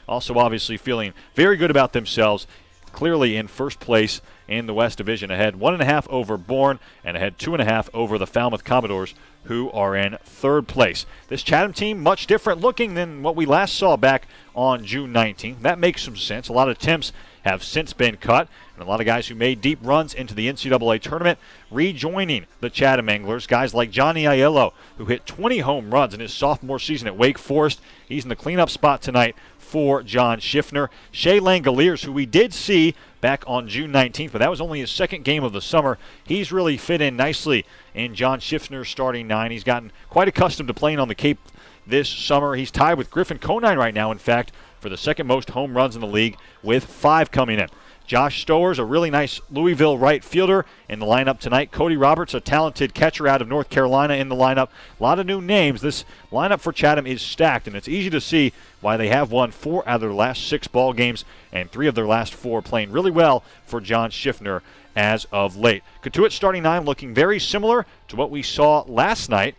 Also obviously feeling very good about themselves, clearly in first place in the West Division, ahead 1.5 over Bourne and ahead 2.5 over the Falmouth Commodores, who are in third place. This Chatham team much different looking than what we last saw back on June 19th. That makes some sense. A lot of attempts have since been cut, and a lot of guys who made deep runs into the NCAA tournament rejoining the Chatham Anglers. Guys like Johnny Aiello, who hit 20 home runs in his sophomore season at Wake Forest. He's in the cleanup spot tonight for John Schiffner. Shea Langoliers, who we did see back on June 19th, but that was only his second game of the summer. He's really fit in nicely in John Schiffner's starting nine. He's gotten quite accustomed to playing on the Cape this summer. He's tied with Griffin Conine right now, in fact, for the second most home runs in the league, with 5 coming in. Josh Stowers, a really nice Louisville right fielder in the lineup tonight. Cody Roberts, a talented catcher out of North Carolina, in the lineup. A lot of new names. This lineup for Chatham is stacked, and it's easy to see why they have won 4 out of their last 6 ball games and 3 of their last 4 playing really well for John Schiffner as of late. Cotuit's starting 9 looking very similar to what we saw last night,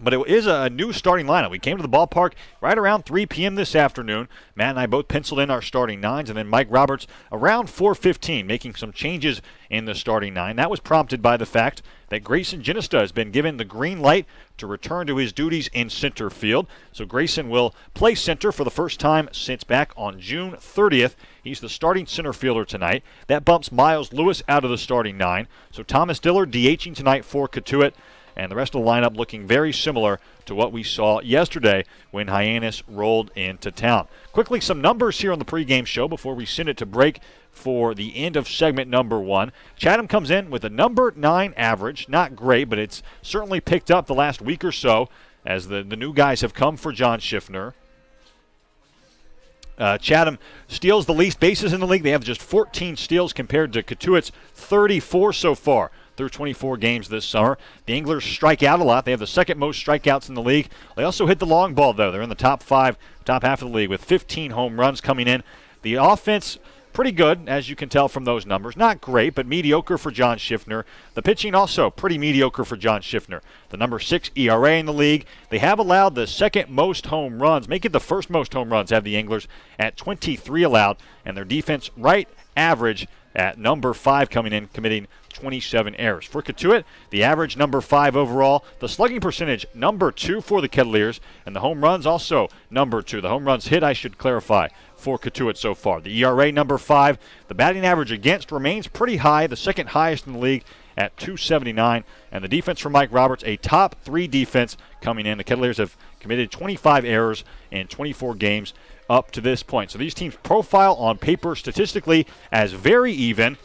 but it is a new starting lineup. We came to the ballpark right around 3 p.m. this afternoon. Matt and I both penciled in our starting 9s, and then Mike Roberts around 4:15 making some changes in the starting 9. That was prompted by the fact that Grayson Ginista has been given the green light to return to his duties in center field. So Grayson will play center for the first time since back on June 30th. He's the starting center fielder tonight. That bumps Miles Lewis out of the starting 9. So Thomas Dillard DHing tonight for Cotuit. And the rest of the lineup looking very similar to what we saw yesterday when Hyannis rolled into town. Quickly, some numbers here on the pregame show before we send it to break for the end of segment number 1. Chatham comes in with a number 9 average. Not great, but it's certainly picked up the last week or so as the new guys have come for John Schiffner. Chatham steals the least bases in the league. They have just 14 steals compared to Cotuit's 34 so far through 24 games this summer. The Anglers strike out a lot. They have the second most strikeouts in the league. They also hit the long ball, though. They're in the top half of the league with 15 home runs coming in. The offense, pretty good, as you can tell from those numbers. Not great, but mediocre for John Schiffner. The pitching also pretty mediocre for John Schiffner. The number 6 ERA in the league. They have allowed the second most home runs, make it the first most home runs, have the Anglers at 23 allowed, and their defense right average at number 5 coming in, committing 27 errors. For Cotuit, the average number 5 overall. The slugging percentage number 2 for the Kettleers, and the home runs also number 2. The home runs hit, I should clarify, for Cotuit so far. The ERA number 5. The batting average against remains pretty high, the second highest in the league at 279. And the defense for Mike Roberts, a top 3 defense coming in. The Kettleers have committed 25 errors in 24 games up to this point. So these teams profile on paper statistically as very even.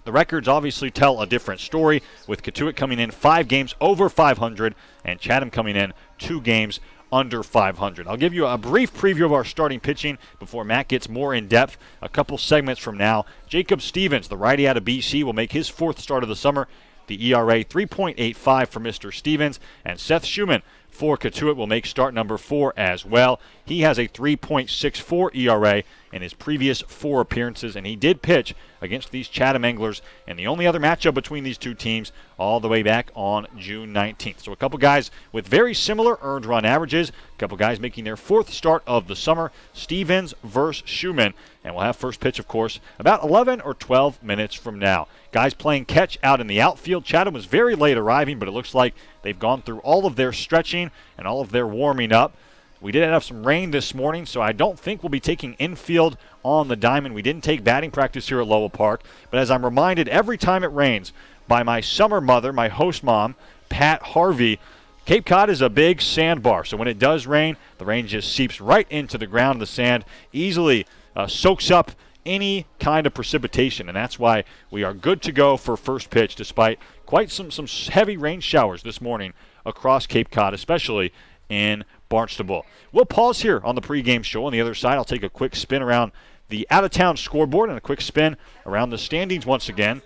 The records obviously tell a different story, with Cotuit coming in 5 games over 500 and Chatham coming in 2 games under 500. I'll give you a brief preview of our starting pitching before Matt gets more in depth a couple segments from now. Jacob Stevens, the righty out of BC, will make his 4th start of the summer. The ERA 3.85 for Mr. Stevens, and Seth Shuman for Cotuit will make start number 4 as well. He has a 3.64 ERA in his previous 4 appearances, and he did pitch against these Chatham Anglers in the only other matchup between these two teams all the way back on June 19th. So a couple guys with very similar earned run averages, a couple guys making their 4th start of the summer, Stevens versus Shuman, and we'll have first pitch, of course, about 11 or 12 minutes from now. Guys playing catch out in the outfield. Chatham was very late arriving, but it looks like they've gone through all of their stretching and all of their warming up. We did have some rain this morning, so I don't think we'll be taking infield on the diamond. We didn't take batting practice here at Lowell Park, but as I'm reminded every time it rains by my summer mother, my host mom, Pat Harvey, Cape Cod is a big sandbar, so when it does rain, the rain just seeps right into the ground. The sand easily soaks up any kind of precipitation, and that's why we are good to go for first pitch despite quite some heavy rain showers this morning across Cape Cod, especially in Barnstable. We'll pause here on the pregame show. On the other side, I'll take a quick spin around the out-of-town scoreboard and a quick spin around the standings once again.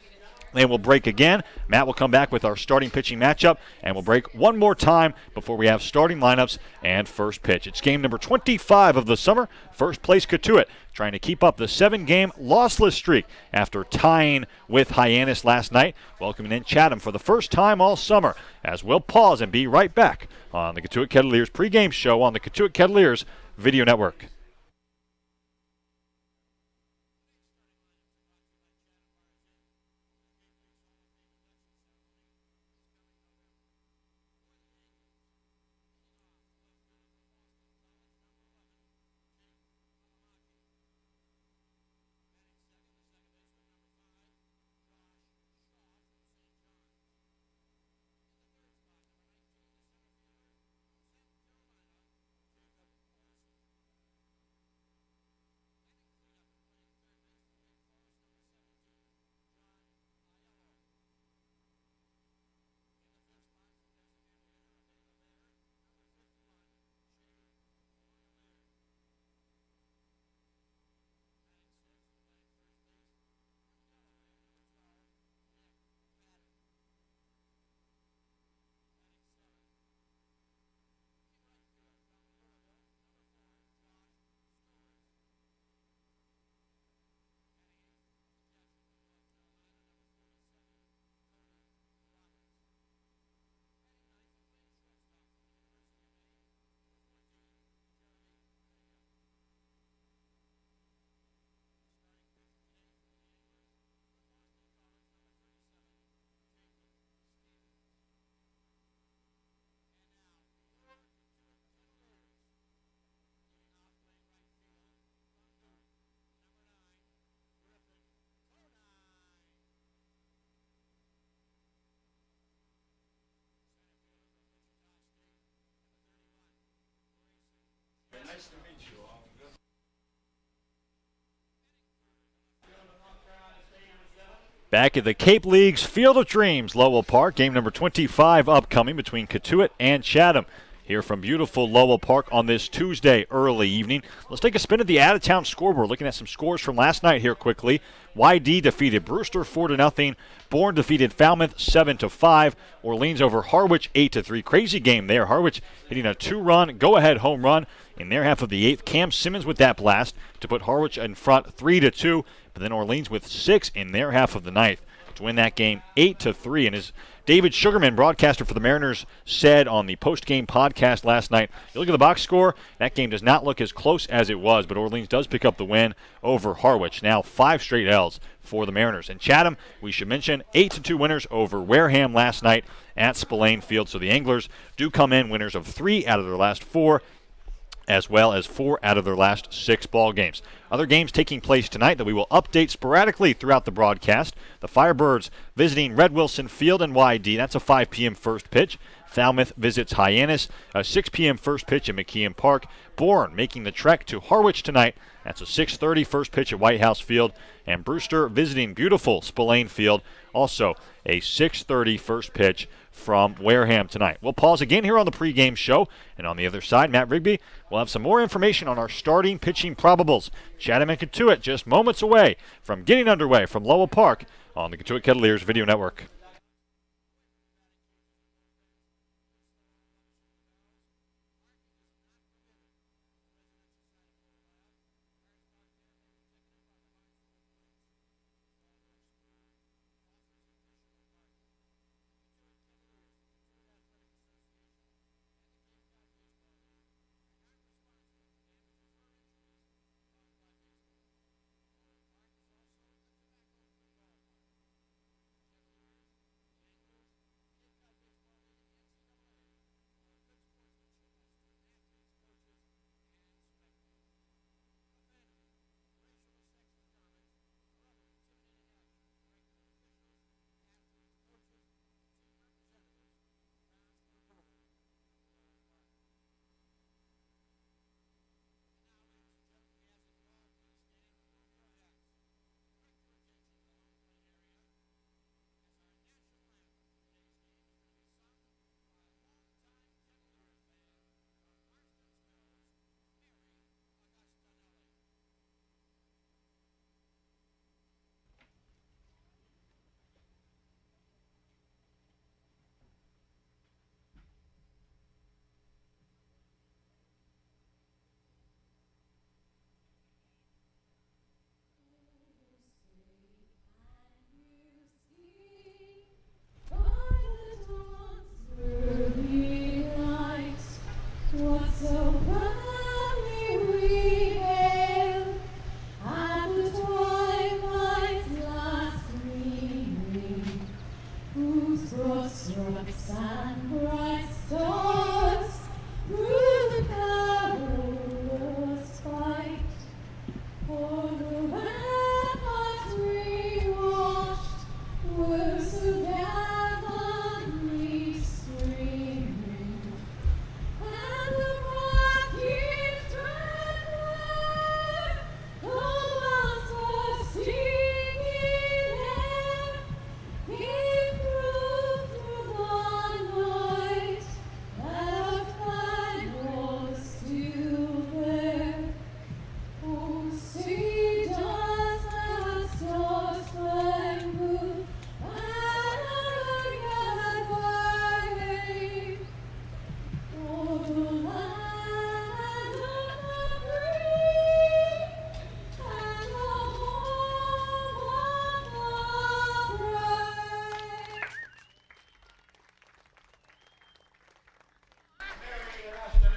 Then we'll break again. Matt will come back with our starting pitching matchup, and we'll break one more time before we have starting lineups and first pitch. It's game number 25 of the summer. First place Cotuit trying to keep up the 7-game lossless streak after tying with Hyannis last night. Welcoming in Chatham for the first time all summer, as we'll pause and be right back on the Cotuit Kettleers pregame show on the Cotuit Kettleers Video Network. Back at the Cape League's Field of Dreams, Lowell Park, game number 25 upcoming between Cotuit and Chatham. Here from beautiful Lowell Park on this Tuesday early evening. Let's take a spin at the out-of-town scoreboard, looking at some scores from last night here quickly. YD defeated Brewster 4-0. Bourne defeated Falmouth 7-5. Orleans over Harwich 8-3. Crazy game there. Harwich hitting a 2-run go-ahead home run in their half of the eighth. Cam Simmons with that blast to put Harwich in front 3-2. But then Orleans with 6 in their half of the ninth to win that game 8-3. And as David Sugarman, broadcaster for the Mariners, said on the post-game podcast last night, you look at the box score, that game does not look as close as it was, but Orleans does pick up the win over Harwich. Now 5 straight L's for the Mariners. And Chatham, we should mention, 8-2 winners over Wareham last night at Spillane Field. So the Anglers do come in winners of 3 out of their last 4, as well as 4 out of their last 6 ball games. Other games taking place tonight that we will update sporadically throughout the broadcast. The Firebirds visiting Red Wilson Field and YD. That's a 5 p.m. first pitch. Falmouth visits Hyannis, a 6 p.m. first pitch at McKeon Park. Bourne making the trek to Harwich tonight. That's a 6:30 first pitch at White House Field. And Brewster visiting beautiful Spillane Field. Also a 6:30 first pitch from Wareham tonight. We'll pause again here on the pregame show. And on the other side, Matt Rigby will have some more information on our starting pitching probables. Chatham and Cotuit just moments away from getting underway from Lowell Park on the Cotuit Kettleers Video Network.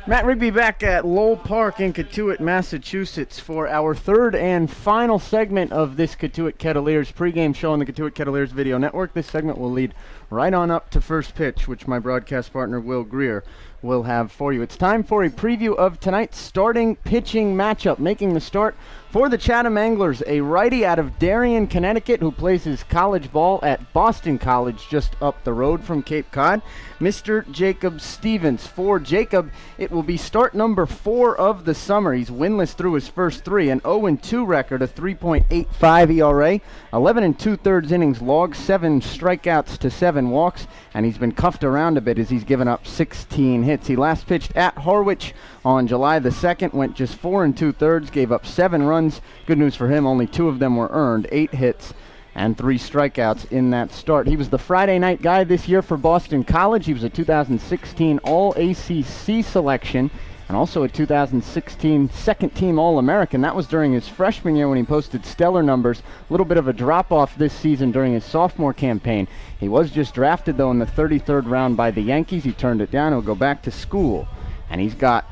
Matt Rigby back at Lowell Park in Cotuit, Massachusetts for our third and final segment of this Cotuit Kettleers pregame show on the Cotuit Kettleers Video Network. This segment will lead right on up to first pitch, which my broadcast partner Will Greer we'll have for you. It's time for a preview of tonight's starting pitching matchup. Making the start for the Chatham Anglers, a righty out of Darien, Connecticut, who plays his college ball at Boston College just up the road from Cape Cod, Mr. Jacob Stevens. For Jacob, it will be start number 4 of the summer. He's winless through his first 3, an 0-2 record, a 3.85 ERA, 11 2/3 innings logged, 7 strikeouts to 7 walks, and he's been cuffed around a bit as he's given up 16 hits. He last pitched at Harwich on July the 2nd, went just 4 2/3, gave up 7 runs. Good news for him, only 2 of them were earned, 8 hits and 3 strikeouts in that start. He was the Friday night guy this year for Boston College. He was a 2016 All-ACC selection and also a 2016 second-team All-American. That was during his freshman year when he posted stellar numbers. A little bit of a drop-off this season during his sophomore campaign. He was just drafted, though, in the 33rd round by the Yankees. He turned it down. He'll go back to school, and he's got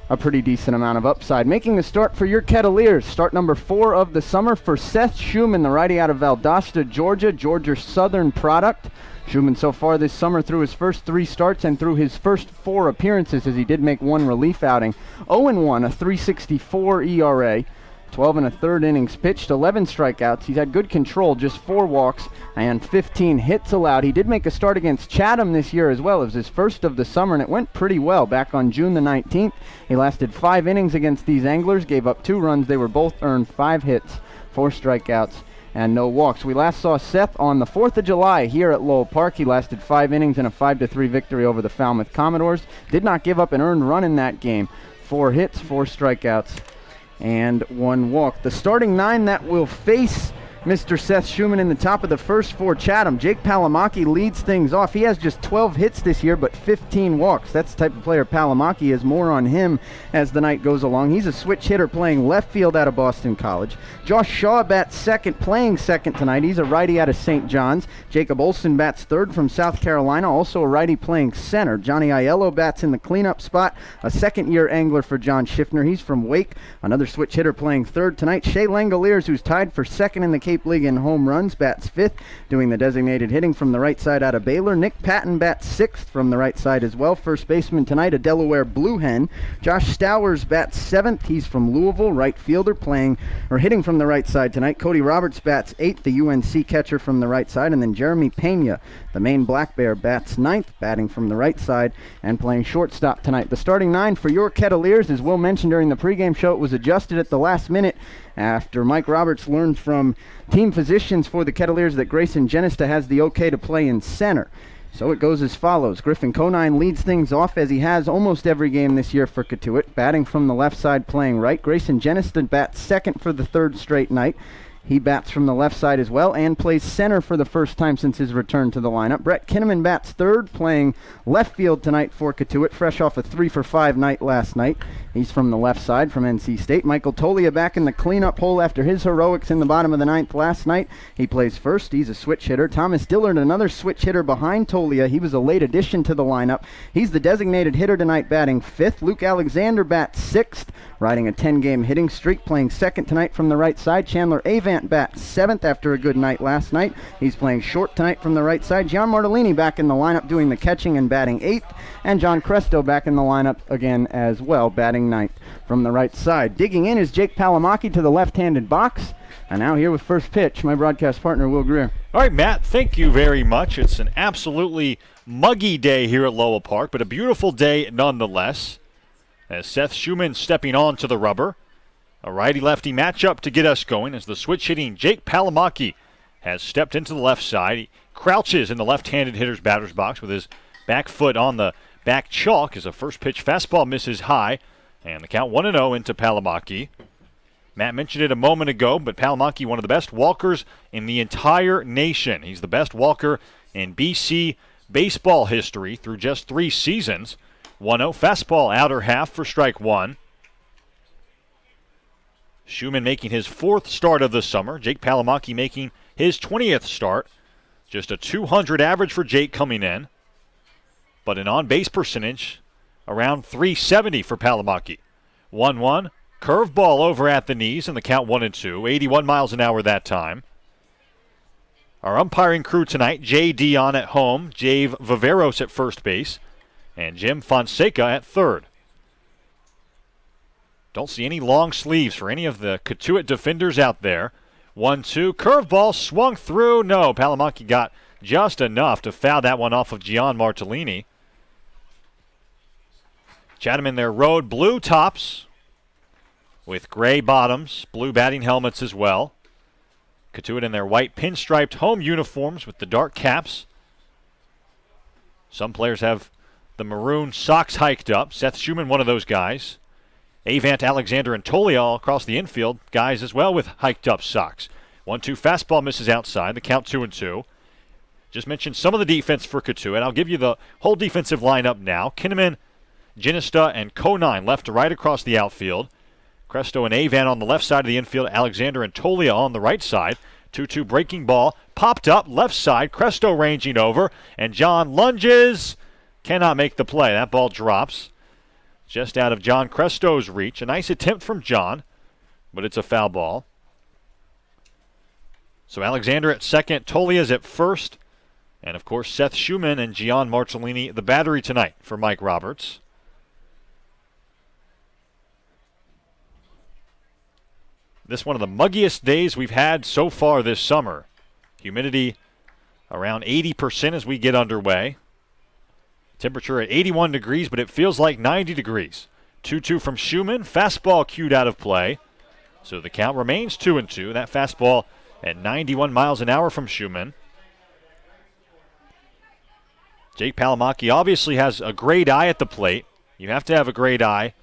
a pretty decent amount of upside. Making the start for your Kettleers, start number 4 of the summer for Seth Shuman, the righty out of Valdosta, Georgia, Georgia Southern product. Shuman so far this summer through his first 3 starts and through his first 4 appearances, as he did make 1 relief outing, 0-1, a 3.64 ERA, 12 1/3 innings pitched, 11 strikeouts. He's had good control, just 4 walks and 15 hits allowed. He did make a start against Chatham this year as well. It was his first of the summer, and it went pretty well back on June the 19th. He lasted 5 innings against these Anglers, gave up 2 runs. They were both earned, 5 hits, 4 strikeouts, and no walks. We last saw Seth on the 4th of July here at Lowell Park. He lasted 5 innings in a 5-3 victory over the Falmouth Commodores. Did not give up an earned run in that game. 4 hits, 4 strikeouts, and 1 walk. The starting 9 that will face Mr. Seth Shuman in the top of the first for Chatham. Jake Palomaki leads things off. He has just 12 hits this year, but 15 walks. That's the type of player Palomaki is. More on him as the night goes along. He's a switch hitter playing left field out of Boston College. Josh Shaw bats second, playing second tonight. He's a righty out of St. John's. Jacob Olson bats third from South Carolina, also a righty playing center. Johnny Aiello bats in the cleanup spot, a second-year angler for John Schiffner. He's from Wake, another switch hitter playing third tonight. Shea Langoliers, who's tied for second in the Cape League in home runs, bats fifth, doing the designated hitting from the right side out of Baylor. Nick Patton bats sixth from the right side as well. First baseman tonight, a Delaware Blue Hen. Josh Stowers bats seventh. He's from Louisville, right fielder, hitting from the right side tonight. Cody Roberts bats eighth, the UNC catcher from the right side. And then Jeremy Pena, the Maine Black Bear, bats ninth, batting from the right side and playing shortstop tonight. The starting 9 for your Kettleers, as Will mentioned during the pregame show, it was adjusted at the last minute after Mike Roberts learned from team physicians for the Kettleers that Grayson Genista has the okay to play in center. So it goes as follows. Griffin Conine leads things off, as he has almost every game this year for Cotuit, batting from the left side, playing right. Grayson Genista bats second for the 3rd straight night. He bats from the left side as well and plays center for the first time since his return to the lineup. Brett Kinnaman bats third, playing left field tonight for Cotuit, fresh off a 3-for-5 night last night. He's from the left side from NC State. Michael Tolia back in the cleanup hole after his heroics in the bottom of the 9th last night. He plays first. He's a switch hitter. Thomas Dillard, another switch hitter behind Tolia. He was a late addition to the lineup. He's the designated hitter tonight, batting 5th. Luke Alexander bats 6th, riding a 10-game hitting streak, playing second tonight from the right side. Chandler Avant bats 7th after a good night last night. He's playing short tonight from the right side. Gian Martellini back in the lineup doing the catching and batting 8th. And John Cresto back in the lineup again as well, batting 9th from the right side. Digging in is Jake Palomaki to the left-handed box. And now here with first pitch, my broadcast partner, Will Greer. All right, Matt, thank you very much. It's an absolutely muggy day here at Lowell Park, but a beautiful day nonetheless, as Seth Shuman stepping on to the rubber. A righty-lefty matchup to get us going as the switch-hitting Jake Palomaki has stepped into the left side. He crouches in the left-handed hitter's batter's box with his back foot on the back chalk as a first-pitch fastball misses high, and the count 1-0 into Palomaki. Matt mentioned it a moment ago, but Palomaki, one of the best walkers in the entire nation. He's the best walker in BC baseball history through just 3 seasons. 1-0, fastball outer half for strike 1. Shuman making his 4th start of the summer. Jake Palomaki making his 20th start. Just a 200 average for Jake coming in, but an on-base percentage around .370 for Palomaki. 1-1, curveball over at the knees, and the count 1-2. 81 miles an hour that time. Our umpiring crew tonight, Jay Dion at home, Jave Viveros at first base, and Jim Fonseca at third. Don't see any long sleeves for any of the Cotuit defenders out there. 1-2, curveball swung through. No, Palomaki got just enough to foul that one off of Gian Martellini. Chatham in their road blue tops with gray bottoms, blue batting helmets as well. Cotuit in their white pinstriped home uniforms with the dark caps. Some players have the maroon socks hiked up. Seth Shuman, one of those guys. Avant, Alexander, and Tolia all across the infield, guys as well with hiked up socks. 1-2 fastball misses outside, the count 2-2. Just mentioned some of the defense for Cotuit. I'll give you the whole defensive lineup now. Kinnaman, Ginesta, and Conine left to right across the outfield. Cresto and Avant on the left side of the infield. Alexander and Tolia on the right side. 2-2 breaking ball. Popped up left side. Cresto ranging over. And John lunges. Cannot make the play. That ball drops just out of John Cresto's reach. A nice attempt from John, but it's a foul ball. So Alexander at second. Tolia's at first. And, of course, Seth Shuman and Gian Martellini, the battery tonight for Mike Roberts. This one of the muggiest days we've had so far this summer. Humidity around 80% as we get underway. Temperature at 81 degrees, but it feels like 90 degrees. 2-2 from Shuman. Fastball cued out of play. So the count remains 2-2. That fastball at 91 miles an hour from Shuman. Jake Palomaki obviously has a great eye at the plate. You have to have a great eye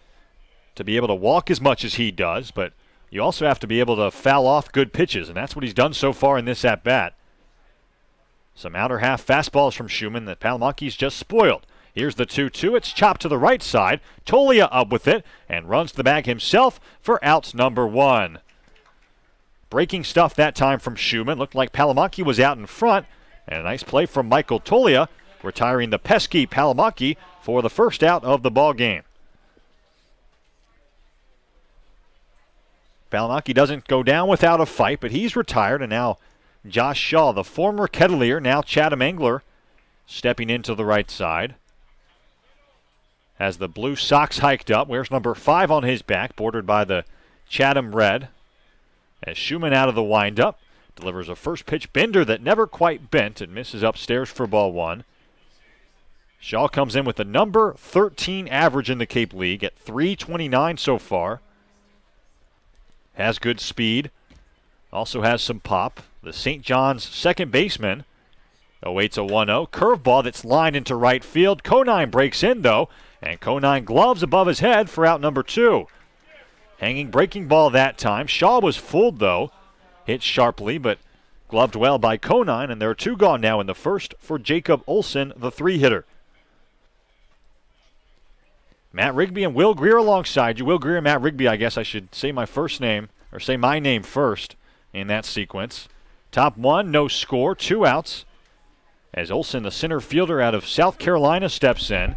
to be able to walk as much as he does, but you also have to be able to foul off good pitches, and that's what he's done so far in this at-bat. Some outer half fastballs from Shuman that Palomaki's just spoiled. Here's the 2-2. It's chopped to the right side. Tolia up with it and runs to the bag himself for out number one. Breaking stuff that time from Shuman. Looked like Palomaki was out in front. And a nice play from Michael Tolia, retiring the pesky Palomaki for the first out of the ball game. Palomaki doesn't go down without a fight, but he's retired, and now Josh Shaw, the former Kettleer, now Chatham Angler, stepping into the right side. Has the blue socks hiked up, wears number 5 on his back, bordered by the Chatham red. As Shuman out of the windup, delivers a first pitch bender that never quite bent and misses upstairs for ball one. Shaw comes in with the number 13 average in the Cape League at .329 so far. Has good speed. Also has some pop. The St. John's second baseman awaits a 1-0. Curveball that's lined into right field. Conine breaks in, though, and Conine gloves above his head for out number 2. Hanging breaking ball that time. Shaw was fooled, though. Hit sharply, but gloved well by Conine, and there are 2 gone now in the first for Jacob Olson, the 3-hitter. Matt Rigby and Will Greer alongside you. Will Greer and Matt Rigby, I guess I should say my first name, or say my name first in that sequence. Top 1, no score, 2 outs. As Olson, the center fielder out of South Carolina, steps in.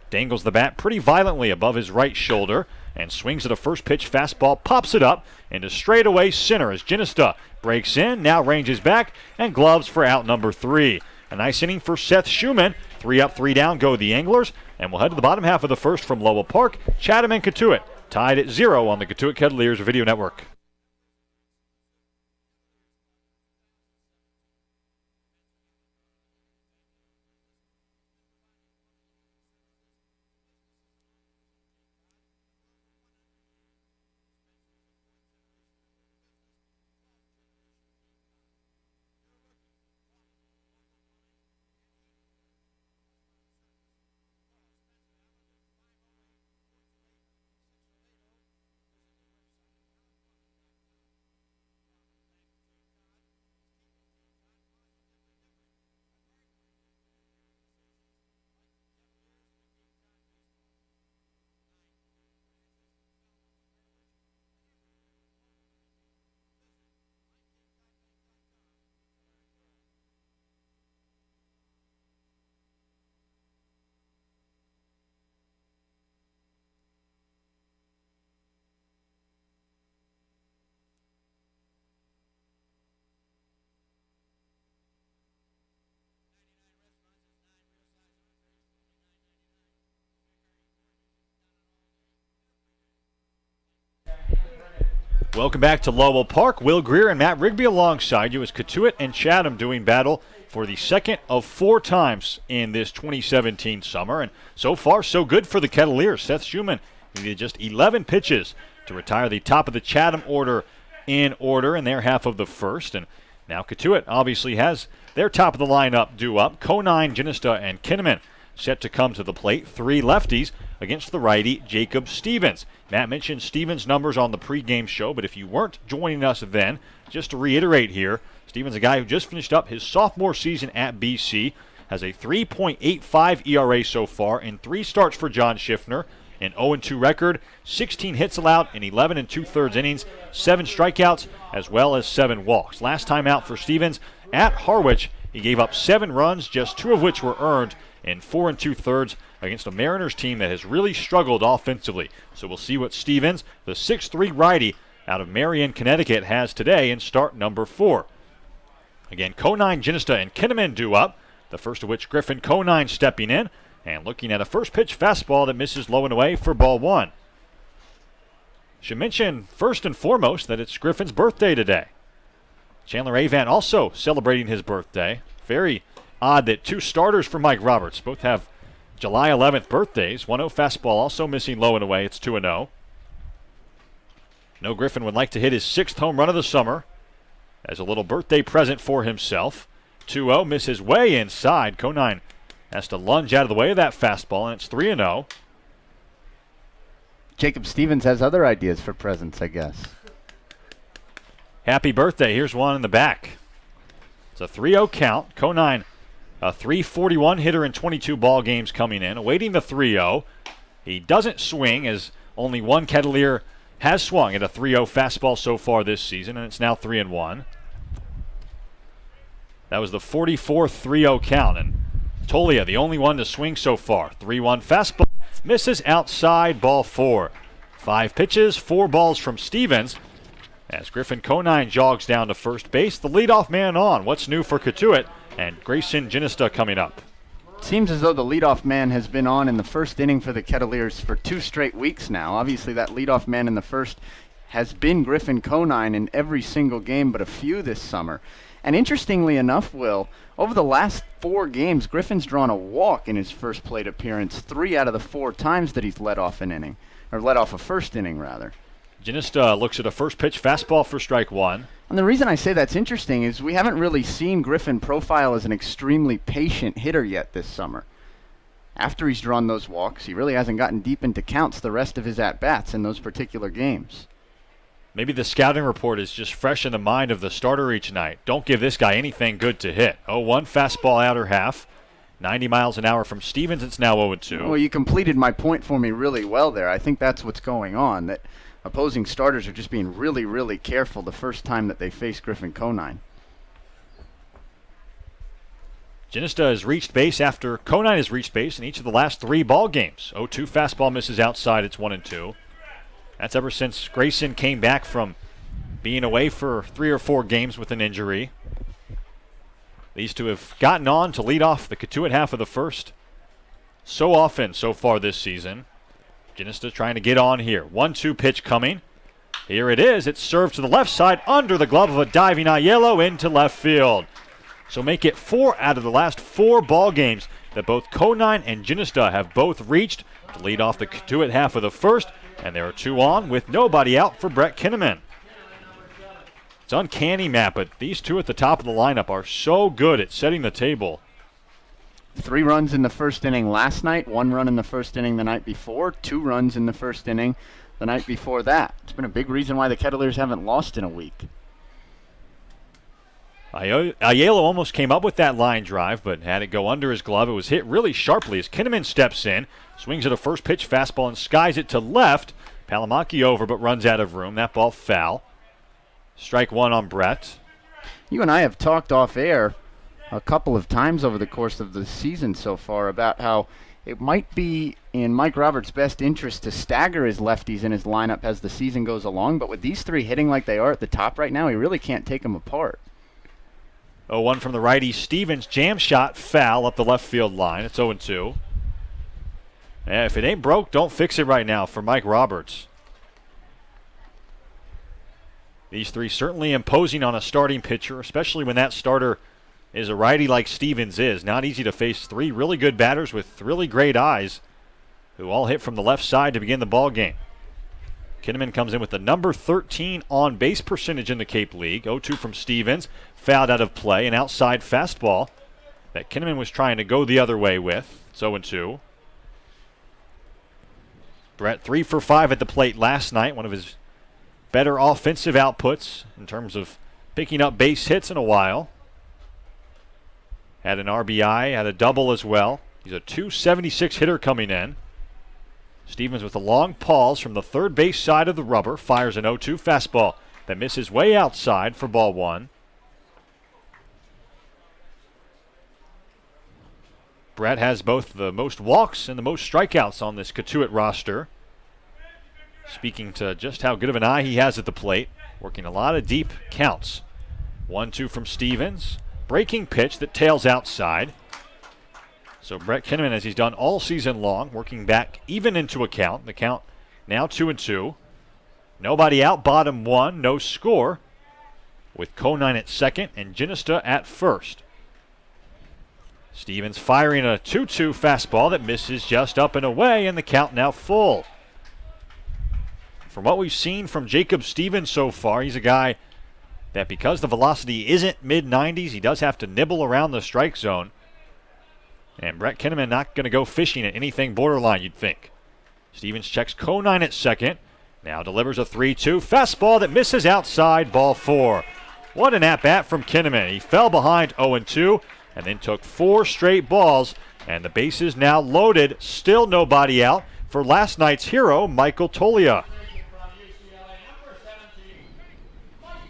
Dangles the bat pretty violently above his right shoulder and swings at a first pitch fastball, pops it up into straightaway center as Ginesta breaks in, now ranges back, and gloves for out number 3. A nice inning for Seth Shuman. 3 up, 3 down go the Anglers, and we'll head to the bottom half of the first from Lowell Park. Chatham and Cotuit tied at 0 on the Cotuit Kettleers Video Network. Welcome back to Lowell Park. Will Greer and Matt Rigby alongside you as Cotuit and Chatham doing battle for the second of 4 times in this 2017 summer. And so far, so good for the Kettleers. Seth Shuman needed just 11 pitches to retire the top of the Chatham order in their half of the first. And now Cotuit obviously has their top of the lineup due up. Conine, Ginista, and Kinnaman set to come to the plate. 3 lefties against the righty Jacob Stevens. Matt mentioned Stevens' numbers on the pregame show, but if you weren't joining us then, just to reiterate here, Stevens, a guy who just finished up his sophomore season at BC, has a 3.85 ERA so far in 3 starts for John Schiffner, an 0-2 record, 16 hits allowed in 11 2/3 innings, 7 strikeouts, as well as 7 walks. Last time out for Stevens at Harwich, he gave up 7 runs, just 2 of which were earned, in 4 2/3 against a Mariners team that has really struggled offensively. So we'll see what Stevens, the 6'3 righty out of Marion, Connecticut, has today in start number 4. Again, Conine, Ginista, and Kinnaman due up, the first of which Griffin Conine stepping in and looking at a first pitch fastball that misses low and away for ball 1. Should mention first and foremost that it's Griffin's birthday today. Chandler Avant also celebrating his birthday. Very odd that 2 starters for Mike Roberts both have July 11th birthdays. 1-0 fastball also missing low and away. It's 2-0. No Griffin would like to hit his 6th home run of the summer as a little birthday present for himself. 2-0 misses way inside. Conine has to lunge out of the way of that fastball, and it's 3-0. Jacob Stevens has other ideas for presents, I guess. Happy birthday. Here's one in the back. It's a 3-0 count. Conine, a .341 hitter in 22 ball games coming in, awaiting the 3-0. He doesn't swing, as only one Kettleer has swung at a 3-0 fastball so far this season, and it's now 3-1. That was the 44th 3-0 count, and Tolia, the only one to swing so far. 3-1 fastball, misses outside, ball 4. 5 pitches, 4 balls from Stevens. As Griffin Conine jogs down to first base, the leadoff man on. What's new for Cotuit? And Grayson Ginista coming up. Seems as though the leadoff man has been on in the first inning for the Kettleers for 2 straight weeks now. Obviously, that leadoff man in the first has been Griffin Conine in every single game but a few this summer. And interestingly enough, Will, over the last 4 games, Griffin's drawn a walk in his first plate appearance 3 out of the 4 times that he's led off an inning, or led off a first inning, rather. Ginista looks at a first pitch fastball for strike 1. And the reason I say that's interesting is we haven't really seen Griffin profile as an extremely patient hitter yet this summer. After he's drawn those walks, he really hasn't gotten deep into counts the rest of his at-bats in those particular games. Maybe the scouting report is just fresh in the mind of the starter each night. Don't give this guy anything good to hit. 0-1 fastball outer half. 90 miles an hour from Stevens. It's now 0-2. Well, you completed my point for me really well there. I think that's what's going on, that opposing starters are just being really, really careful the first time that they face Griffin Conine. Ginista has reached base after Conine has reached base in each of the last 3 ball games. 0-2 fastball misses outside. It's 1-2. That's ever since Grayson came back from being away for 3 or 4 games with an injury. These two have gotten on to lead off the Cotuit half of the first so often so far this season. Ginista trying to get on here. 1-2 pitch coming. Here it is. It's served to the left side under the glove of a diving Aiello into left field. So make it 4 out of the last 4 ball games that both Conine and Ginista have both reached to lead off the Cotuit half of the first. And there are 2 on with nobody out for Brett Kinnaman. It's uncanny, Matt, but these 2 at the top of the lineup are so good at setting the table. 3 runs in the first inning last night, 1 run in the first inning the night before, 2 runs in the first inning the night before that. It's been a big reason why the Kettleers haven't lost in a week. Aiello almost came up with that line drive, but had it go under his glove. It was hit really sharply as Kinnaman steps in, swings at a first pitch fastball and skies it to left. Palamaki over, but runs out of room. That ball foul. Strike 1 on Brett. You and I have talked off air a couple of times over the course of the season so far about how it might be in Mike Roberts' best interest to stagger his lefties in his lineup as the season goes along, but with these 3 hitting like they are at the top right now, he really can't take them apart. 0-1 from the righty Stevens. Jam shot foul up the left field line. It's 0-2. Yeah, if it ain't broke, don't fix it right now for Mike Roberts. These three certainly imposing on a starting pitcher, especially when that starter is a righty like Stevens is. Not easy to face three really good batters with really great eyes who all hit from the left side to begin the ball game. Kinnaman comes in with the number 13 on-base percentage in the Cape League. 0-2 from Stevens, fouled out of play, an outside fastball that Kinnaman was trying to go the other way with. It's 0-2. Brett 3 for 5 at the plate last night, one of his better offensive outputs in terms of picking up base hits in a while. Had an RBI, had a double as well. He's a .276 hitter coming in. Stevens with a long pause from the third base side of the rubber, fires an 0-2 fastball that misses way outside for ball one. Brett has both the most walks and the most strikeouts on this Cotuit roster. Speaking to just how good of an eye he has at the plate, working a lot of deep counts. 1-2 from Stevens. Breaking pitch that tails outside. So Brett Kinnaman, as he's done all season long, working back even into a count. The count now 2-2. Nobody out, bottom one, no score. With Conine at second and Ginesta at first. Stevens firing a 2-2 fastball that misses just up and away, and the count now full. From what we've seen from Jacob Stevens so far, he's a guy that because the velocity isn't mid-90s, he does have to nibble around the strike zone. And Brett Kinnaman not going to go fishing at anything borderline, you'd think. Stevens checks Conine at second. Now delivers a 3-2 fastball that misses outside, ball four. What an at-bat from Kinnaman. He fell behind 0-2 and then took 4 straight balls. And the bases now loaded. Still nobody out for last night's hero, Michael Toglia.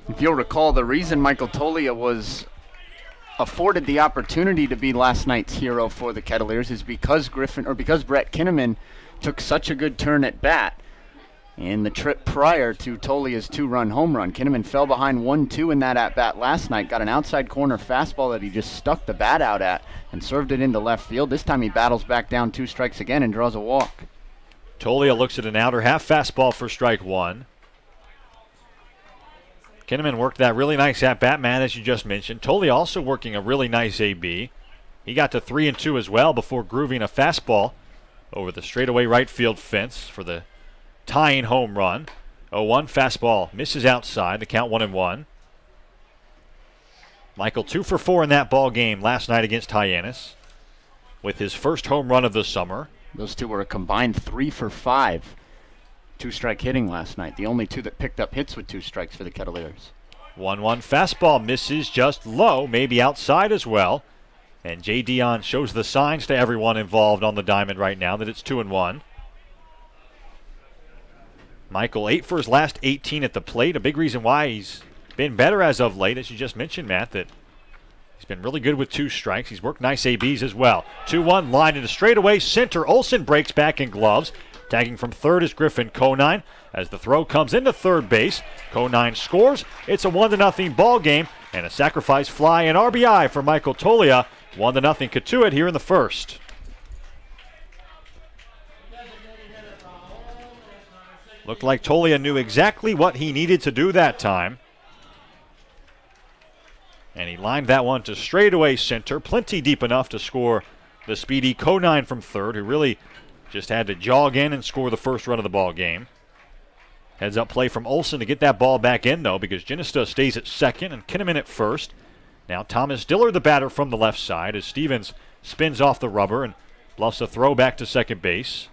If you'll recall, the reason Michael Toglia was afforded the opportunity to be last night's hero for the Kettleers is because Brett Kinnaman took such a good turn at bat in the trip prior to Tolia's 2-run home run. Kinnaman fell behind 1-2 in that at-bat last night, got an outside corner fastball that he just stuck the bat out at and served it into left field. This time he battles back down 2 strikes again and draws a walk. Toglia looks at an outer half fastball for strike one. Kinnaman worked that really nice at-bat, man, as you just mentioned. Toglia also working a really nice AB. He got to 3-2 as well before grooving a fastball over the straightaway right field fence for the tying home run. 0-1 fastball misses outside. The count 1-1. Michael 2 for 4 in that ball game last night against Hyannis with his first home run of the summer. Those two were a combined 3 for 5. 2-strike hitting last night. The only two that picked up hits with 2 strikes for the Kettleers. 1-1 fastball misses just low, maybe outside as well. And J. Dion shows the signs to everyone involved on the diamond right now that it's 2-1. Michael 8 for his last 18 at the plate. A big reason why he's been better as of late, as you just mentioned, Matt, that he's been really good with 2 strikes. He's worked nice ABs as well. 2-1 line into straightaway center. Olsen breaks back in gloves. Tagging from third is Griffin Conine. As the throw comes into third base, Conine scores. It's a 1-0 ball game and a sacrifice fly and RBI for Michael Toglia. 1-0 Cotuit here in the first. Looked like Toglia knew exactly what he needed to do that time. And he lined that one to straightaway center, plenty deep enough to score the speedy Conine from third, who really just had to jog in and score the first run of the ball game. Heads up play from Olsen to get that ball back in, though, because Ginesta stays at second and Kinnaman at first. Now Thomas Dillard, the batter from the left side, as Stevens spins off the rubber and bluffs a throw back to second base.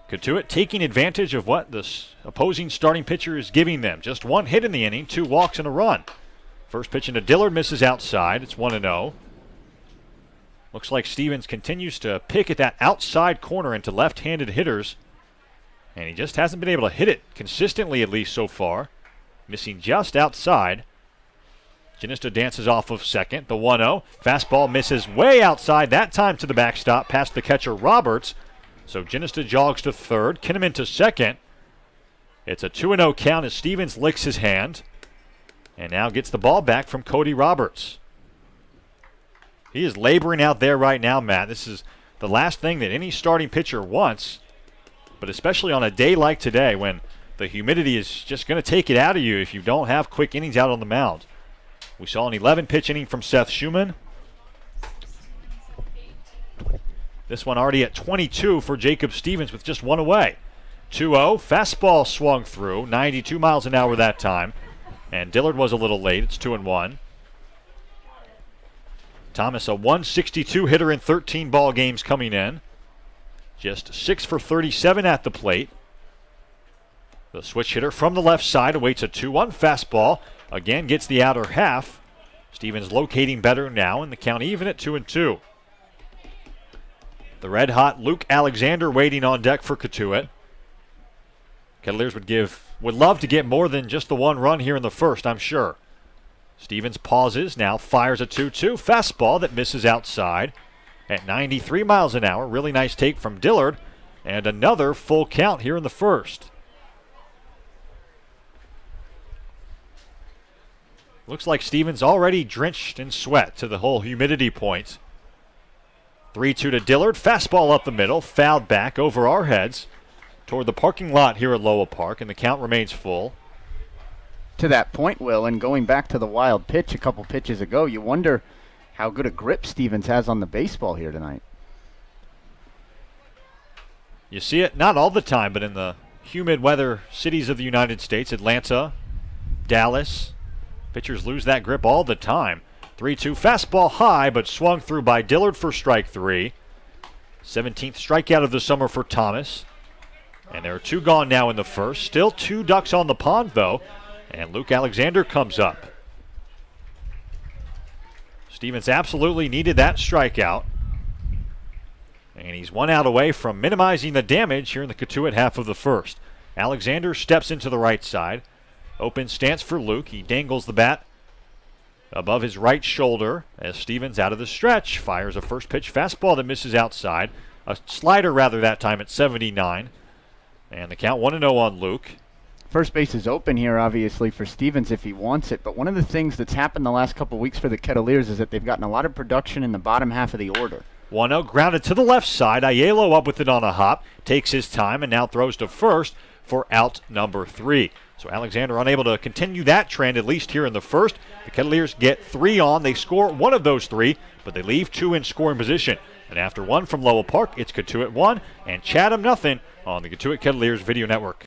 Cotuit taking advantage of what the opposing starting pitcher is giving them. Just 1 hit in the inning, 2 walks and a run. First pitch into Dillard misses outside. It's 1-0. Looks like Stevens continues to pick at that outside corner into left-handed hitters. And he just hasn't been able to hit it consistently, at least so far. Missing just outside. Ginesta dances off of second. The 1-0. Fastball misses way outside, that time to the backstop past the catcher Roberts. So Ginesta jogs to third. Kinnaman to second. It's a 2-0 count as Stevens licks his hand. And now gets the ball back from Cody Roberts. He is laboring out there right now, Matt. This is the last thing that any starting pitcher wants. But especially on a day like today when the humidity is just going to take it out of you if you don't have quick innings out on the mound. We saw an 11-pitch inning from Seth Shuman. This one already at 22 for Jacob Stevens with just one away. 2-0, fastball swung through, 92 miles an hour that time. And Dillard was a little late. It's 2-1. Thomas, a 162 hitter in 13 ball games coming in. Just 6 for 37 at the plate. The switch hitter from the left side awaits a 2-1 fastball. Again, gets the outer half. Stevens locating better now, and the count even at 2-2. The red-hot Luke Alexander waiting on deck for Cotuit. Kettleers would love to get more than just the one run here in the first, I'm sure. Stevens pauses, now fires a 2-2 fastball that misses outside at 93 miles an hour. Really nice take from Dillard, and another full count here in the first. Looks like Stevens already drenched in sweat to the whole humidity point. 3-2 to Dillard, fastball up the middle, fouled back over our heads toward the parking lot here at Lowell Park, and the count remains full. To that point, Will, and going back to the wild pitch a couple pitches ago, you wonder how good a grip Stevens has on the baseball here tonight. You see it not all the time, but in the humid weather cities of the United States, Atlanta, Dallas, pitchers lose that grip all the time. 3-2 fastball high, but swung through by Dillard for strike 3. 17th strikeout of the summer for Thomas. And there are 2 gone now in the first. Still 2 ducks on the pond, though. And Luke Alexander comes up. Stevens absolutely needed that strikeout. And he's 1 out away from minimizing the damage here in the Cotuit half of the first. Alexander steps into the right side. Open stance for Luke. He dangles the bat above his right shoulder as Stevens out of the stretch fires a first pitch fastball that misses outside. A slider rather that time at 79. And the count 1-0 on Luke. First base is open here, obviously, for Stevens if he wants it. But one of the things that's happened the last couple weeks for the Kettleers is that they've gotten a lot of production in the bottom half of the order. 1-0 grounded to the left side. Aiello up with it on a hop. Takes his time and now throws to first for out number 3. So Alexander unable to continue that trend, at least here in the first. The Kettleers get 3 on. They score one of those 3, but they leave 2 in scoring position. And after 1 from Lowell Park, it's Cotuit 1 and Chatham nothing on the Cotuit Kettleers Video Network.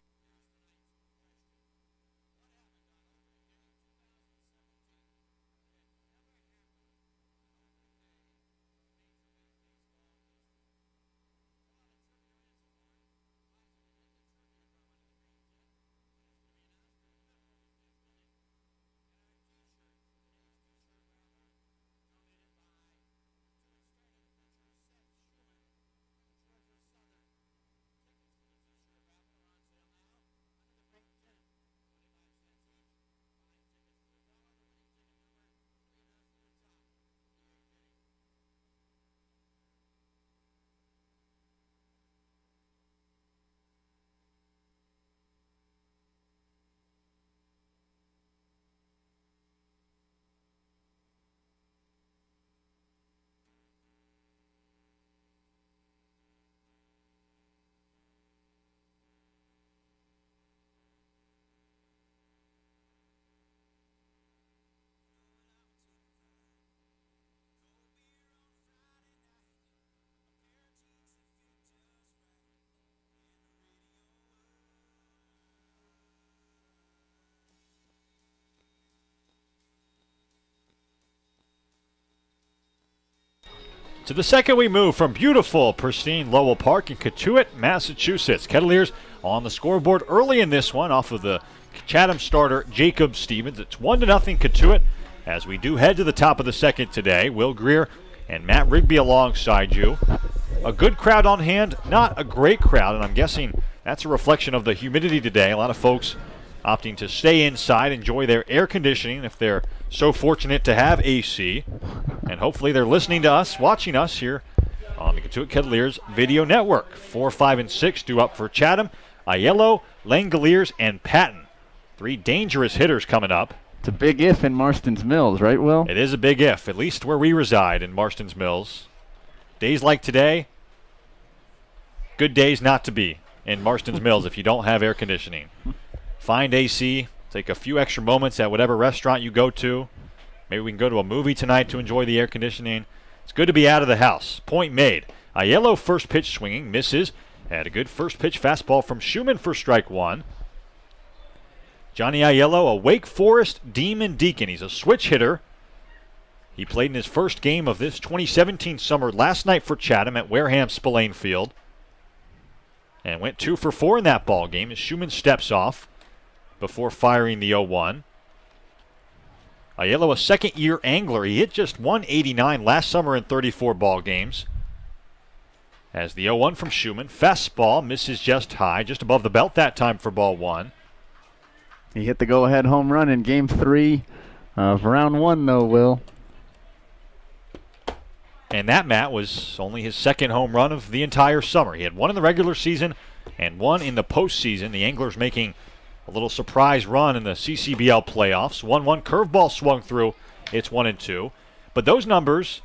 To the second we move from beautiful, pristine Lowell Park in Cotuit, Massachusetts. Kettleers on the scoreboard early in this one off of the Chatham starter Jacob Stevens. It's 1-0 Cotuit as we do head to the top of the second today. Will Greer and Matt Rigby alongside you. A good crowd on hand, not a great crowd, and I'm guessing that's a reflection of the humidity today. A lot of folks opting to stay inside, enjoy their air conditioning if they're so fortunate to have AC. And hopefully they're listening to us, watching us here on the Cotuit Kettleers Video Network. 4, 5, and 6 due up for Chatham, Aiello, Langoliers, and Patton. 3 dangerous hitters coming up. It's a big if in Marston's Mills, right, Will? It is a big if, at least where we reside in Marston's Mills. Days like today, good days not to be in Marston's Mills if you don't have air conditioning. Find AC. Take a few extra moments at whatever restaurant you go to. Maybe we can go to a movie tonight to enjoy the air conditioning. It's good to be out of the house. Point made. Aiello first pitch swinging. Misses. Had a good first pitch fastball from Shuman for strike one. Johnny Aiello, a Wake Forest Demon Deacon. He's a switch hitter. He played in his first game of this 2017 summer last night for Chatham at Wareham Spillane Field. And went 2 for 4 in that ball game as Shuman steps off before firing the 0-1. Aiello, a second-year angler. He hit just 189 last summer in 34 ball games. As the 0-1 from Shuman. Fastball misses just high, just above the belt that time for ball one. He hit the go-ahead home run in Game 3 of Round 1, though, Will. And that, Matt, was only his second home run of the entire summer. He had one in the regular season and one in the postseason. The Anglers making a little surprise run in the CCBL playoffs. 1-1 curveball swung through. It's 1-2. But those numbers,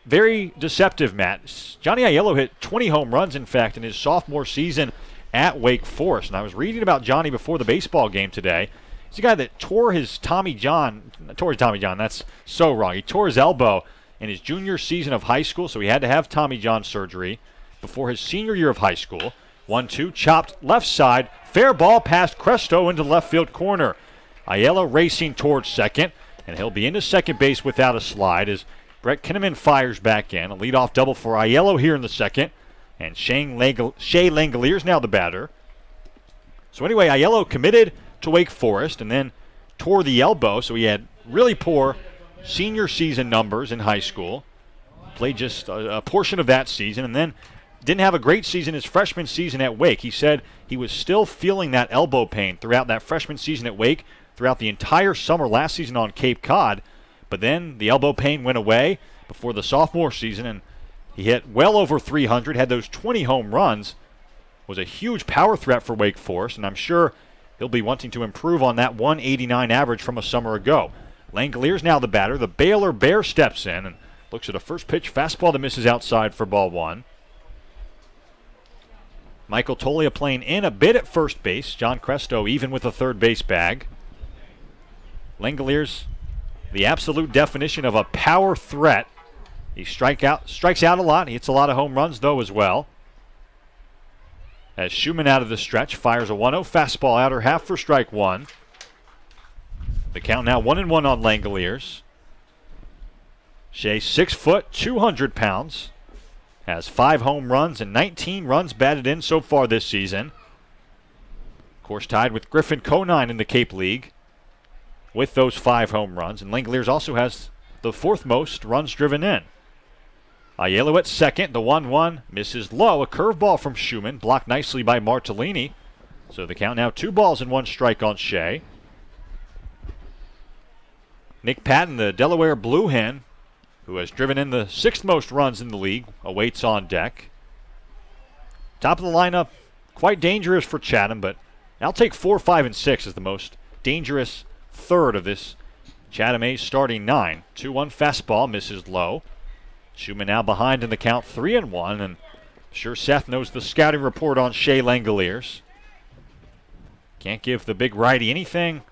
very deceptive, Matt. Johnny Aiello hit 20 home runs, in fact, in his sophomore season at Wake Forest. And I was reading about Johnny before the baseball game today. He's a guy that tore his Tommy John. That's so wrong. He tore his elbow in his junior season of high school, so he had to have Tommy John surgery before his senior year of high school. 1-2, chopped left side, fair ball past Cresto into the left field corner. Aiello racing towards second, and he'll be into second base without a slide as Brett Kinnaman fires back in. A leadoff double for Aiello here in the second, and Shea Langoliers now the batter. So anyway, Aiello committed to Wake Forest and then tore the elbow, so he had really poor senior season numbers in high school. Played just a portion of that season and then didn't have a great season his freshman season at Wake. He said he was still feeling that elbow pain throughout that freshman season at Wake, throughout the entire summer last season on Cape Cod. But then the elbow pain went away before the sophomore season, and he hit well over 300, had those 20 home runs, was a huge power threat for Wake Forest, and I'm sure he'll be wanting to improve on that 189 average from a summer ago. Langoliers now the batter. The Baylor Bear steps in and looks at a first pitch fastball that misses outside for ball one. Michael Tolia playing in a bit at first base. John Cresto even with a third base bag. Langoliers, the absolute definition of a power threat. He strikes out a lot. He hits a lot of home runs, though, as well. As Shuman out of the stretch fires a 1-0 fastball outer half for strike one. The count now 1-1 on Langoliers. Shea, 6 foot, 200 pounds. Has 5 home runs and 19 runs batted in so far this season. Of course, tied with Griffin Conine in the Cape League with those 5 home runs. And Langoliers also has the 4th most runs driven in. Aiello at second. The 1-1 misses low. A curveball from Shuman, blocked nicely by Martellini. So the count now 2 balls and 1 strike on Shea. Nick Patton, the Delaware Blue Hen, who has driven in the 6th most runs in the league, awaits on deck. Top of the lineup, quite dangerous for Chatham, but I'll take 4, 5, and 6 as the most dangerous third of this Chatham A's starting 9. 2-1 fastball misses low. Shuman now behind in the count 3-1, and sure Seth knows the scouting report on Shea Langoliers. Can't give the big righty anything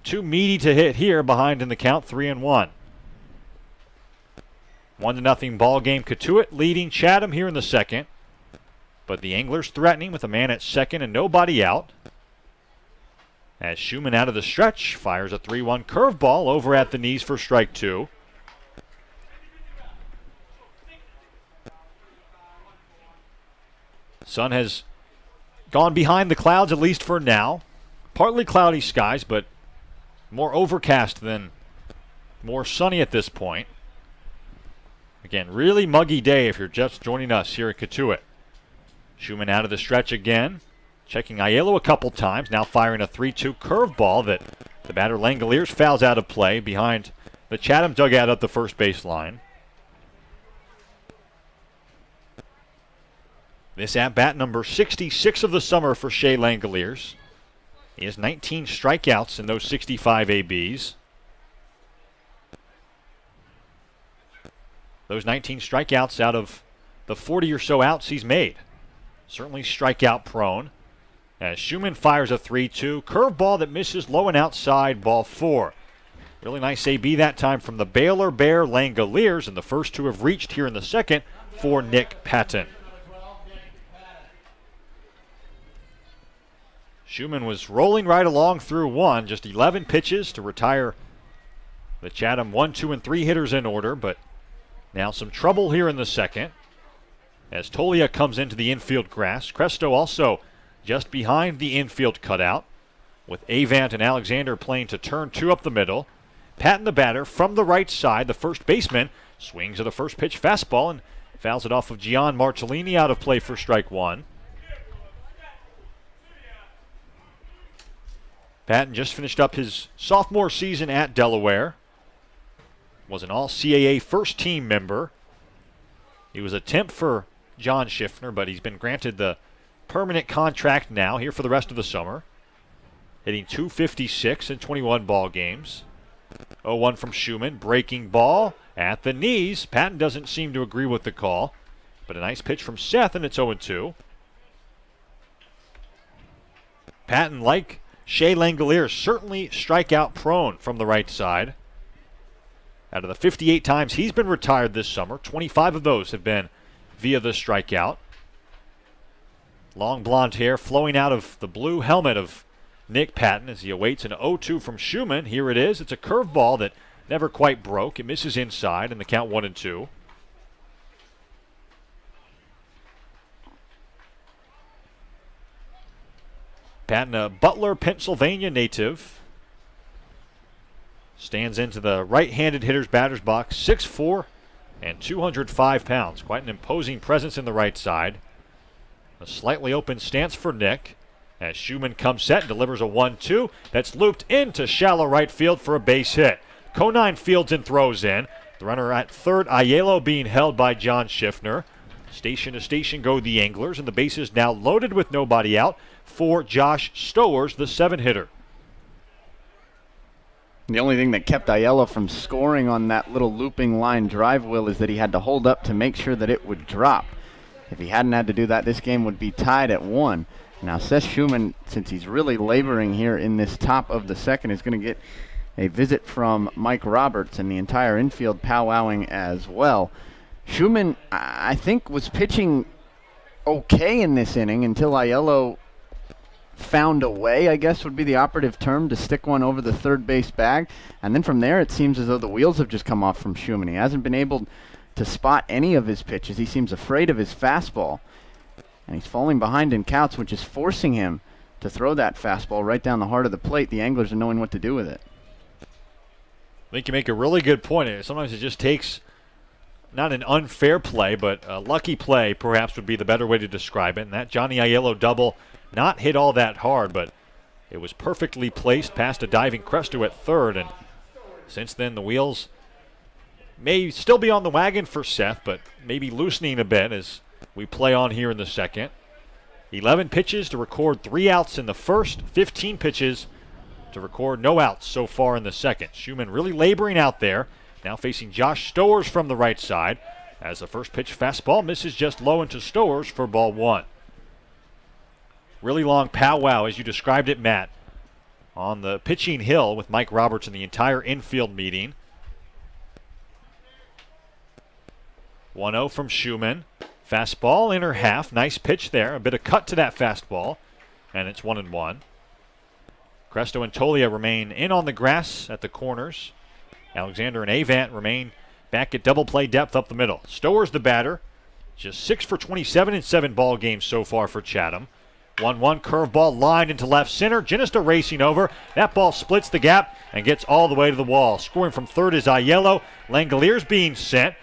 too meaty to hit here, behind in the count 3-1. 1-0 ball game. Cotuit leading Chatham here in the second, but the Anglers threatening with a man at second and nobody out. As Shuman out of the stretch fires a 3-1 curveball over at the knees for strike two. Sun has gone behind the clouds, at least for now. Partly cloudy skies, but more overcast than more sunny at this point. Again, really muggy day if you're just joining us here at Cotuit. Shuman out of the stretch again. Checking Aiello a couple times. Now firing a 3-2 curveball that the batter Langoliers fouls out of play behind the Chatham dugout at the first base line. This at-bat number 66 of the summer for Shea Langoliers. He has 19 strikeouts in those 65 ABs. Those 19 strikeouts out of the 40 or so outs he's made. certainly strikeout prone. As Shuman fires a 3-2. Curveball that misses low and outside, ball 4. Really nice AB that time from the Baylor Bear Langoliers, and the first two have reached here in the second for Nick Patton. Shuman was rolling right along through 1, just 11 pitches to retire the Chatham 1, 2, and 3 hitters in order, but now some trouble here in the second as Tolia comes into the infield grass. Cresto also just behind the infield cutout with Avant and Alexander playing to turn 2 up the middle. Patton the batter from the right side. The first baseman swings at the first pitch fastball and fouls it off of Gian Marcellini, out of play for strike 1. Patton just finished up his sophomore season at Delaware. Was an all-CAA first-team member. He was a temp for John Schiffner, but he's been granted the permanent contract now here for the rest of the summer. Hitting .256 in 21 ball games. 0-1 from Shuman. Breaking ball at the knees. Patton doesn't seem to agree with the call, but a nice pitch from Seth, and it's 0-2. Patton, like Shea Langoliers, certainly strikeout prone from the right side. Out of the 58 times he's been retired this summer, 25 of those have been via the strikeout. Long blonde hair flowing out of the blue helmet of Nick Patton as he awaits an 0-2 from Shuman. Here it is. It's a curveball that never quite broke. It misses inside, and the count 1-2. Patton, a Butler, Pennsylvania native, stands into the right-handed hitter's batter's box, 6'4" and 205 pounds. Quite an imposing presence in the right side. A slightly open stance for Nick as Shuman comes set and delivers a 1-2 that's looped into shallow right field for a base hit. Conine fields and throws in. The runner at third, Aiello, being held by John Schiffner. Station to station go the Anglers, and the base is now loaded with nobody out for Josh Stowers, the 7-hitter. The only thing that kept Aiello from scoring on that little looping line drive, Will, is that he had to hold up to make sure that it would drop. If he hadn't had to do that, this game would be tied at 1. Now Seth Shuman, since he's really laboring here in this top of the second, is going to get a visit from Mike Roberts and the entire infield powwowing as well. Shuman, I think, was pitching okay in this inning until Aiello found a way, I guess would be the operative term, to stick one over the third base bag. And then from there, it seems as though the wheels have just come off from Shuman. He hasn't been able to spot any of his pitches. He seems afraid of his fastball. And he's falling behind in counts, which is forcing him to throw that fastball right down the heart of the plate. The Anglers are knowing what to do with it. I think you make a really good point. Sometimes it just takes not an unfair play, but a lucky play perhaps would be the better way to describe it. And that Johnny Aiello double, not hit all that hard, but it was perfectly placed past a diving Cresto at third. And since then, the wheels may still be on the wagon for Seth, but maybe loosening a bit as we play on here in the second. 11 pitches to record 3 outs in the first, 15 pitches to record no outs so far in the second. Shuman really laboring out there. Now facing Josh Stowers from the right side as the first pitch fastball misses just low into Stowers for ball 1. Really long powwow, as you described it, Matt, on the pitching hill with Mike Roberts and the entire infield meeting. 1-0 from Shuman. Fastball, inner half. Nice pitch there. A bit of cut to that fastball. And it's 1-1. Cresto and Tolia remain in on the grass at the corners. Alexander and Avant remain back at double play depth up the middle. Stowers the batter. Just 6 for 27 in 7 ball games so far for Chatham. 1-1 curveball lined into left center. Ginesta racing over. That ball splits the gap and gets all the way to the wall. Scoring from third is Aiello. Langoliers being sent.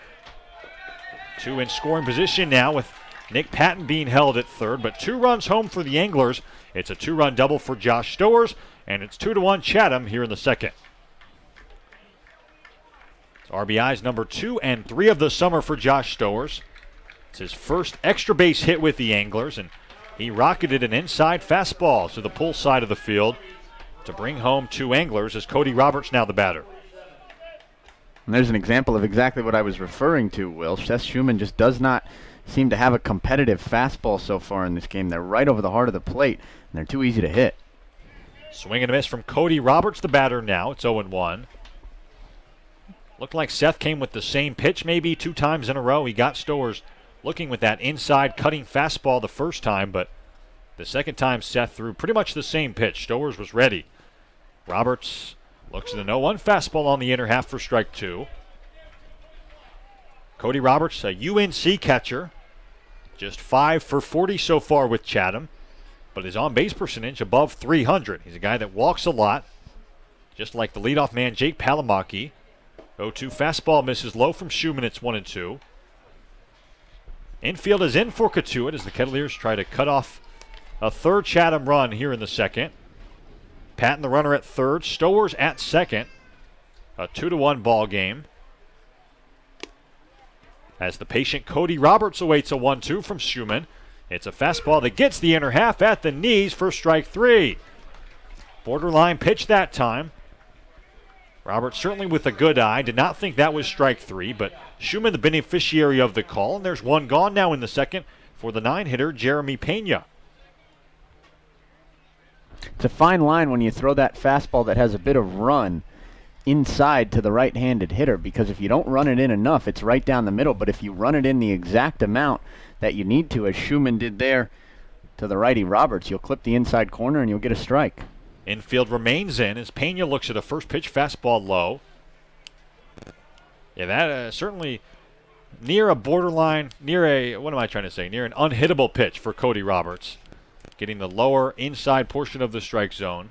2 in scoring position now with Nick Patton being held at third, but 2 runs home for the Anglers. It's a 2-run double for Josh Stowers, and it's 2-1 Chatham here in the second. RBIs number 2 and 3 of the summer for Josh Stowers. It's his first extra base hit with the Anglers, and he rocketed an inside fastball to the pull side of the field to bring home 2 Anglers as Cody Roberts now the batter. And there's an example of exactly what I was referring to, Will. Seth Shuman just does not seem to have a competitive fastball so far in this game. They're right over the heart of the plate, and they're too easy to hit. Swing and a miss from Cody Roberts, the batter now. It's 0-1. Looked like Seth came with the same pitch maybe 2 times in a row. He got Stowers looking with that inside cutting fastball the first time, but the second time Seth threw pretty much the same pitch. Stowers was ready. Roberts looks at an 0-1 fastball on the inner half for strike 2. Cody Roberts, a UNC catcher, just 5 for 40 so far with Chatham, but his on-base percentage above 300. He's a guy that walks a lot, just like the leadoff man Jake Palamaki. 0-2 fastball misses low from Shuman. It's 1-2. Infield is in for Cotuit as the Kettleers try to cut off a third Chatham run here in the second. Patton the runner at third, Stowers at second. A 2-1 ball game. As the patient Cody Roberts awaits a 1-2 from Shuman. It's a fastball that gets the inner half at the knees for strike 3. Borderline pitch that time. Roberts certainly with a good eye. Did not think that was strike 3, but Shuman the beneficiary of the call. And there's one gone now in the second for the 9-hitter, Jeremy Pena. It's a fine line when you throw that fastball that has a bit of run inside to the right-handed hitter, because if you don't run it in enough, it's right down the middle. But if you run it in the exact amount that you need to, as Shuman did there to the righty Roberts, you'll clip the inside corner and you'll get a strike. Infield remains in as Pena looks at a first pitch fastball low. Yeah, that certainly near a borderline, near an unhittable pitch for Cody Roberts. Getting the lower inside portion of the strike zone.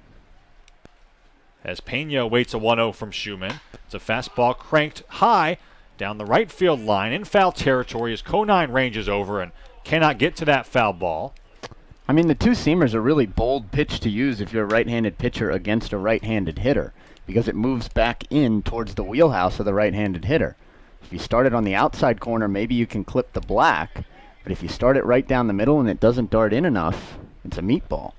As Pena waits a 1-0 from Shuman. It's a fastball cranked high down the right field line in foul territory as Conine ranges over and cannot get to that foul ball. I mean, the two-seamer's a really bold pitch to use if you're a right-handed pitcher against a right-handed hitter, because it moves back in towards the wheelhouse of the right-handed hitter. If you start it on the outside corner, maybe you can clip the black, but if you start it right down the middle and it doesn't dart in enough, it's a meatball.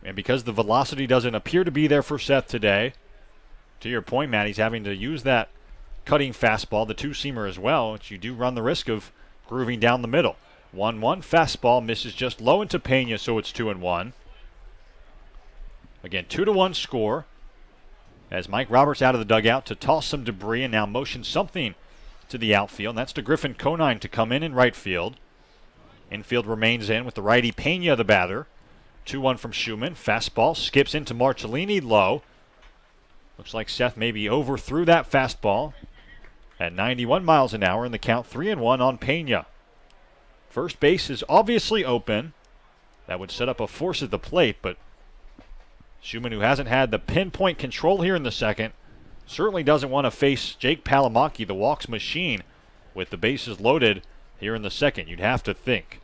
And because the velocity doesn't appear to be there for Seth today, to your point, Matt, he's having to use that cutting fastball, the two-seamer as well, which you do run the risk of grooving down the middle. 1-1 fastball misses just low into Pena, so it's 2-1. Again, 2-1 score as Mike Roberts out of the dugout to toss some debris and now motion something to the outfield. And that's to Griffin Conine to come in right field. Infield remains in with the righty Pena, the batter. 2-1 from Shuman. Fastball skips into Marcellini low. Looks like Seth maybe overthrew that fastball at 91 miles an hour, in the count 3-1 on Pena. First base is obviously open. That would set up a force at the plate, but Shuman, who hasn't had the pinpoint control here in the second, certainly doesn't want to face Jake Palamaki, the walks machine, with the bases loaded here in the second, you'd have to think.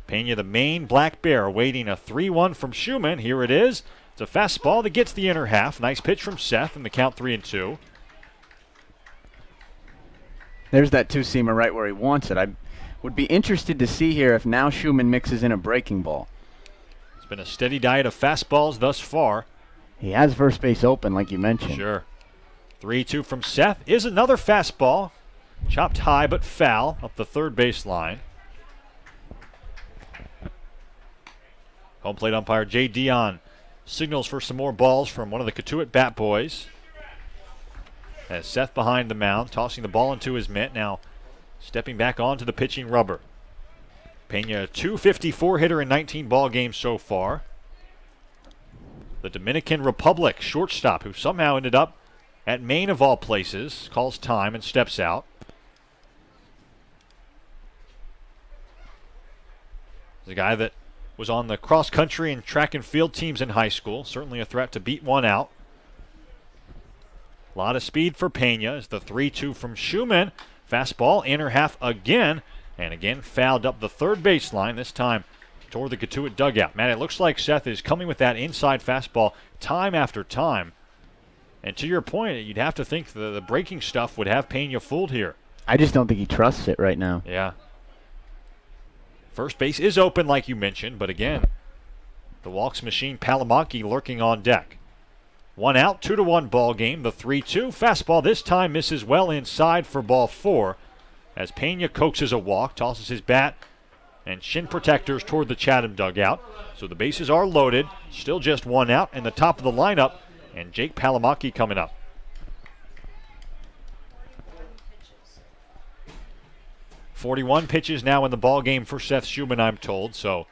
Pena, the Maine Black Bear, awaiting a 3-1 from Shuman. Here it is. It's a fastball that gets the inner half. Nice pitch from Seth, in the count 3-2. There's that two-seamer right where he wants it. I would be interested to see here if now Shuman mixes in a breaking ball. It's been a steady diet of fastballs thus far. He has first base open, like you mentioned. Sure. 3-2 from Seth is another fastball. Chopped high but foul up the third base line. Home plate umpire Jay Dion signals for some more balls from one of the Cotuit bat boys. As Seth behind the mound, tossing the ball into his mitt. Now stepping back onto the pitching rubber. Pena, a .254 hitter in 19 ball games so far. The Dominican Republic shortstop, who somehow ended up at Maine of all places, calls time and steps out. The guy that was on the cross country and track and field teams in high school. Certainly a threat to beat one out. A lot of speed for Pena as the 3-2 from Shuman. Fastball, inner half again. And again fouled up the third baseline, this time toward the Cotuit dugout. Man, it looks like Seth is coming with that inside fastball time after time. And to your point, you'd have to think the breaking stuff would have Pena fooled here. I just don't think he trusts it right now. Yeah. First base is open, like you mentioned, but again, the walks machine Palamaki lurking on deck. 1 out, 2-1 ball game. The 3-2 fastball this time misses well inside for ball 4 as Pena coaxes a walk, tosses his bat and shin protectors toward the Chatham dugout. So the bases are loaded, still just 1 out, and the top of the lineup, and Jake Palomaki coming up. .41 pitches now in the ball game for Seth Shuman, I'm told, so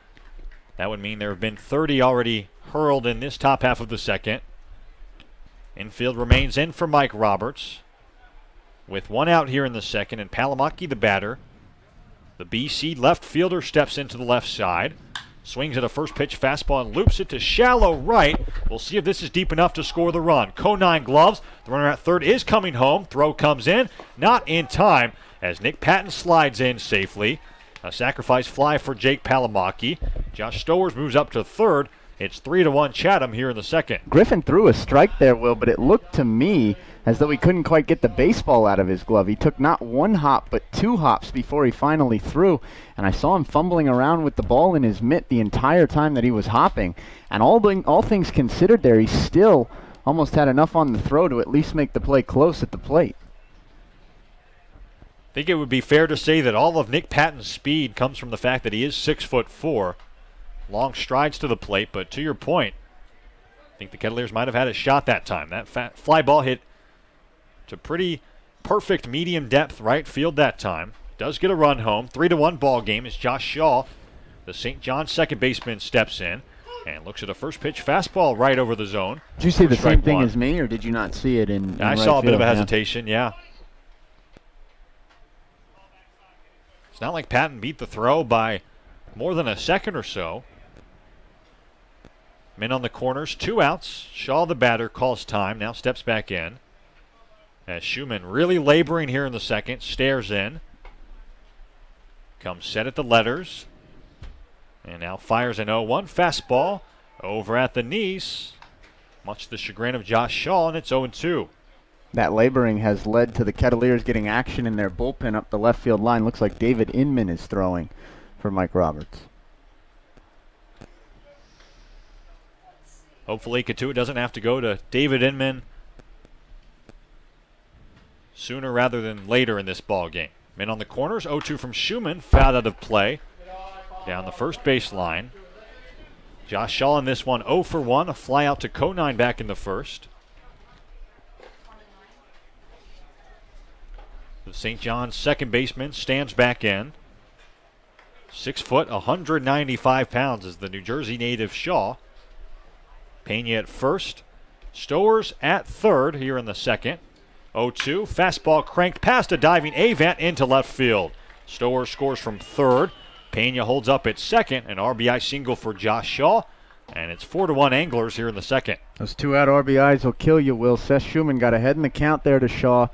that would mean there have been 30 already hurled in this top half of the second. Infield remains in for Mike Roberts with 1 out here in the second, and Palomaki the batter. The BC left fielder steps into the left side, swings at a first pitch fastball and loops it to shallow right. We'll see if this is deep enough to score the run. Conine gloves. The runner at third is coming home. Throw comes in, not in time as Nick Patton slides in safely. A sacrifice fly for Jake Palomaki. Josh Stowers moves up to third. It's 3-1 Chatham here in the second. Griffin threw a strike there, Will, but it looked to me as though he couldn't quite get the baseball out of his glove. He took not 1 hop, but 2 hops before he finally threw, and I saw him fumbling around with the ball in his mitt the entire time that he was hopping. And all things considered there, he still almost had enough on the throw to at least make the play close at the plate. I think it would be fair to say that all of Nick Patton's speed comes from the fact that he is 6'4". Long strides to the plate, but to your point, I think the Kettleers might have had a shot that time. That fly ball hit to pretty perfect medium depth right field that time. Does get a run home. 3-1 ball game as Josh Shaw, the St. John's second baseman, steps in and looks at a first pitch fastball right over the zone. Did you see the same thing as me, or did you not see it in I right saw a bit field? of a hesitation, yeah. It's not like Patton beat the throw by more than a second or so. Men on the corners, 2 outs. Shaw, the batter, calls time, now steps back in. As Shuman really laboring here in the second, stares in. Comes set at the letters. And now fires an 0-1 fastball over at the knees. Much to the chagrin of Josh Shaw, and it's 0-2. That laboring has led to the Kettleers getting action in their bullpen up the left field line. Looks like David Inman is throwing for Mike Roberts. Hopefully Cotuit doesn't have to go to David Inman sooner rather than later in this ball game. Men on the corners, 0-2 from Shuman, fouled out of play down the first baseline. Josh Shaw in this one 0 for 1, a fly out to Conine back in the first. The St. John's second baseman stands back in. 6 foot, 195 pounds is the New Jersey native Shaw. Pena at first. Stowers at third here in the second. 0-2. Fastball cranked past a diving Avant into left field. Stowers scores from third. Pena holds up at second. An RBI single for Josh Shaw. And it's 4-1 Anglers here in the second. Those 2 out RBIs will kill you, Will. Seth Shuman got ahead in the count there to Shaw.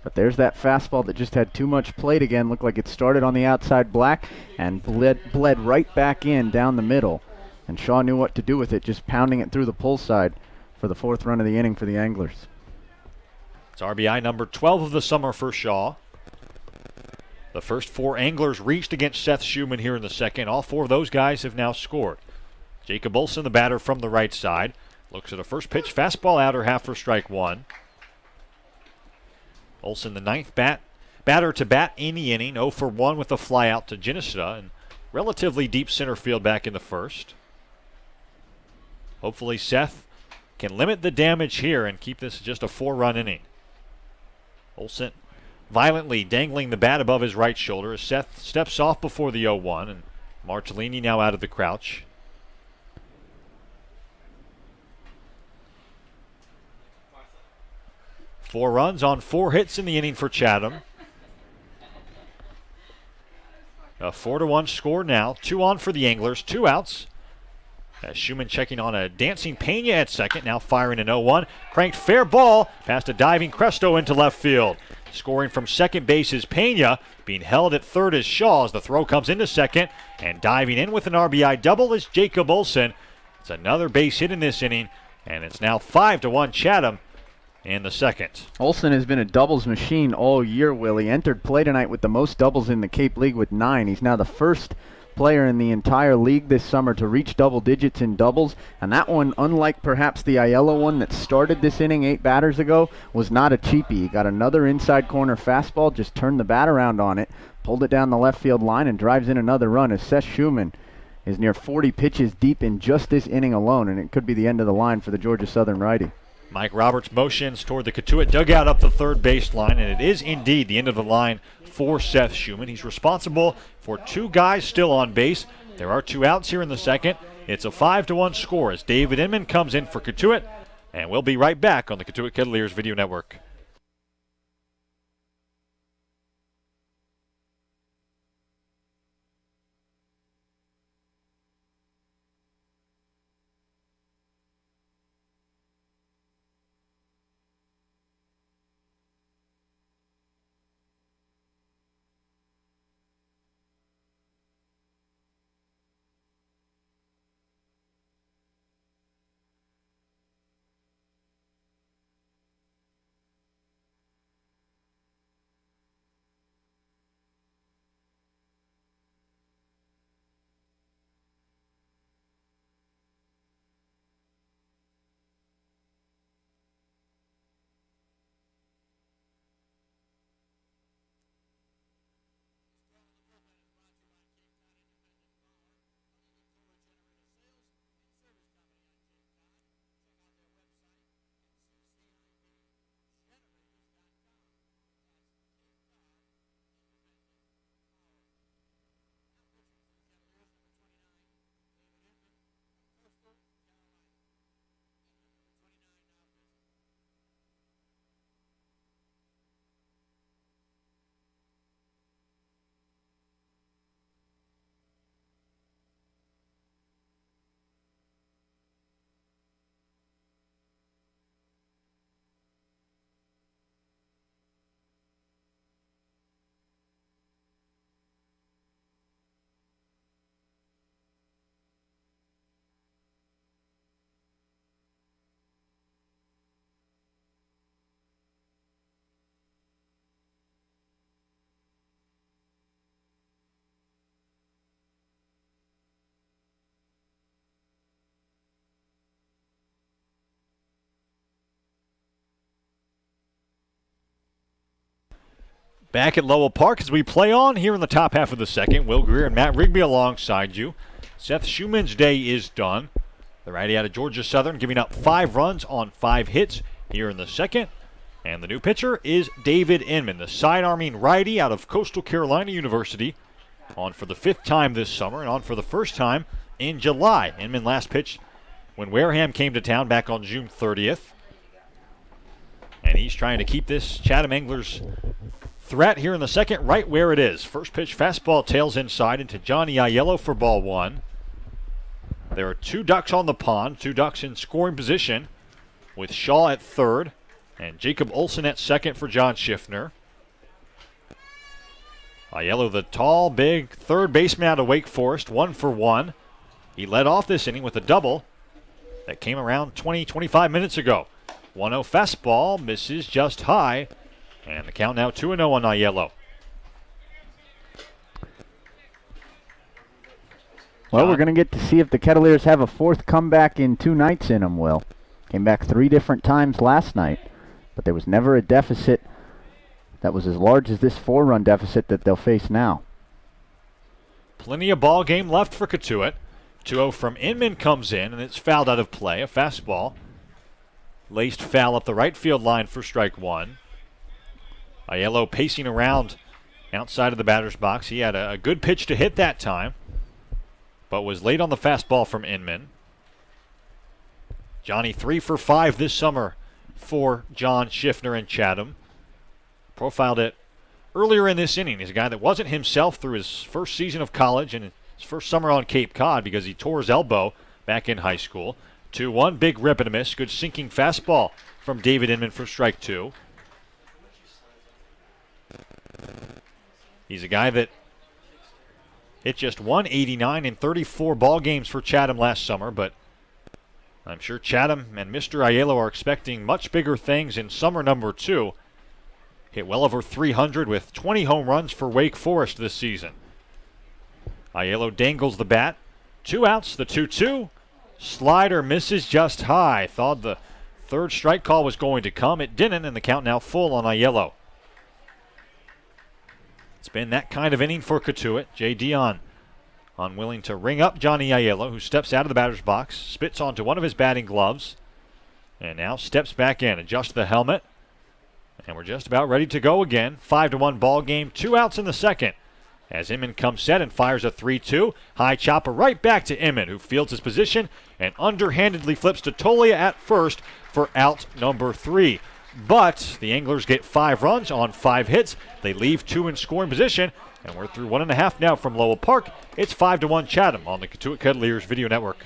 But there's that fastball that just had too much plate again. Looked like it started on the outside black and bled right back in down the middle. And Shaw knew what to do with it, just pounding it through the pull side for the 4th run of the inning for the Anglers. It's RBI number 12 of the summer for Shaw. The first 4 Anglers reached against Seth Shuman here in the second. All 4 of those guys have now scored. Jacob Olson, the batter from the right side, looks at a first pitch fastball outer half for strike 1. Olson, the 9th batter to bat in the inning, 0 for 1 with a fly out to Ginesta and relatively deep center field back in the first. Hopefully Seth can limit the damage here and keep this just a 4-run inning. Olson violently dangling the bat above his right shoulder as Seth steps off before the 0-1, and Marcellini now out of the crouch. Four runs on 4 hits in the inning for Chatham. A 4-1 score now. 2 on for the Anglers, 2 outs. As Shuman checking on a dancing Pena at second, now firing an 0-1. Cranked fair ball past a diving Cresto into left field. Scoring from second base is Pena. Being held at third is Shaw as the throw comes into second. And diving in with an RBI double is Jacob Olson. It's another base hit in this inning. And it's now 5-1 Chatham in the second. Olson has been a doubles machine all year, Will. He entered play tonight with the most doubles in the Cape League with 9. He's now the first player in the entire league this summer to reach double digits in doubles. And that one, unlike perhaps the Aiello one that started this inning 8 batters ago, was not a cheapie. He got another inside corner fastball, just turned the bat around on it, pulled it down the left field line, and drives in another run as Seth Shuman is near 40 pitches deep in just this inning alone, and it could be the end of the line for the Georgia Southern righty. Mike Roberts motions toward the Cotuit dugout up the third baseline, and it is indeed the end of the line for Seth Shuman. He's responsible for 2 guys still on base. There are 2 outs here in the second. It's a 5-1 score as David Inman comes in for Cotuit, and we'll be right back on the Cotuit Kettleers Video Network. Back at Lowell Park as we play on here in the top half of the second. Will Greer and Matt Rigby alongside you. Seth Shuman's day is done. The righty out of Georgia Southern giving up 5 runs on 5 hits here in the second. And the new pitcher is David Inman, the side-arming righty out of Coastal Carolina University. On for the 5th time this summer and on for the first time in July. Inman last pitched when Wareham came to town back on June 30th. And he's trying to keep this Chatham Anglers threat here in the second right where it is. First pitch fastball tails inside into Johnny Aiello for ball 1. There are 2 ducks on the pond, 2 ducks in scoring position with Shaw at third and Jacob Olson at second for John Schiffner. Aiello, the tall, big third baseman out of Wake Forest, 1 for 1. He led off this inning with a double that came around 20-25 minutes ago. 1-0 fastball misses just high. And the count now 2-0 on Aiello. Well, we're going to get to see if the Kettleers have a 4th comeback in 2 nights in them, Will. Came back 3 different times last night, but there was never a deficit that was as large as this 4-run deficit that they'll face now. Plenty of ball game left for Cotuit. 2-0 from Inman comes in, and it's fouled out of play. A fastball. Laced foul up the right field line for strike 1. Aiello pacing around outside of the batter's box. He had a good pitch to hit that time, but was late on the fastball from Inman. Johnny 3 for 5 this summer for John Schiffner and Chatham. Profiled it earlier in this inning. He's a guy that wasn't himself through his first season of college and his first summer on Cape Cod because he tore his elbow back in high school. 2-1, big rip and a miss. Good sinking fastball from David Inman for strike 2. He's a guy that hit just 189 in 34 ball games for Chatham last summer, but I'm sure Chatham and Mr. Aiello are expecting much bigger things in summer number 2. Hit well over 300 with 20 home runs for Wake Forest this season. Aiello dangles the bat. 2 outs, the 2-2. Slider misses just high. Thought the third strike call was going to come. It didn't, and the count now full on Aiello. It's been that kind of inning for Cotuit. Jay Dion unwilling to ring up Johnny Aiello, who steps out of the batter's box, spits onto one of his batting gloves, and now steps back in, adjusts the helmet, and we're just about ready to go again. 5-1 ball game, 2 outs in the second. As Inman comes set and fires a 3-2, high chopper right back to Inman, who fields his position and underhandedly flips to Tolia at first for out number 3. But the Anglers get 5 runs on 5 hits. They leave 2 in scoring position, and we're through 1.5 now from Lowell Park. It's 5-1 Chatham on the Cotuit Cavaliers Video Network.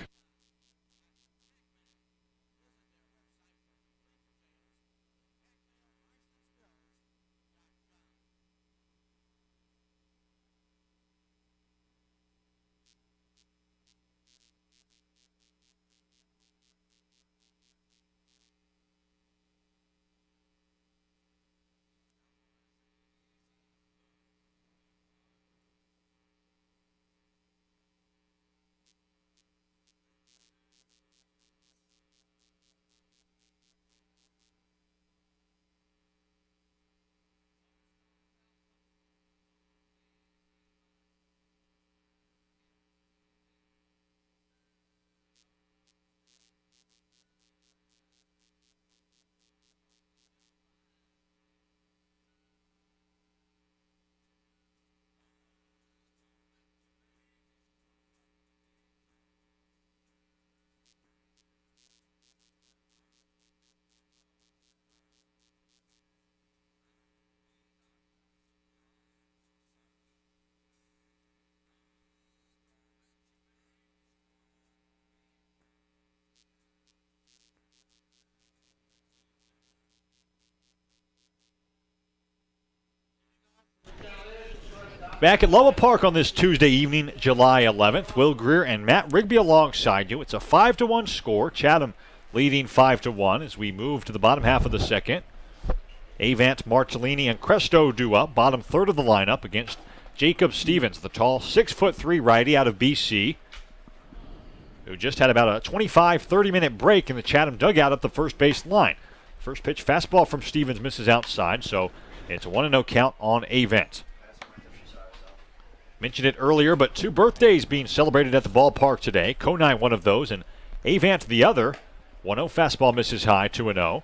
Back at Lowell Park on this Tuesday evening, July 11th. Will Greer and Matt Rigby alongside you. It's a 5-1 score. Chatham leading 5-1 as we move to the bottom half of the second. Avant, Martellini, and Cresto do up. Bottom third of the lineup against Jacob Stevens, the tall 6'3" righty out of BC, who just had about a 25-30 minute break in the Chatham dugout at the first base line. First pitch fastball from Stevens misses outside, so it's a 1-0 count on Avant. Mentioned it earlier, but 2 birthdays being celebrated at the ballpark today. Conine one of those, and Avant the other. 1-0 fastball misses high, 2-0.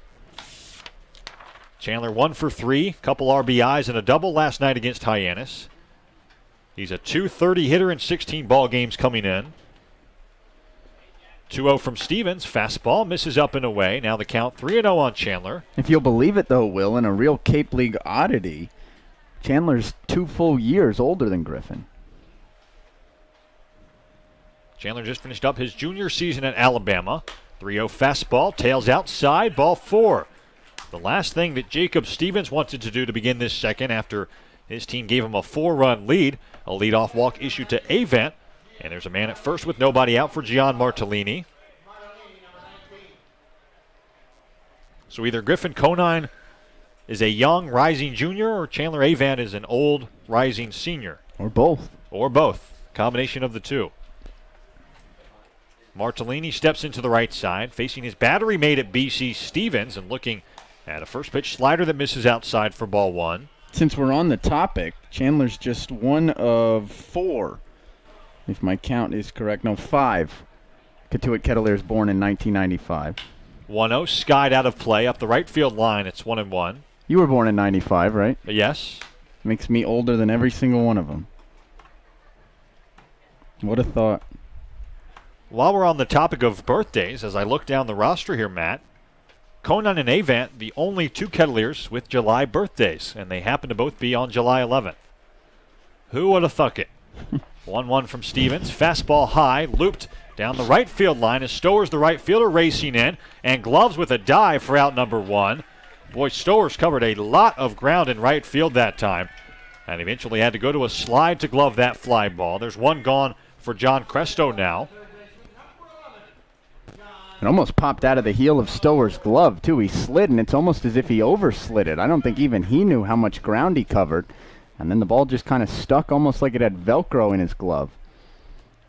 Chandler 1 for 3, couple RBIs and a double last night against Hyannis. He's a .230 hitter in 16 ball games coming in. 2-0 from Stevens, fastball misses up and away. Now the count 3-0 on Chandler. If you'll believe it, though, Will, in a real Cape League oddity, Chandler's 2 full years older than Griffin. Chandler just finished up his junior season at Alabama. 3-0 fastball, tails outside, ball 4. The last thing that Jacob Stevens wanted to do to begin this second after his team gave him a 4-run lead. A leadoff walk issued to Avant. And there's a man at first with nobody out for Gian Martellini. So either Griffin Conine is a young rising junior or Chandler Avant is an old rising senior. Or both. Or both. Combination of the two. Martellini steps into the right side, facing his battery mate at BC Stevens and looking at a first pitch slider that misses outside for ball 1. Since we're on the topic, Chandler's just 1 of 4, if my count is correct. No, 5. Cotuit Cavaliers born in 1995. 1-0, skied out of play up the right field line. It's 1-1. You were born in 95, right? Yes. Makes me older than every single one of them. What a thought. While we're on the topic of birthdays, as I look down the roster here, Matt, Conine and Avant, the only 2 Cavaliers with July birthdays, and they happen to both be on July 11th. Who would have thunk it? 1-1 from Stevens, fastball high, looped down the right field line as Stowers, the right fielder, racing in, and gloves with a dive for out number 1. Boy, Stowers covered a lot of ground in right field that time, and eventually had to go to a slide to glove that fly ball. There's 1 gone for John Cresto now. It almost popped out of the heel of Stowers' glove, too. He slid, and it's almost as if he overslid it. I don't think even he knew how much ground he covered. And then the ball just kind of stuck almost like it had Velcro in his glove.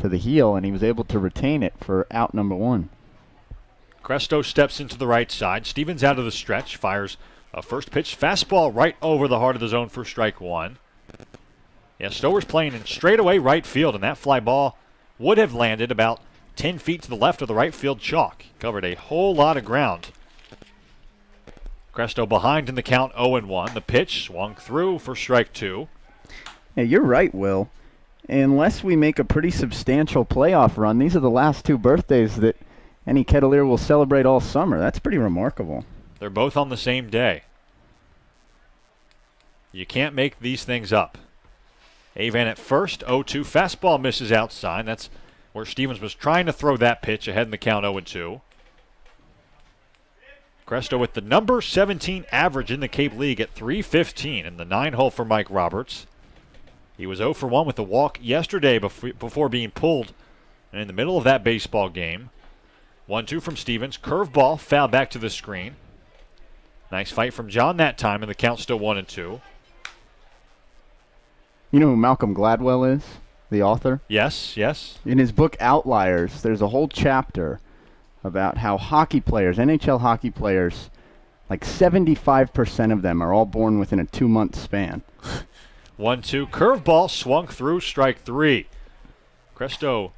to the heel, and he was able to retain it for out number 1. Cresto steps into the right side. Stevens out of the stretch, fires a first pitch fastball right over the heart of the zone for strike 1. Yeah, Stower's playing in straightaway right field, and that fly ball would have landed about 10 feet to the left of the right field chalk. Covered a whole lot of ground. Cresto behind in the count, 0-1. The pitch swung through for strike 2. Yeah, you're right, Will. Unless we make a pretty substantial playoff run, these are the last 2 birthdays that any Kettleer will celebrate all summer. That's pretty remarkable. They're both on the same day. You can't make these things up. Avan at first, 0-2. Fastball misses outside. That's where Stevens was trying to throw that pitch ahead in the count, 0-2. Cresto with the number 17 average in the Cape League at .315 in the 9-hole for Mike Roberts. He was 0 for 1 with a walk yesterday before being pulled in the middle of that baseball game. 1-2 from Stevens. Curveball fouled back to the screen. Nice fight from John that time, and the count's still 1-2. You know who Malcolm Gladwell is? The author? Yes, yes. In his book Outliers, there's a whole chapter about how hockey players, NHL hockey players, like 75% of them are all born within a 2-month span. 1-2. Curveball swung through strike 3. Cresto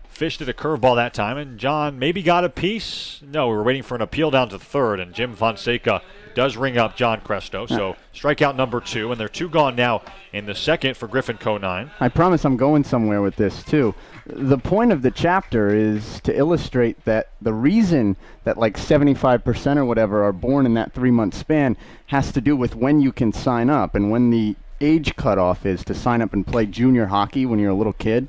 fished at a curveball that time, and John maybe got a piece. No, we were waiting for an appeal down to third, and Jim Fonseca does ring up John Cresto. So strikeout number 2, and they're 2 gone now in the second for Griffin Conine. I promise I'm going somewhere with this, too. The point of the chapter is to illustrate that the reason that like 75% or whatever are born in that 3-month span has to do with when you can sign up and when the age cutoff is to sign up and play junior hockey when you're a little kid.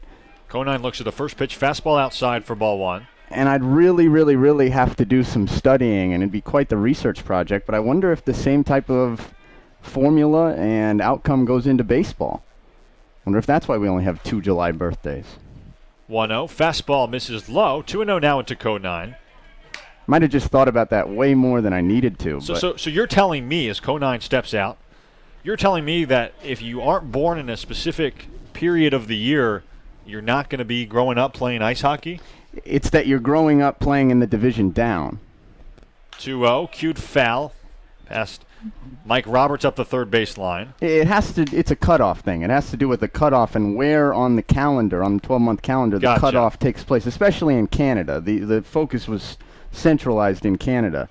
Conine looks at the first pitch, fastball outside for ball 1. And I'd really have to do some studying, and it'd be quite the research project, but I wonder if the same type of formula and outcome goes into baseball. I wonder if that's why we only have 2 July birthdays. 1-0. Fastball misses low. 2-0 now into Conine. Might have just thought about that way more than I needed to. So you're telling me, as Conine steps out, you're telling me that if you aren't born in a specific period of the year, you're not going to be growing up playing ice hockey? It's that you're growing up playing in the division down. 2-0. Cued foul. Past Mike Roberts up the third base line. It's a cutoff thing. It has to do with the cutoff and where on the calendar, on the 12-month calendar, the cutoff takes place, especially in Canada. The focus was centralized in Canada.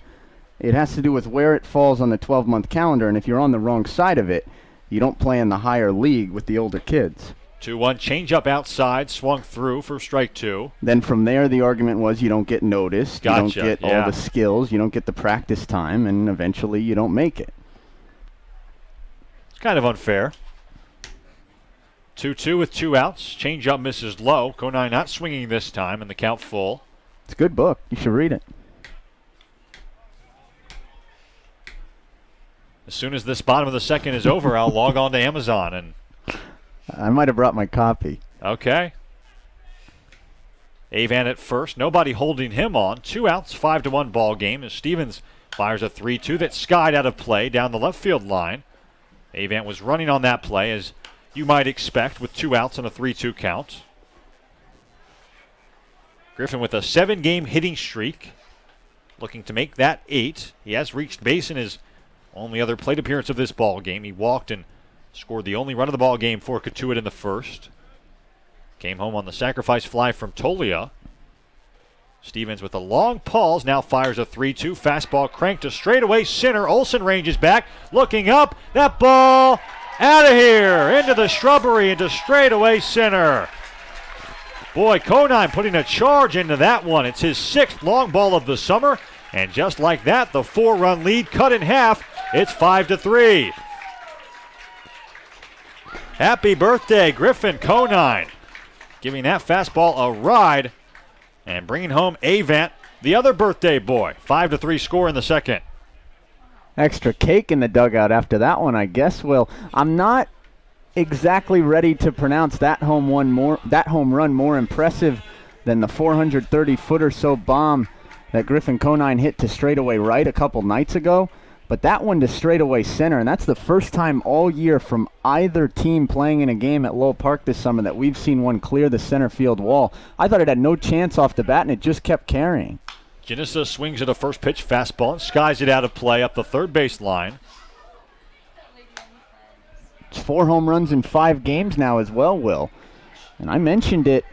It has to do with where it falls on the 12-month calendar, and if you're on the wrong side of it, you don't play in the higher league with the older kids. 2-1. Changeup outside, swung through for strike 2. Then from there, the argument was you don't get noticed, you don't get all the skills, you don't get the practice time, and eventually you don't make it. It's kind of unfair. 2-2 with 2 outs. Changeup misses low. Conine not swinging this time, and the count full. It's a good book. You should read it. As soon as this bottom of the second is over, I'll log on to Amazon and... I might have brought my copy. Okay. Avan at first. Nobody holding him on. 2 outs, 5-1 ball game as Stevens fires a 3-2 that skied out of play down the left field line. Avan was running on that play, as you might expect, with 2 outs and a 3-2 count. Griffin with a 7-game hitting streak, looking to make that 8. He has reached base in his only other plate appearance of this ball game. He walked and scored the only run of the ball game for Cotuit in the first. Came home on the sacrifice fly from Tolia. Stevens with a long pause now fires a 3-2 fastball cranked to straightaway center. Olsen ranges back, looking up. That ball out of here into the shrubbery into straightaway center. Boy, Conine putting a charge into that one. It's his 6th long ball of the summer, and just like that, the 4-run lead cut in half. It's 5-3. Happy birthday, Griffin Conine. Giving that fastball a ride and bringing home Avant, the other birthday boy. 5-3 score in the second. Extra cake in the dugout after that one, I guess. Well, I'm not exactly ready to pronounce that home run more impressive than the 430-foot or so bomb that Griffin Conine hit to straightaway right a couple nights ago. But that one to straightaway center, and that's the first time all year from either team playing in a game at Lowell Park this summer that we've seen one clear the center field wall. I thought it had no chance off the bat, and it just kept carrying. Ginesta swings at a first pitch fastball and skies it out of play up the third base line. It's 4 home runs in 5 games now as well, Will. And I mentioned it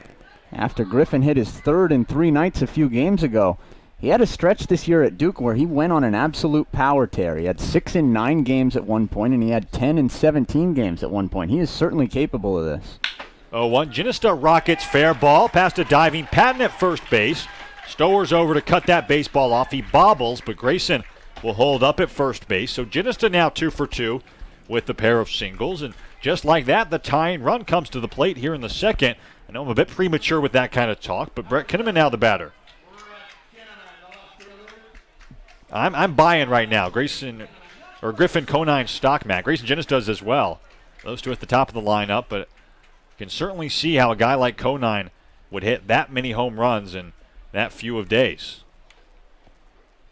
after Griffin hit his third in 3 nights a few games ago. He had a stretch this year at Duke where he went on an absolute power tear. He had 6 in 9 games at one point, and he had 10 in 17 games at one point. He is certainly capable of this. 0-1. Ginesta rockets fair ball past a diving Patton at first base. Stowers over to cut that baseball off. He bobbles, but Grayson will hold up at first base. So Ginesta now 2 for 2 with the pair of singles. And just like that, the tying run comes to the plate here in the second. I know I'm a bit premature with that kind of talk, but Brett Kinnaman now the batter. I'm buying right now. Griffin Conine stock, Matt. Grayson Ginesta does as well. Those two at the top of the lineup, but you can certainly see how a guy like Conine would hit that many home runs in that few of days.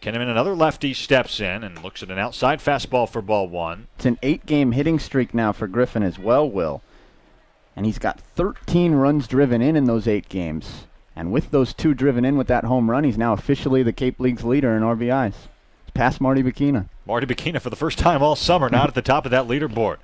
Kinnaman, another lefty, steps in and looks at an outside fastball for ball 1. It's an 8-game hitting streak now for Griffin as well, Will. And he's got 13 runs driven in those 8 games. And with those 2 driven in with that home run, he's now officially the Cape League's leader in RBIs. It's past Marty Bikina. Marty Bikina for the first time all summer, not at the top of that leaderboard.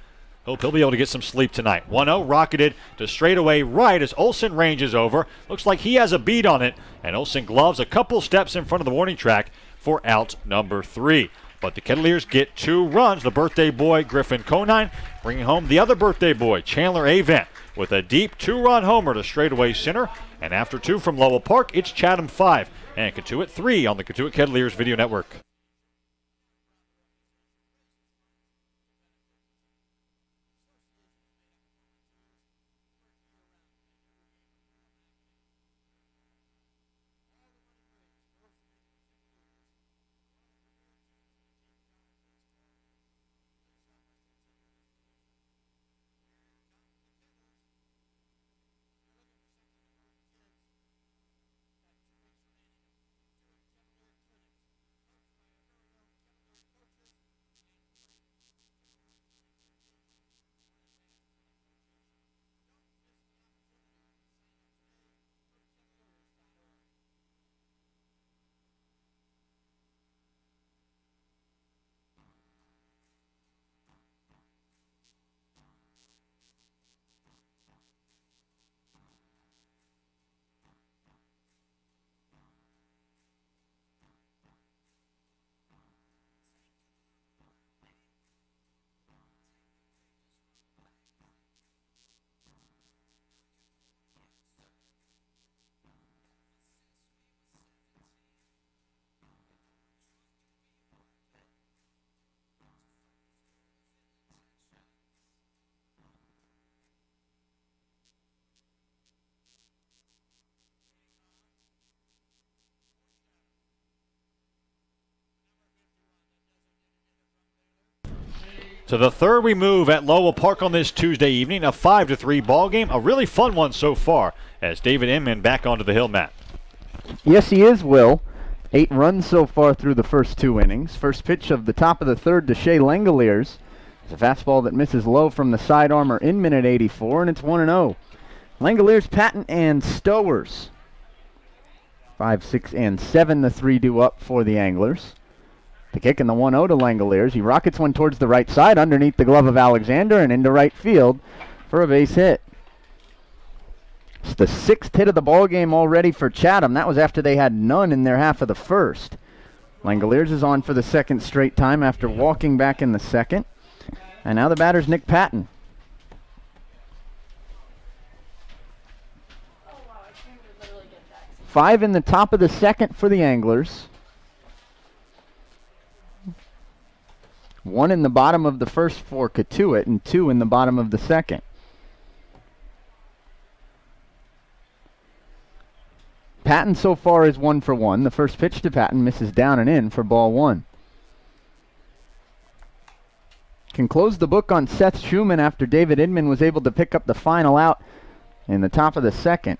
Hope he'll be able to get some sleep tonight. 1-0 rocketed to straightaway right as Olsen ranges over. Looks like he has a beat on it, and Olsen gloves a couple steps in front of the warning track for out number 3. But the Kettleers get 2 runs. The birthday boy, Griffin Conine, bringing home the other birthday boy, Chandler Avent, with a deep 2-run homer to straightaway center. And after 2 from Lowell Park, it's Chatham 5 and Cotuit 3 on the Cotuit Kettleers Video Network. To the third we move at Lowell Park on this Tuesday evening, a 5-3 ball game, a really fun one so far as David Inman back onto the hill, Matt. Yes, he is, Will. 8 runs so far through the first 2 innings. First pitch of the top of the third to Shea Langoliers. It's a fastball that misses low from the side armor in minute 84, and it's 1-0. Langoliers, Patton, and Stowers. 5, 6, and 7, the 3 due up for the Anglers. The kick in the 1-0 to Langoliers. He rockets one towards the right side underneath the glove of Alexander and into right field for a base hit. It's the 6th hit of the ball game already for Chatham. That was after they had none in their half of the first. Langoliers is on for the 2nd straight time after walking back in the 2nd. And now the batter's Nick Patton. Five in the top of the 2nd for the Anglers. 1 in the bottom of the first for Cotuit and 2 in the bottom of the 2nd. Patton so far is 1 for 1. The first pitch to Patton misses down and in for ball 1. Can close the book on Seth Shuman after David Inman was able to pick up the final out in the top of the 2nd.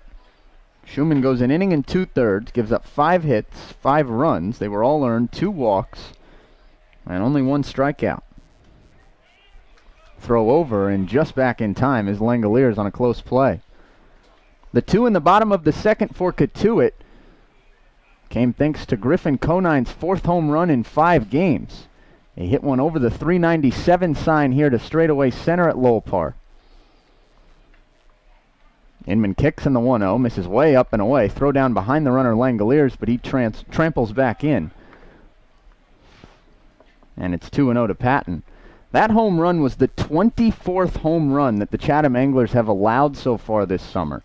Shuman goes an inning and 2/3, gives up 5 hits, 5 runs. They were all earned, 2 walks. And only one strikeout. Throw over, and just back in time is Langoliers on a close play. The 2 in the bottom of the second for Cotuit came thanks to Griffin Conine's 4th home run in 5 games. He hit one over the 397 sign here to straightaway center at Lowell Park. Inman kicks in the 1-0, misses way up and away. Throw down behind the runner Langoliers, but he tramples back in. And it's 2-0 to Patton. That home run was the 24th home run that the Chatham Anglers have allowed so far this summer.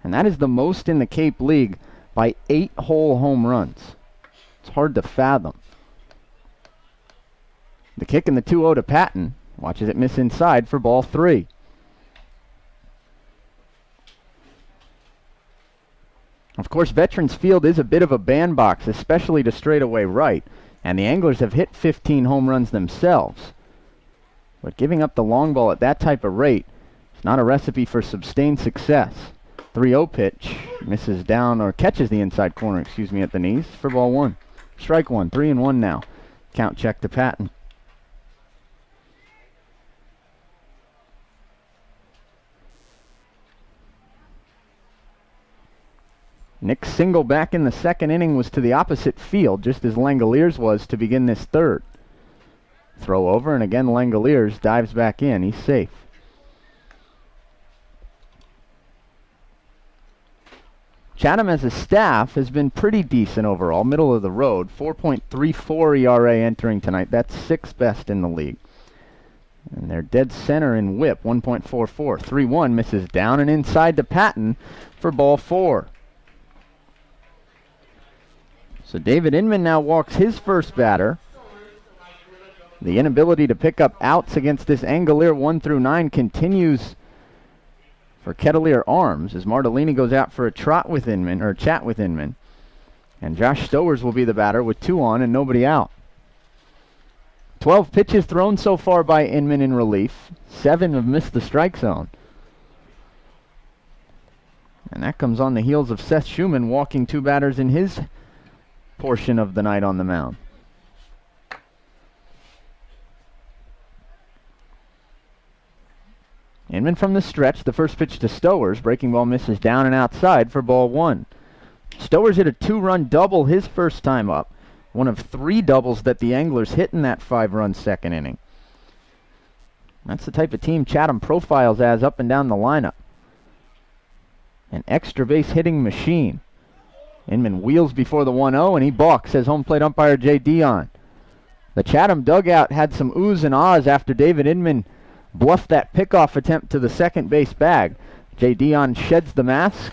And that is the most in the Cape League by 8 whole home runs. It's hard to fathom. The kick in the 2-0 to Patton. Watches it miss inside for ball 3. Of course, Veterans Field is a bit of a bandbox, especially to straightaway right, and the Anglers have hit 15 home runs themselves. But giving up the long ball at that type of rate is not a recipe for sustained success. 3-0 pitch, misses down, or catches the inside corner, at the knees for ball 1. Strike 1, 3-1 now. Count check to Patton. Nick's single back in the second inning was to the opposite field, just as Langoliers was to begin this third. Throw over, and again Langoliers dives back in. He's safe. Chatham as a staff has been pretty decent overall, middle of the road. 4.34 ERA entering tonight. That's 6th best in the league. And they're dead center in whip, 1.44. 3-1 misses down and inside to Patton for ball 4. So David Inman now walks his first batter. The inability to pick up outs against this Angolier 1 through 9 continues for Kettleer Arms as Martellini goes out for a chat with Inman. And Josh Stowers will be the batter with 2 on and nobody out. 12 pitches thrown so far by Inman in relief. 7 have missed the strike zone. And that comes on the heels of Seth Shuman walking 2 batters in his portion of the night on the mound. Inman from the stretch, the first pitch to Stowers. Breaking ball misses down and outside for ball 1. Stowers hit a 2-run double his first time up. One of 3 doubles that the Anglers hit in that 5-run second inning. That's the type of team Chatham profiles as up and down the lineup. An extra base hitting machine. Inman wheels before the 1-0 and he balks, says home plate umpire Jay Dion. The Chatham dugout had some oohs and ahs after David Inman bluffed that pickoff attempt to the second base bag. Jay Dion sheds the mask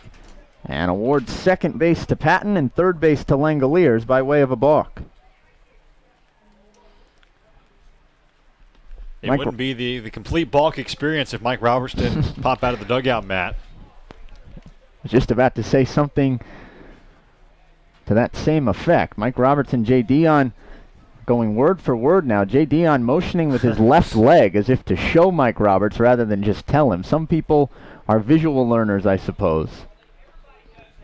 and awards second base to Patton and third base to Langoliers by way of a balk. It wouldn't be the complete balk experience if Mike Roberts didn't pop out of the dugout, Matt. I was just about to say something to that same effect. Mike Roberts and Jay Dion going word for word now. Jay Dion motioning with his left leg as if to show Mike Roberts rather than just tell him. Some people are visual learners, I suppose.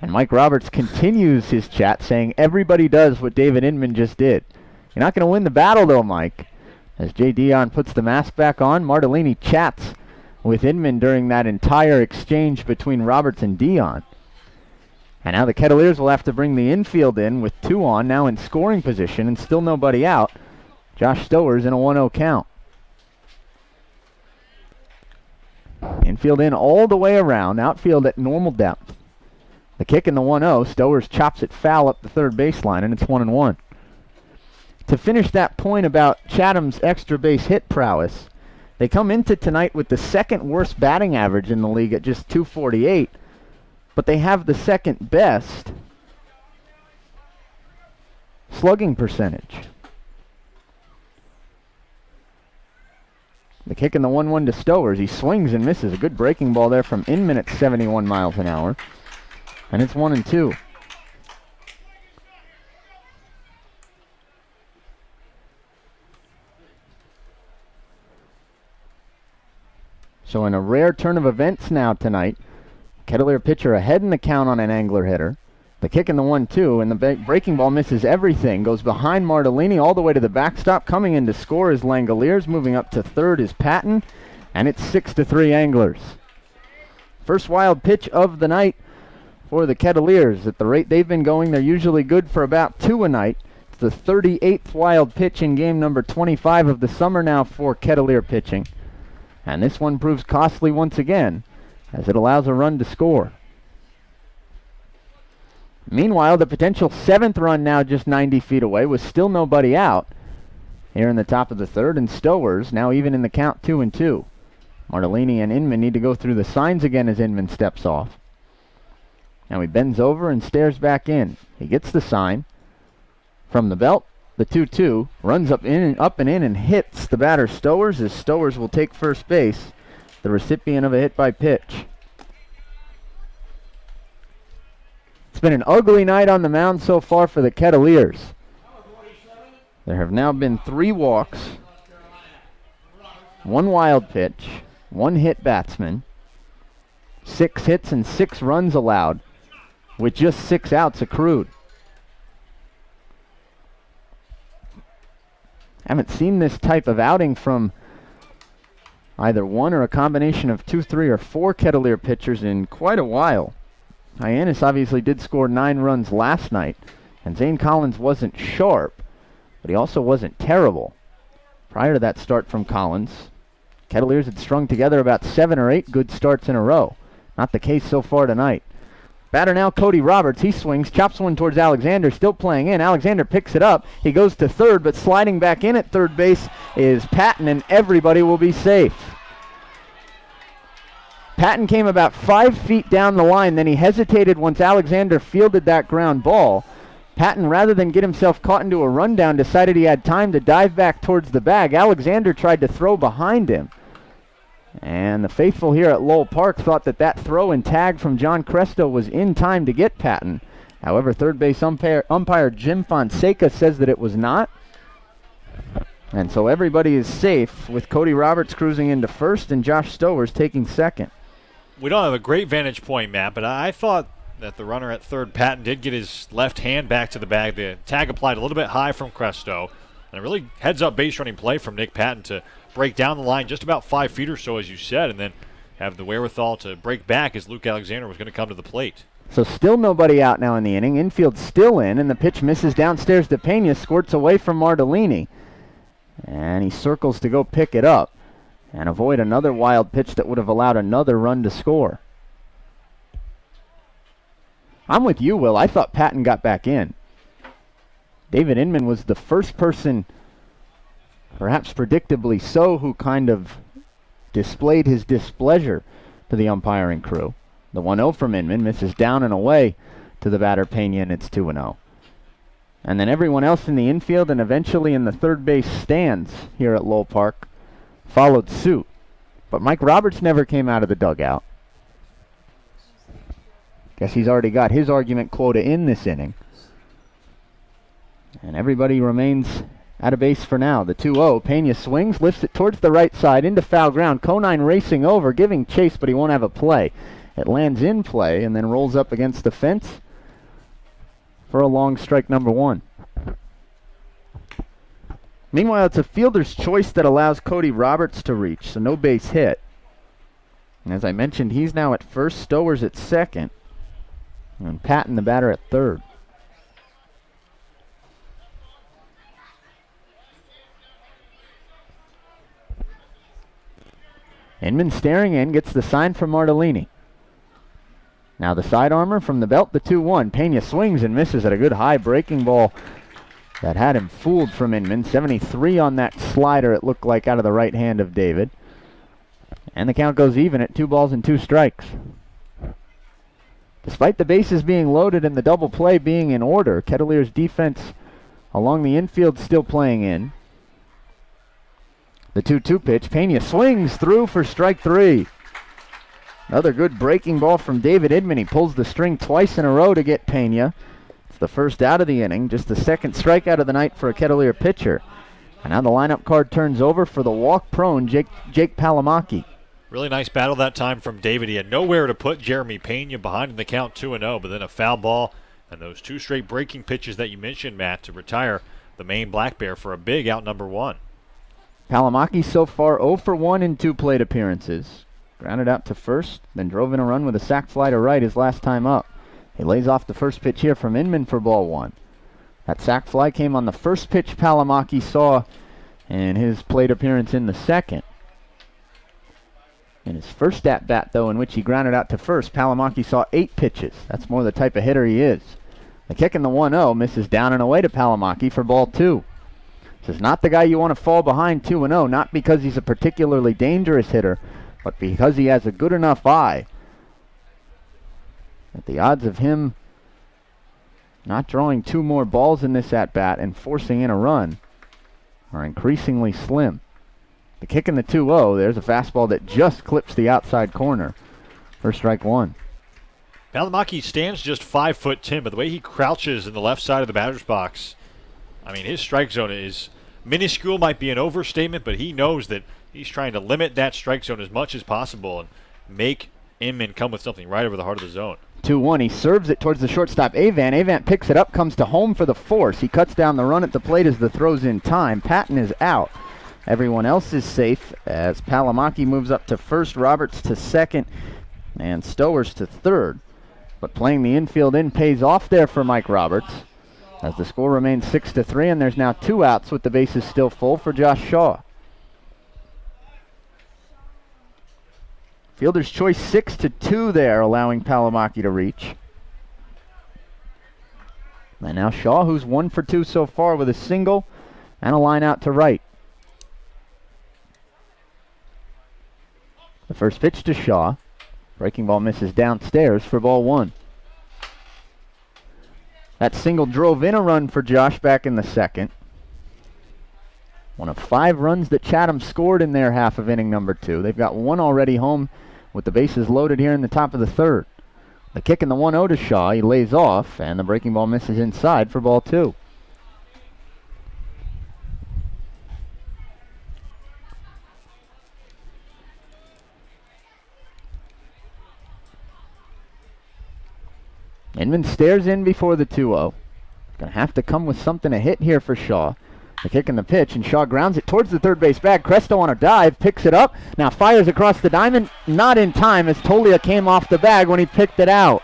And Mike Roberts continues his chat saying everybody does what David Inman just did. You're not going to win the battle though, Mike. As Jay Dion puts the mask back on, Martellini chats with Inman during that entire exchange between Roberts and Dion. And now the Kettleers will have to bring the infield in with 2 on, now in scoring position, and still nobody out. Josh Stowers in a 1-0 count. Infield in all the way around, outfield at normal depth. The kick in the 1-0, Stowers chops it foul up the third baseline, and it's 1-1. To finish that point about Chatham's extra base hit prowess, they come into tonight with the 2nd worst batting average in the league at just .248. But they have the 2nd best slugging percentage. The kick in the 1-1 to Stowers. He swings and misses. A good breaking ball there from Inman at 71 miles an hour. And it's 1-2. So in a rare turn of events now tonight, Kettleer pitcher ahead in the count on an Angler hitter. The kick in the 1-2, and the breaking ball misses everything. Goes behind Martellini all the way to the backstop. Coming in to score is Langoliers. Moving up to third is Patton, and it's 6-3 Anglers. First wild pitch of the night for the Kettleers. At the rate they've been going, they're usually good for about 2 a night. It's the 38th wild pitch in game number 25 of the summer now for Kettleer pitching. And this one proves costly once again, as it allows a run to score. Meanwhile, the potential 7th run now just 90 feet away with still nobody out here in the top of the third, and Stowers now even in the count 2-2. Martellini and Inman need to go through the signs again as Inman steps off. Now he bends over and stares back in. He gets the sign from the belt. The 2-2 runs up and in and hits the batter Stowers, as Stowers will take first base, the recipient of a hit by pitch. It's been an ugly night on the mound so far for the Kettleers. There have now been 3 walks, 1 wild pitch, 1 hit batsman, 6 hits and 6 runs allowed, with just 6 outs accrued. Haven't seen this type of outing from either one or a combination of 2, 3, or 4 Kettleer pitchers in quite a while. Hyannis obviously did score 9 runs last night, and Zane Collins wasn't sharp, but he also wasn't terrible. Prior to that start from Collins, Kettleers had strung together about 7 or 8 good starts in a row. Not the case so far tonight. Batter now Cody Roberts. He swings, chops one towards Alexander, still playing in. Alexander picks it up. He goes to third, but sliding back in at third base is Patton, and everybody will be safe. Patton came about 5 feet down the line, then he hesitated once Alexander fielded that ground ball. Patton, rather than get himself caught into a rundown, decided he had time to dive back towards the bag. Alexander tried to throw behind him. And the faithful here at Lowell Park thought that that throw and tag from John Cresto was in time to get Patton. However, third base umpire Jim Fonseca says that it was not. And so everybody is safe, with Cody Roberts cruising into first and Josh Stowers taking second. We don't have a great vantage point, Matt, but I thought that the runner at third, Patton, did get his left hand back to the bag. The tag applied a little bit high from Cresto. And a really heads-up base running play from Nick Patton to break down the line just about 5 feet or so, as you said, and then have the wherewithal to break back as Luke Alexander was going to come to the plate. So still nobody out now in the inning. Infield still in, and the pitch misses downstairs to Pena, squirts away from Martellini. And he circles to go pick it up and avoid another wild pitch that would have allowed another run to score. I'm with you, Will. I thought Patton got back in. David Inman was the first person, perhaps predictably so, who kind of displayed his displeasure to the umpiring crew. The 1-0 from Inman misses down and away to the batter Pena, and it's 2-0. And then everyone else in the infield and eventually in the third base stands here at Lowell Park followed suit. But Mike Roberts never came out of the dugout. Guess he's already got his argument quota in this inning. And everybody remains at a base for now. The 2-0. Pena swings, lifts it towards the right side into foul ground. Conine racing over, giving chase, but he won't have a play. It lands in play and then rolls up against the fence for a long strike number 1. Meanwhile, it's a fielder's choice that allows Cody Roberts to reach, so no base hit. And as I mentioned, he's now at first, Stowers at second, and Patton the batter at third. Inman staring in, gets the sign from Martellini. Now the side armor from the belt, the 2-1. Pena swings and misses at a good high breaking ball that had him fooled from Inman. 73 on that slider, it looked like, out of the right hand of David. And the count goes even at 2 balls and 2 strikes. Despite the bases being loaded and the double play being in order, Kettleer's defense along the infield still playing in. The 2-2 pitch. Pena swings through for strike 3. Another good breaking ball from David Inman. He pulls the string twice in a row to get Pena. It's the first out of the inning, just the second strikeout of the night for a Kettleer pitcher. And now the lineup card turns over for the walk-prone Jake Palamaki. Really nice battle that time from David. He had nowhere to put Jeremy Pena behind in the count 2-0, but then a foul ball And those 2 straight breaking pitches that you mentioned, Matt, to retire the Maine Black Bear for a big out number 1. Palomaki so far 0 for 1 in 2 plate appearances. Grounded out to first, then drove in a run with a sac fly to right his last time up. He lays off the first pitch here from Inman for ball 1. That sac fly came on the first pitch Palomaki saw in his plate appearance in the second. In his first at-bat, though, in which he grounded out to first, Palomaki saw 8 pitches. That's more the type of hitter he is. The kick in the 1-0 misses down and away to Palomaki for ball 2. This is not the guy you want to fall behind 2-0, not because he's a particularly dangerous hitter, but because he has a good enough eye that the odds of him not drawing 2 more balls in this at-bat and forcing in a run are increasingly slim. The kick in the 2-0, there's a fastball that just clips the outside corner for strike 1. Palomaki stands just 5'10", but the way he crouches in the left side of the batter's box, I mean, his strike zone is minuscule, might be an overstatement, but he knows that he's trying to limit that strike zone as much as possible and make Inman come with something right over the heart of the zone. 2-1, he serves it towards the shortstop, Avant. Avant picks it up, comes to home for the force. He cuts down the run at the plate as the throw's in time. Patton is out. Everyone else is safe as Palomaki moves up to first, Roberts to second, and Stowers to third. But playing the infield in pays off there for Mike Roberts as the score remains 6-3, and there's now 2 outs with the bases still full for Josh Shaw. Fielder's choice 6-2 there, allowing Palomaki to reach. And now Shaw, who's 1 for 2 so far with a single and a line out to right. The first pitch to Shaw. Breaking ball misses downstairs for ball 1. That single drove in a run for Josh back in the second. One of 5 runs that Chatham scored in their half of inning number 2. They've got 1 already home with the bases loaded here in the top of the third. The kick in the 1-0 to Shaw. He lays off, and the breaking ball misses inside for ball 2. Inman stares in before the 2-0. Going to have to come with something to hit here for Shaw. The kick and the pitch, and Shaw grounds it towards the third base bag. Cresto on a dive, picks it up, now fires across the diamond. Not in time as Tolia came off the bag when he picked it out.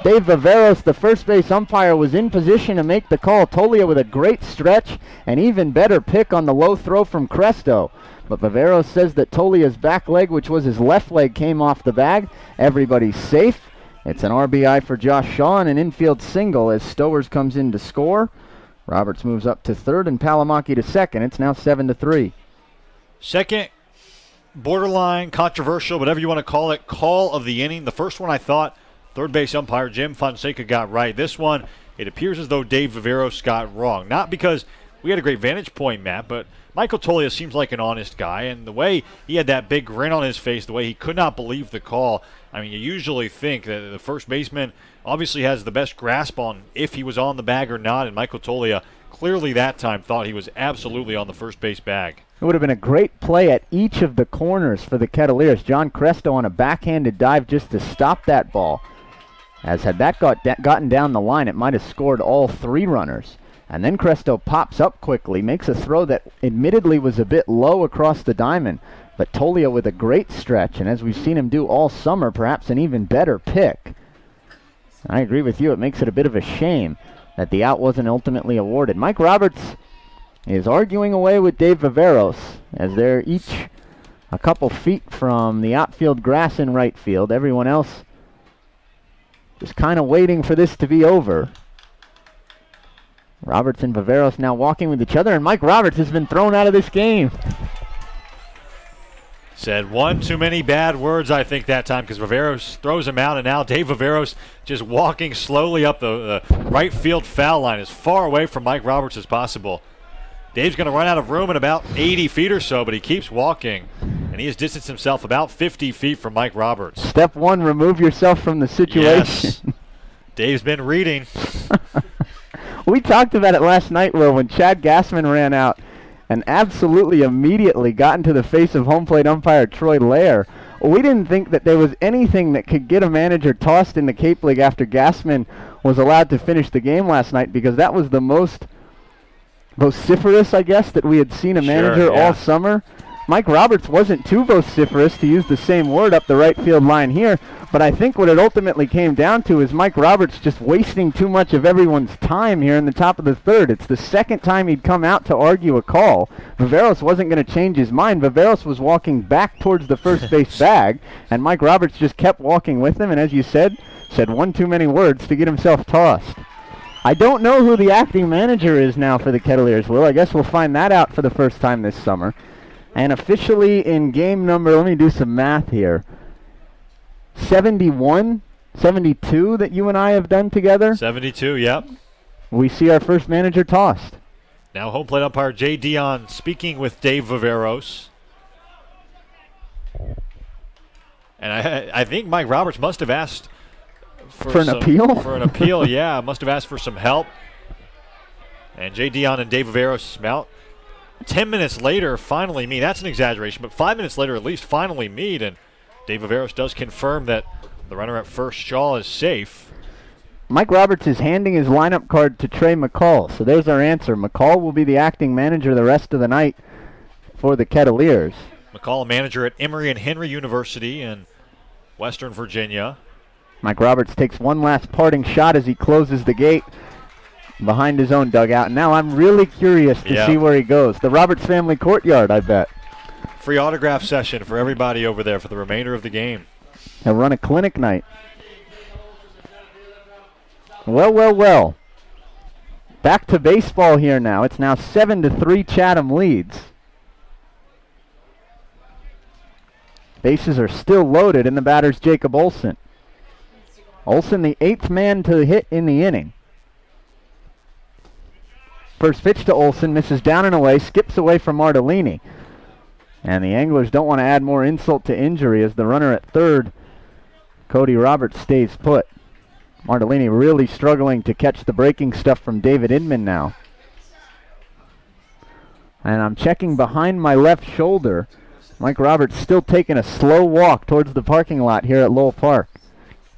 Dave Viveros, the first base umpire, was in position to make the call. Tolia with a great stretch, and even better pick on the low throw from Cresto. But Viveros says that Tolia's back leg, which was his left leg, came off the bag. Everybody's safe. It's an RBI for Josh Shaw and an infield single as Stowers comes in to score. Roberts moves up to third and Palomaki to second. It's now 7-3. Second, borderline, controversial, whatever you want to call it, call of the inning. The first one I thought third base umpire Jim Fonseca got right. This one, it appears as though Dave Viveros got wrong. Not because we had a great vantage point, Matt, but Michael Tolia seems like an honest guy, and the way he had that big grin on his face, the way he could not believe the call, I mean, you usually think that the first baseman obviously has the best grasp on if he was on the bag or not, and Michael Tolia clearly that time thought he was absolutely on the first base bag. It would have been a great play at each of the corners for the Kettleers. John Cresto on a backhanded dive just to stop that ball. As had that gotten down the line, it might have scored all 3 runners. And then Cresto pops up quickly, makes a throw that admittedly was a bit low across the diamond, but Tolia with a great stretch, and as we've seen him do all summer, perhaps an even better pick. I agree with you, it makes it a bit of a shame that the out wasn't ultimately awarded. Mike Roberts is arguing away with Dave Viveros as they're each a couple feet from the outfield grass in right field. Everyone else just kind of waiting for this to be over. Roberts and Viveros now walking with each other, and Mike Roberts has been thrown out of this game. Said one too many bad words, I think, that time, because Viveros throws him out, and now Dave Viveros just walking slowly up the right field foul line as far away from Mike Roberts as possible. Dave's going to run out of room in about 80 feet or so, but he keeps walking, and he has distanced himself about 50 feet from Mike Roberts. Step 1, remove yourself from the situation. Yes. Dave's been reading. We talked about it last night, Will, when Chad Gassman ran out and absolutely immediately got into the face of home plate umpire Troy Lair we didn't think that there was anything that could get a manager tossed in the Cape League after Gassman was allowed to finish the game last night, because that was the most vociferous, I guess, that we had seen a manager all summer. Mike Roberts wasn't too vociferous, to use the same word, up the right field line here, but I think what it ultimately came down to is Mike Roberts just wasting too much of everyone's time here in the top of the third. It's the second time he'd come out to argue a call. Viveros wasn't going to change his mind. Viveros was walking back towards the first base bag, and Mike Roberts just kept walking with him, and as you said one too many words to get himself tossed. I don't know who the acting manager is now for the Kettleers, Will. I guess we'll find that out for the first time this summer. And officially in game number, let me do some math here, 71, 72 that you and I have done together. 72, yep. We see our first manager tossed. Now home plate umpire Jay Dion speaking with Dave Viveros. And I think Mike Roberts must have asked for an appeal? For an appeal, yeah. Must have asked for some help. And Jay Dion and Dave Viveros about 10 minutes later finally meet. That's an exaggeration, but 5 minutes later at least finally meet. And Dave Viveros does confirm that the runner at first, Shaw, is safe. Mike Roberts is handing his lineup card to Trey McCall. So there's our answer. McCall will be the acting manager the rest of the night for the Kettleers. McCall, a manager at Emory and Henry University in Western Virginia. Mike Roberts takes one last parting shot as he closes the gate behind his own dugout. Now I'm really curious to see where he goes. The Roberts family courtyard, I bet. Free autograph session for everybody over there for the remainder of the game. He'll run a clinic night. Well. Back to baseball here now. It's now 7-3 Chatham leads. Bases are still loaded, and the batter's Jacob Olson. Olson, the 8th man to hit in the inning. First pitch to Olson, misses down and away, skips away from Martellini. And the Anglers don't want to add more insult to injury as the runner at third, Cody Roberts, stays put. Martellini really struggling to catch the breaking stuff from David Inman now. And I'm checking behind my left shoulder. Mike Roberts still taking a slow walk towards the parking lot here at Lowell Park.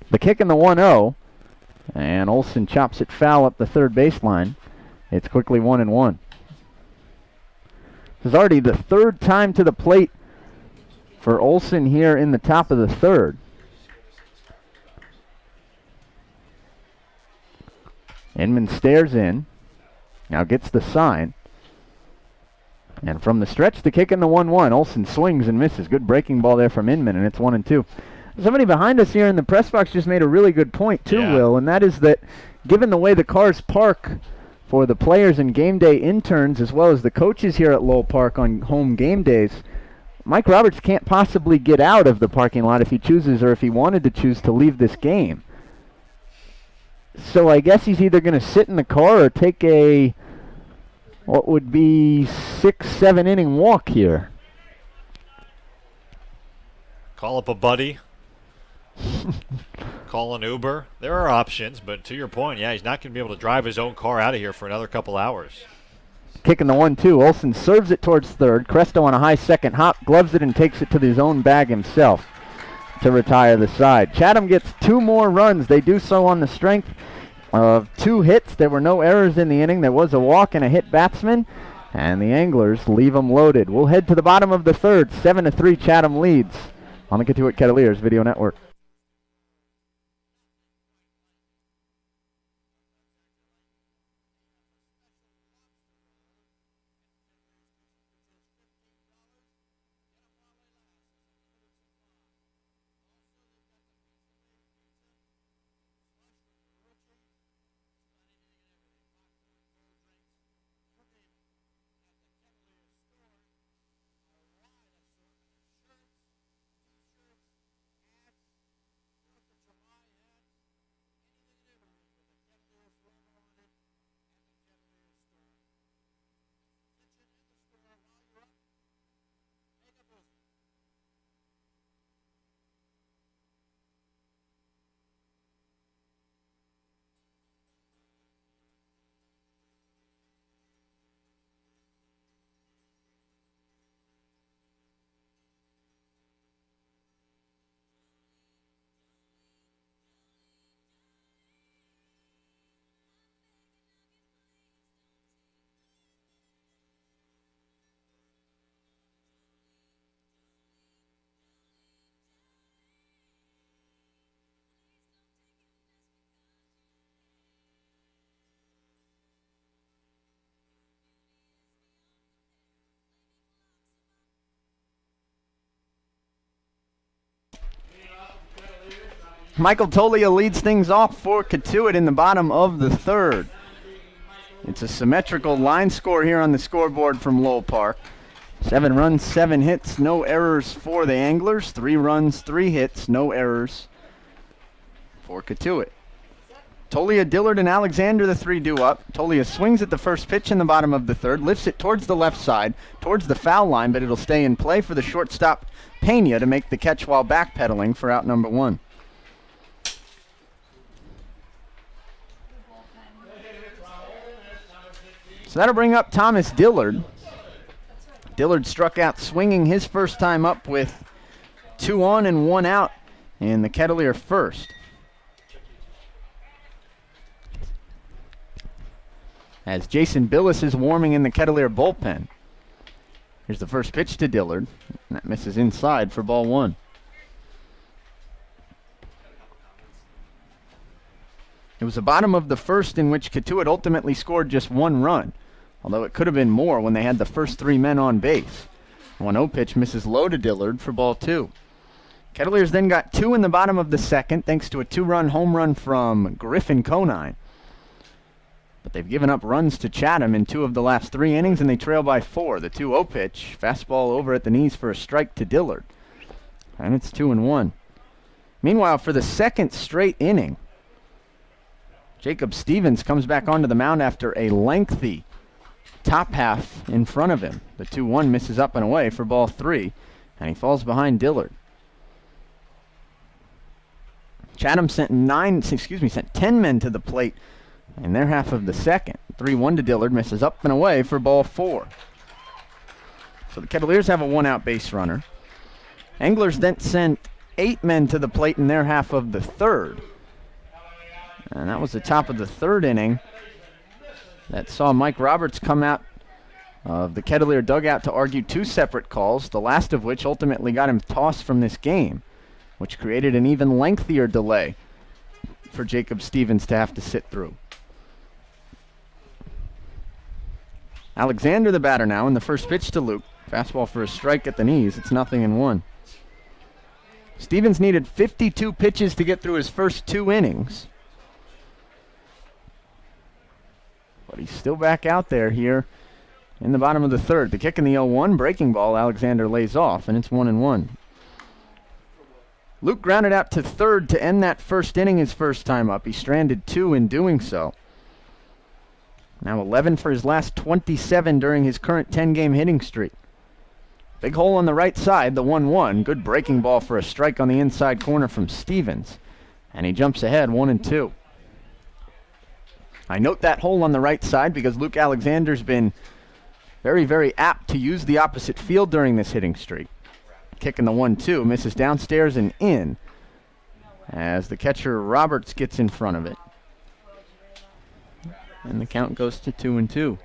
The kick in the 1-0, and Olson chops it foul up the third baseline. It's quickly 1-1. This is already the third time to the plate for Olson here in the top of the third. Inman stares in, now gets the sign. And from the stretch, the kick in the 1-1. Olson swings and misses. Good breaking ball there from Inman, and it's 1-2. Somebody behind us here in the press box just made a really good point too, Will, and that is that given the way the cars park for the players and game day interns as well as the coaches here at Lowell Park on home game days, Mike Roberts can't possibly get out of the parking lot if he chooses or if he wanted to choose to leave this game. So I guess he's either going to sit in the car or take a, what would be 6-7 inning walk here. Call up a buddy. Call an Uber. There are options, but to your point, he's not going to be able to drive his own car out of here for another couple hours. Kicking the 1-2. Olson serves it towards third. Cresto on a high second hop, gloves it and takes it to his own bag himself to retire the side. Chatham gets 2 more runs. They do so on the strength of 2 hits. There were no errors in the inning. There was a walk and a hit batsman, and the Anglers leave them loaded. We'll head to the bottom of the third. 7-3 Chatham leads on the Cotuit Kettleers Video Network. Michael Tolia leads things off for Cotuit in the bottom of the third. It's a symmetrical line score here on the scoreboard from Lowell Park. 7 runs, 7 hits, no errors for the Anglers. 3 runs, 3 hits, no errors for Cotuit. Tolia, Dillard, and Alexander, the 3 due up. Tolia swings at the first pitch in the bottom of the third, lifts it towards the left side, towards the foul line, but it'll stay in play for the shortstop Pena to make the catch while backpedaling for out number 1. So that'll bring up Thomas Dillard. Dillard struck out swinging his first time up with 2 on and 1 out in the Kettleer first. As Jason Billis is warming in the Kettleer bullpen. Here's the first pitch to Dillard. And that misses inside for ball 1. It was the bottom of the first in which Cotuit ultimately scored just 1 run, although it could have been more when they had the first 3 men on base. 1-0 pitch misses low to Dillard for ball 2. Kettleers then got 2 in the bottom of the second thanks to a 2-run home run from Griffin Conine. But they've given up runs to Chatham in 2 of the last 3 innings, and they trail by 4. The 2-0 pitch, fastball over at the knees for a strike to Dillard. And it's 2-1. Meanwhile, for the second straight inning, Jacob Stevens comes back onto the mound after a lengthy top half in front of him. The 2-1 misses up and away for ball 3, and he falls behind Dillard. Chatham sent 10 men to the plate in their half of the second. 3-1 to Dillard, misses up and away for ball 4. So the Kettleers have a 1-out base runner. Anglers then sent 8 men to the plate in their half of the third. And that was the top of the third inning that saw Mike Roberts come out of the Kettleer dugout to argue 2 separate calls, the last of which ultimately got him tossed from this game, which created an even lengthier delay for Jacob Stevens to have to sit through. Alexander the batter now, and the first pitch to Luke. Fastball for a strike at the knees. It's 0-1. Stevens needed 52 pitches to get through his first 2 innings. But he's still back out there here in the bottom of the third. The kick in the 0-1, breaking ball. Alexander lays off, and it's 1-1. Luke grounded out to third to end that first inning his first time up. He stranded 2 in doing so. Now 11 for his last 27 during his current 10-game hitting streak. Big hole on the right side, the 1-1. Good breaking ball for a strike on the inside corner from Stevens. And he jumps ahead 1-2. I note that hole on the right side because Luke Alexander's been very, very apt to use the opposite field during this hitting streak. Kicking the 1-2, misses downstairs and in as the catcher Roberts gets in front of it. And the count goes to 2-2.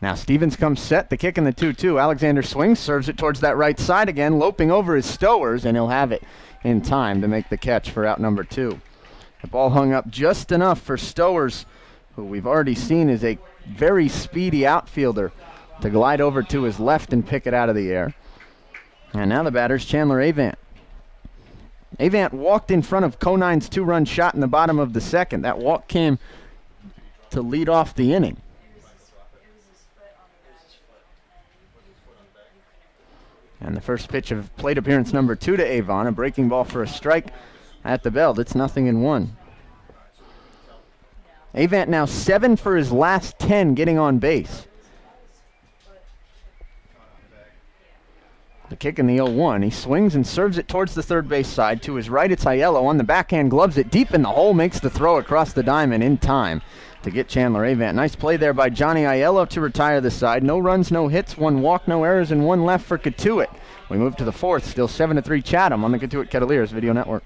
Now Stevens comes set, the kick in the 2-2. Alexander swings, serves it towards that right side again, loping over his Stowers, and he'll have it in time to make the catch for out number 2. The ball hung up just enough for Stowers, who we've already seen is a very speedy outfielder, to glide over to his left and pick it out of the air. And now the batter's Chandler Avant. Avant walked in front of Conine's 2-run shot in the bottom of the second. That walk came to lead off the inning. And the first pitch of plate appearance number 2 to Avon, a breaking ball for a strike at the belt. It's 0-1. Avant now 7 for his last 10 getting on base. The kick in the 0-1. He swings and serves it towards the third base side. To his right, it's Aiello. On the backhand, gloves it deep in the hole, makes the throw across the diamond in time to get Chandler Avant. Nice play there by Johnny Aiello to retire the side. No runs, no hits, 1 walk, no errors, and 1 left for Cotuit. We move to the 4th, still 7-3 Chatham on the Cotuit Kettleers Video Network.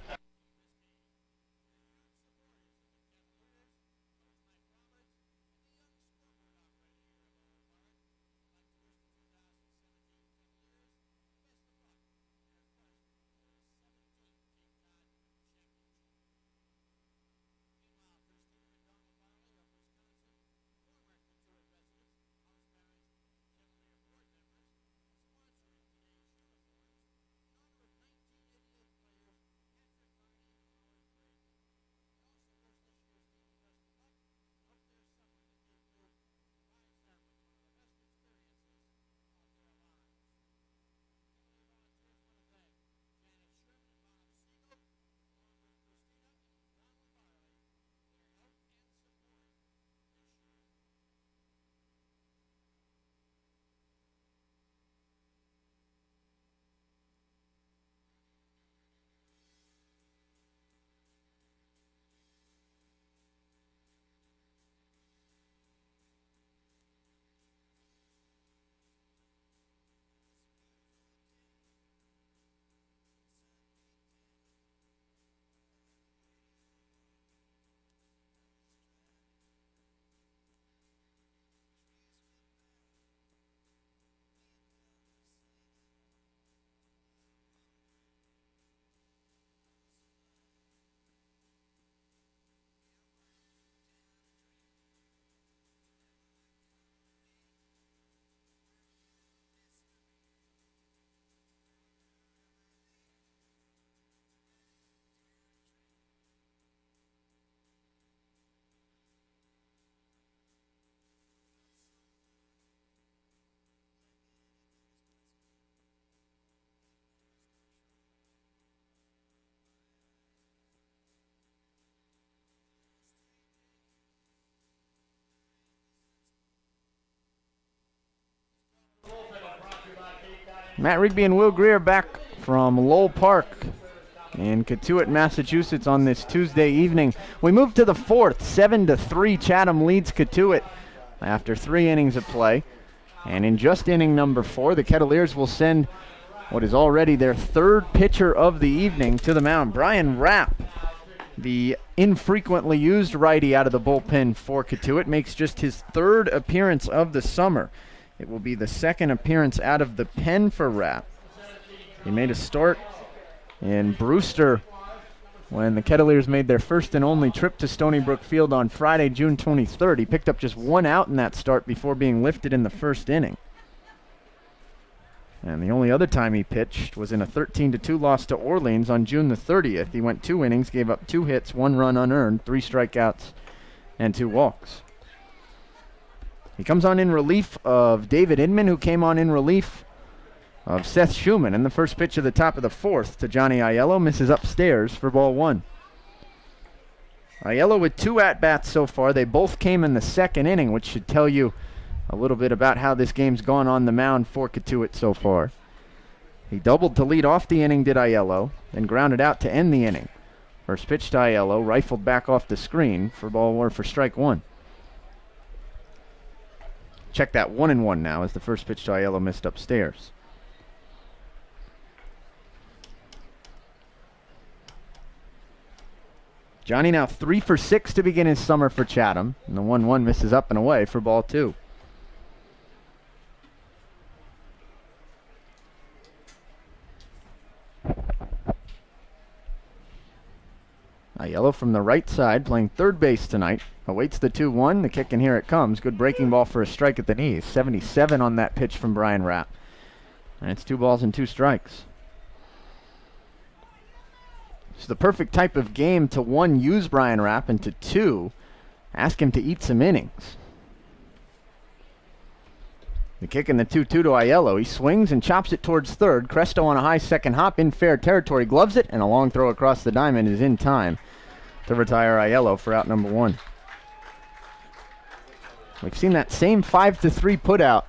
Matt Rigby and Will Greer back from Lowell Park in Cotuit, Massachusetts on this Tuesday evening. We move to the fourth. 7-3 Chatham leads Cotuit after 3 innings of play. And in just inning number 4, the Kettleers will send what is already their 3rd pitcher of the evening to the mound. Brian Rapp, the infrequently used righty out of the bullpen for Cotuit, makes just his 3rd appearance of the summer. It will be the 2nd appearance out of the pen for Rapp. He made a start in Brewster when the Kettleers made their first and only trip to Stony Brook Field on Friday, June 23rd. He picked up just 1 out in that start before being lifted in the first inning. And the only other time he pitched was in a 13-2 loss to Orleans on June the 30th. He went 2 innings, gave up 2 hits, 1 run unearned, 3 strikeouts, and 2 walks. He comes on in relief of David Inman, who came on in relief of Seth Shuman. And the first pitch of the top of the 4th to Johnny Aiello misses upstairs for ball 1. Aiello with 2 at-bats so far. They both came in the 2nd inning, which should tell you a little bit about how this game's gone on the mound for Cotuit so far. He doubled to lead off the inning, did Aiello, then grounded out to end the inning. First pitch to Aiello, rifled back off the screen for ball 1 for strike 1. Check that 1-1 now as the first pitch to Aiello missed upstairs. Johnny now 3 for 6 to begin his summer for Chatham. And the 1-1 misses up and away for ball 2. Aiello from the right side, playing third base tonight. Awaits the 2-1. The kick, and here it comes. Good breaking ball for a strike at the knees. 77 on that pitch from Brian Rapp. And it's 2 balls and 2 strikes. It's the perfect type of game to, 1, use Brian Rapp, and to 2, ask him to eat some innings. The kick in the 2-2 to Aiello. He swings and chops it towards third. Cresto on a high second hop in fair territory. Gloves it, and a long throw across the diamond is in time to retire Aiello for out number 1. We've seen that same 5-3 putout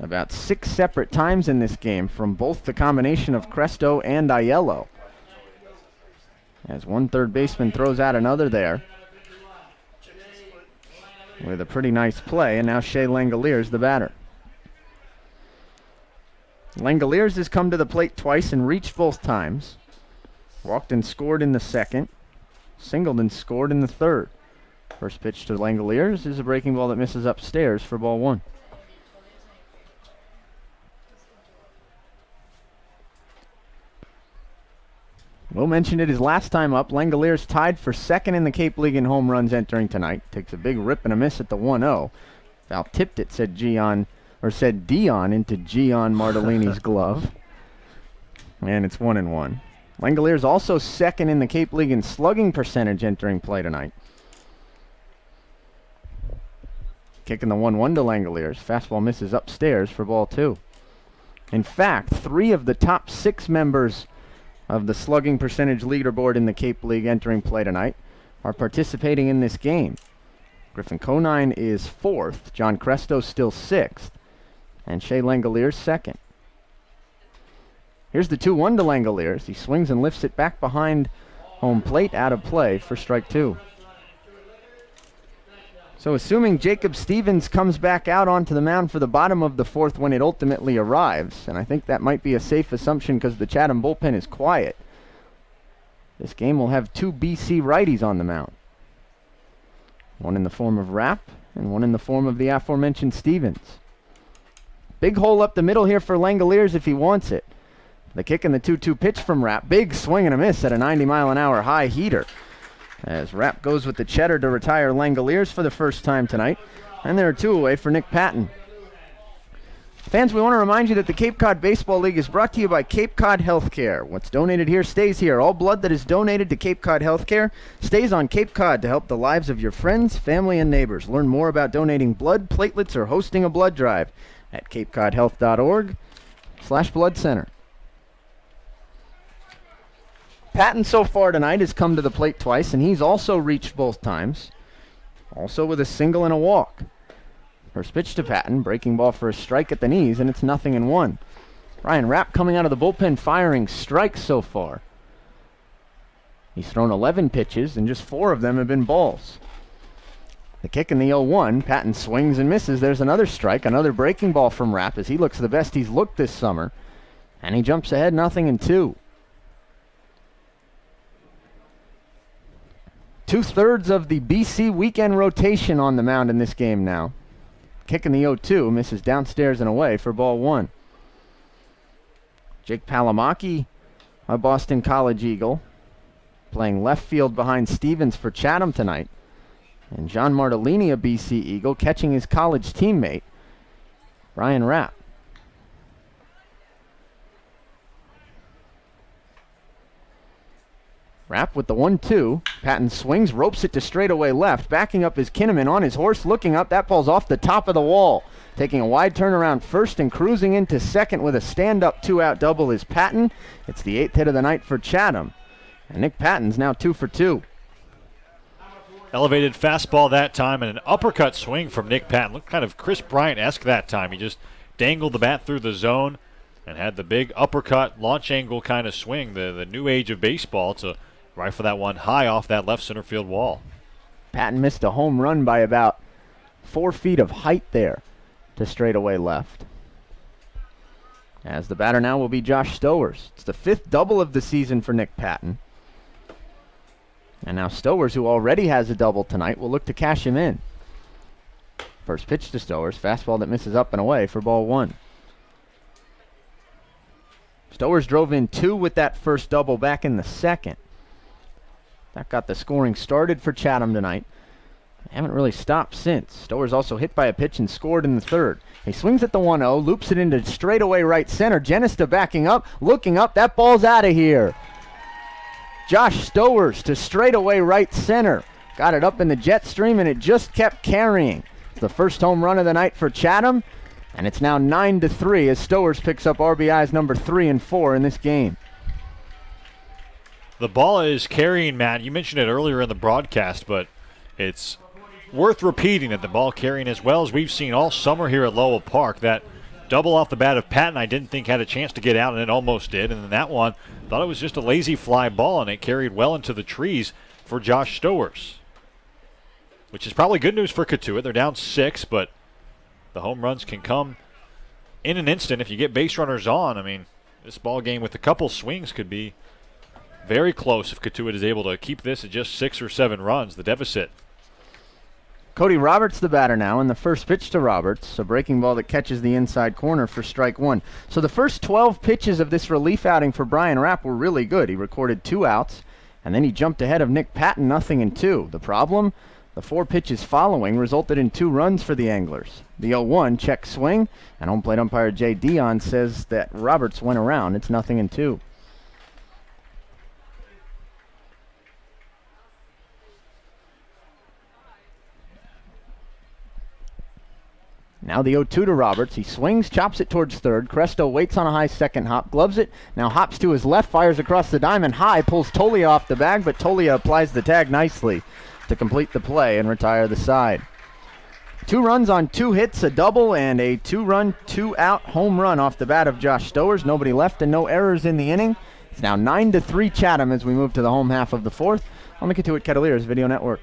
about 6 separate times in this game from both the combination of Cresto and Aiello. As one third baseman throws out another there with a pretty nice play, and now Shea Langoliers the batter. Langoliers has come to the plate twice and reached both times. Walked and scored in the 2nd. Singled and scored in the 3rd. First pitch to Langoliers is a breaking ball that misses upstairs for ball 1. Will mentioned it his last time up. Langoliers tied for 2nd in the Cape League in home runs entering tonight. Takes a big rip and a miss at the 1-0. Foul tipped it, said Dion into Gian Martellini's glove. And it's 1-1. Langoliers also 2nd in the Cape League in slugging percentage entering play tonight. Kicking the 1-1 to Langoliers. Fastball misses upstairs for ball 2. In fact, 3 of the top 6 members of the slugging percentage leaderboard in the Cape League entering play tonight are participating in this game. Griffin Conine is 4th, John Cresto still 6th, and Shea Langoliers 2nd. Here's the 2-1 to Langoliers. He swings and lifts it back behind home plate, out of play for strike 2. So assuming Jacob Stevens comes back out onto the mound for the bottom of the 4th when it ultimately arrives, and I think that might be a safe assumption because the Chatham bullpen is quiet, this game will have 2 BC righties on the mound. One in the form of Rapp and one in the form of the aforementioned Stevens. Big hole up the middle here for Langoliers if he wants it. The kick and the 2-2 pitch from Rapp. Big swing and a miss at a 90-mile-an-hour high heater. As Rapp goes with the cheddar to retire Langoliers for the first time tonight. And there are 2 away for Nick Patton. Fans, we want to remind you that the Cape Cod Baseball League is brought to you by Cape Cod Healthcare. What's donated here stays here. All blood that is donated to Cape Cod Healthcare stays on Cape Cod to help the lives of your friends, family, and neighbors. Learn more about donating blood, platelets, or hosting a blood drive at capecodhealth.org/blood center. Patton so far tonight has come to the plate twice, and he's also reached both times. Also with a single and a walk. First pitch to Patton, breaking ball for a strike at the knees, and it's 0-1. Brian Rapp coming out of the bullpen firing strikes so far. He's thrown 11 pitches, and just 4 of them have been balls. The kick in the 0-1. Patton swings and misses. There's another strike, another breaking ball from Rapp as he looks the best he's looked this summer. And he jumps ahead 0-2. 2/3 of the BC weekend rotation on the mound in this game now. Kick in the 0-2, misses downstairs and away for ball 1. Jake Palamaki, a Boston College Eagle, playing left field behind Stevens for Chatham tonight. And John Martellini, a BC Eagle, catching his college teammate, Brian Rapp. Rapp with the 1-2. Patton swings, ropes it to straightaway left. Backing up is Kinnaman on his horse, looking up. That ball's off the top of the wall. Taking a wide turn around first and cruising into second with a stand-up 2-out double is Patton. It's the 8th hit of the night for Chatham. And Nick Patton's now 2 for 2. Elevated fastball that time and an uppercut swing from Nick Patton. Looked kind of Chris Bryant-esque that time. He just dangled the bat through the zone and had the big uppercut, launch angle kind of swing, the new age of baseball, to rifle that one high off that left center field wall. Patton missed a home run by about 4 feet of height there to straightaway left. As the batter now will be Josh Stowers. It's the 5th double of the season for Nick Patton. And now Stowers, who already has a double tonight, will look to cash him in. First pitch to Stowers, fastball that misses up and away for ball 1. Stowers drove in 2 with that first double back in the 2nd. That got the scoring started for Chatham tonight. They haven't really stopped since. Stowers also hit by a pitch and scored in the 3rd. He swings at the 1-0, loops it into straightaway right center. Genista backing up, looking up. That ball's out of here. Josh Stowers to straightaway right center. Got it up in the jet stream, and it just kept carrying. It's the first home run of the night for Chatham, and it's now 9-3 as Stowers picks up RBIs number 3 and 4 in this game. The ball is carrying, Matt. You mentioned it earlier in the broadcast, but it's worth repeating that the ball carrying as well as we've seen all summer here at Lowell Park. That double off the bat of Patton I didn't think had a chance to get out, and it almost did. And then that one, thought it was just a lazy fly ball, and it carried well into the trees for Josh Stowers, which is probably good news for Cotuit. They're down 6, but the home runs can come in an instant if you get base runners on. I mean, this ball game with a couple swings could be very close if Cotuit is able to keep this at just 6 or 7 runs, the deficit. Cody Roberts the batter now, and the first pitch to Roberts, a breaking ball that catches the inside corner for strike 1. So the first 12 pitches of this relief outing for Brian Rapp were really good. He recorded 2 outs, and then he jumped ahead of Nick Patton 0-2. The problem? The 4 pitches following resulted in 2 runs for the Anglers. The 0-1 check swing, and home plate umpire Jay Dion says that Roberts went around. It's 0-2. Now the 0-2 to Roberts. He swings, chops it towards third. Cresto waits on a high second hop, gloves it, now hops to his left, fires across the diamond high, pulls Tolia off the bag, but Tolia applies the tag nicely to complete the play and retire the side. 2 runs on 2 hits, a double, and a 2-run, 2-out home run off the bat of Josh Stowers. Nobody left and no errors in the inning. It's now 9-3 Chatham as we move to the home half of the 4th on the Cotuit Cavaliers Video Network.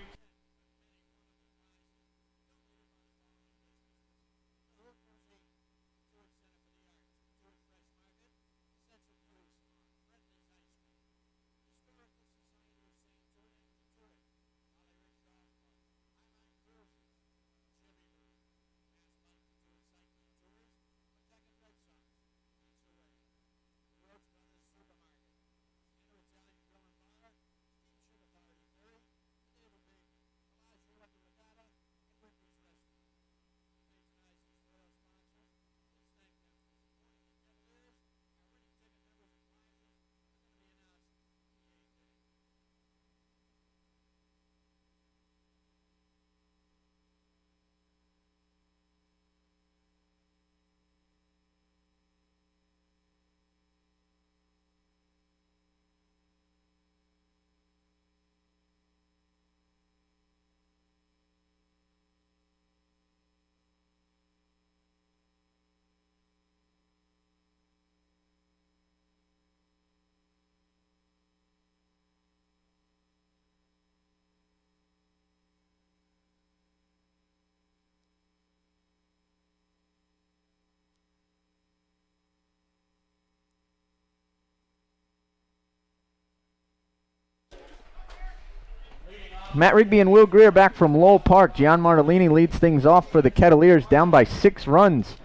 Matt Rigby and Will Greer back from Lowell Park. Gian Martellini leads things off for the Kettleers, down by 6 runs.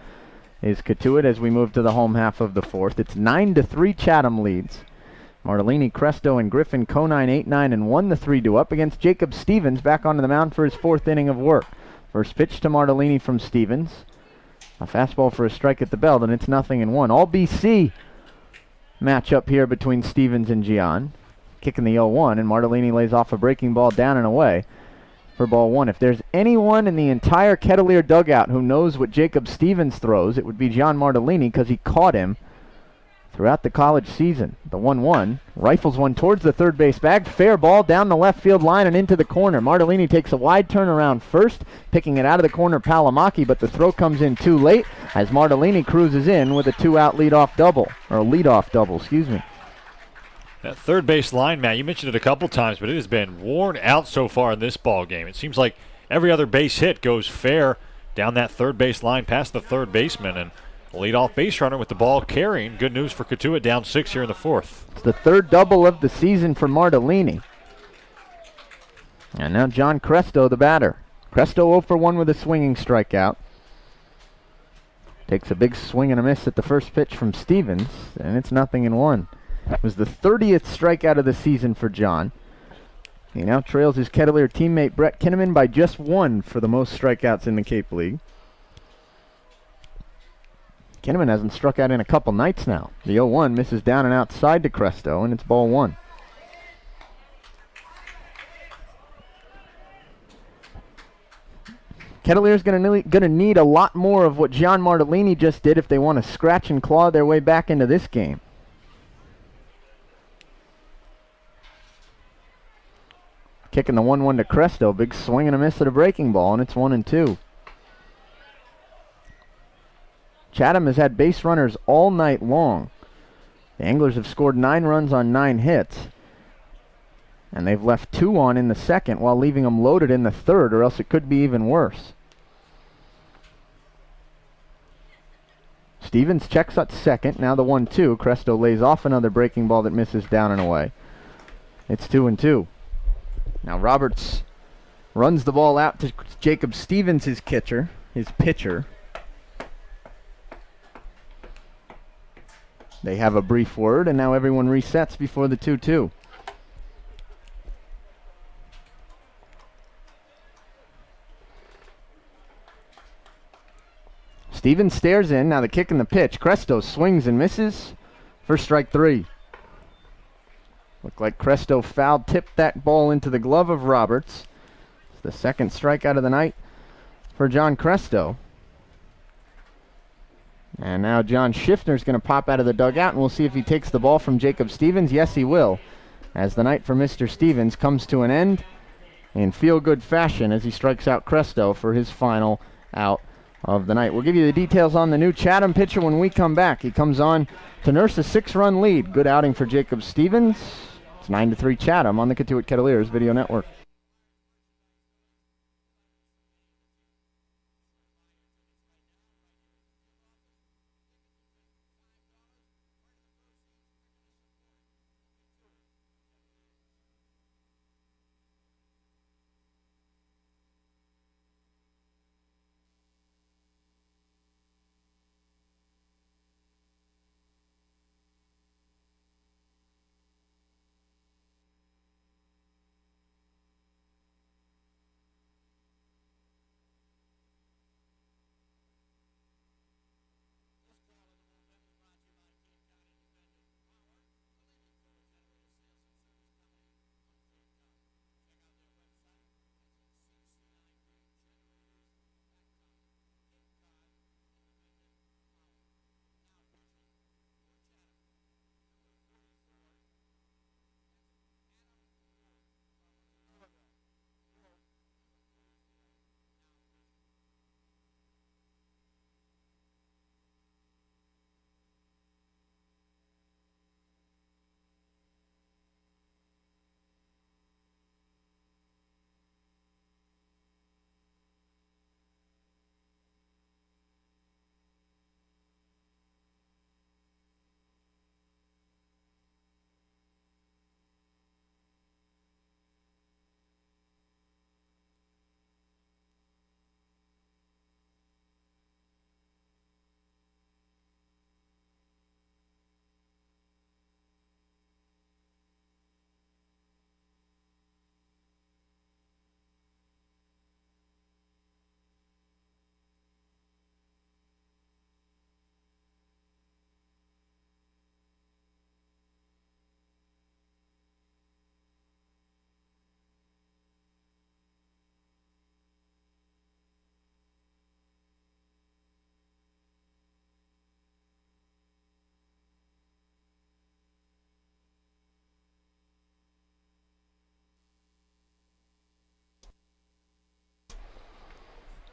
Is Cotuit as we move to the home half of the fourth. It's 9-3 Chatham leads. Martellini, Cresto, and Griffin, Conine 8-9 and 1 the 3-2 up against Jacob Stevens back onto the mound for his 4th inning of work. First pitch to Martellini from Stevens. A fastball for a strike at the belt, and it's 0-1. All BC matchup here between Stevens and Gian. Kicking the 0-1, and Martellini lays off a breaking ball down and away for ball 1. If there's anyone in the entire Kettleer dugout who knows what Jacob Stevens throws, it would be Gian Martellini, because he caught him throughout the college season. The 1-1, rifles one towards the third base bag. Fair ball down the left field line and into the corner. Martellini takes a wide turn around first, picking it out of the corner Palamaki, but the throw comes in too late as Martellini cruises in with a 2-out leadoff double, excuse me. That third base line, Matt, you mentioned it a couple times, but it has been worn out so far in this ball game. It seems like every other base hit goes fair down that third base line past the third baseman, and leadoff base runner with the ball carrying. Good news for Cotuit, down 6 here in the fourth. It's the 3rd double of the season for Martellini. And now John Cresto, the batter. Cresto 0 for 1 with a swinging strikeout. Takes a big swing and a miss at the first pitch from Stevens, and it's 0-1. It was the 30th strikeout of the season for John. He now trails his Kettleer teammate Brett Kinnaman by just 1 for the most strikeouts in the Cape League. Kinnaman hasn't struck out in a couple nights now. The 0-1 misses down and outside to Cresto, and it's ball 1. Kettleer's going to need a lot more of what Gian Martellini just did if they want to scratch and claw their way back into this game. Kicking the 1-1 to Cresto. Big swing and a miss at a breaking ball, and it's 1-2. Chatham has had base runners all night long. The Anglers have scored 9 runs on 9 hits, and they've left 2 on in the second while leaving them loaded in the third, or else it could be even worse. Stevens checks at second. Now the 1-2. Cresto lays off another breaking ball that misses down and away. It's 2-2. Now Roberts runs the ball out to Jacob Stevens, his pitcher. They have a brief word, and now everyone resets before the 2-2. Stevens stares in. Now the kick and the pitch. Cresto swings and misses for strike 3. Looked like Cresto foul-tipped that ball into the glove of Roberts. It's the second strikeout of the night for John Cresto. And now John Schiffner's going to pop out of the dugout, and we'll see if he takes the ball from Jacob Stevens. Yes, he will, as the night for Mr. Stevens comes to an end in feel-good fashion as he strikes out Cresto for his final out of the night. We'll give you the details on the new Chatham pitcher when we come back. He comes on to nurse a 6-run lead. Good outing for Jacob Stevens. It's 9-3 Chatham on the Cotuit Kettleers Video Network.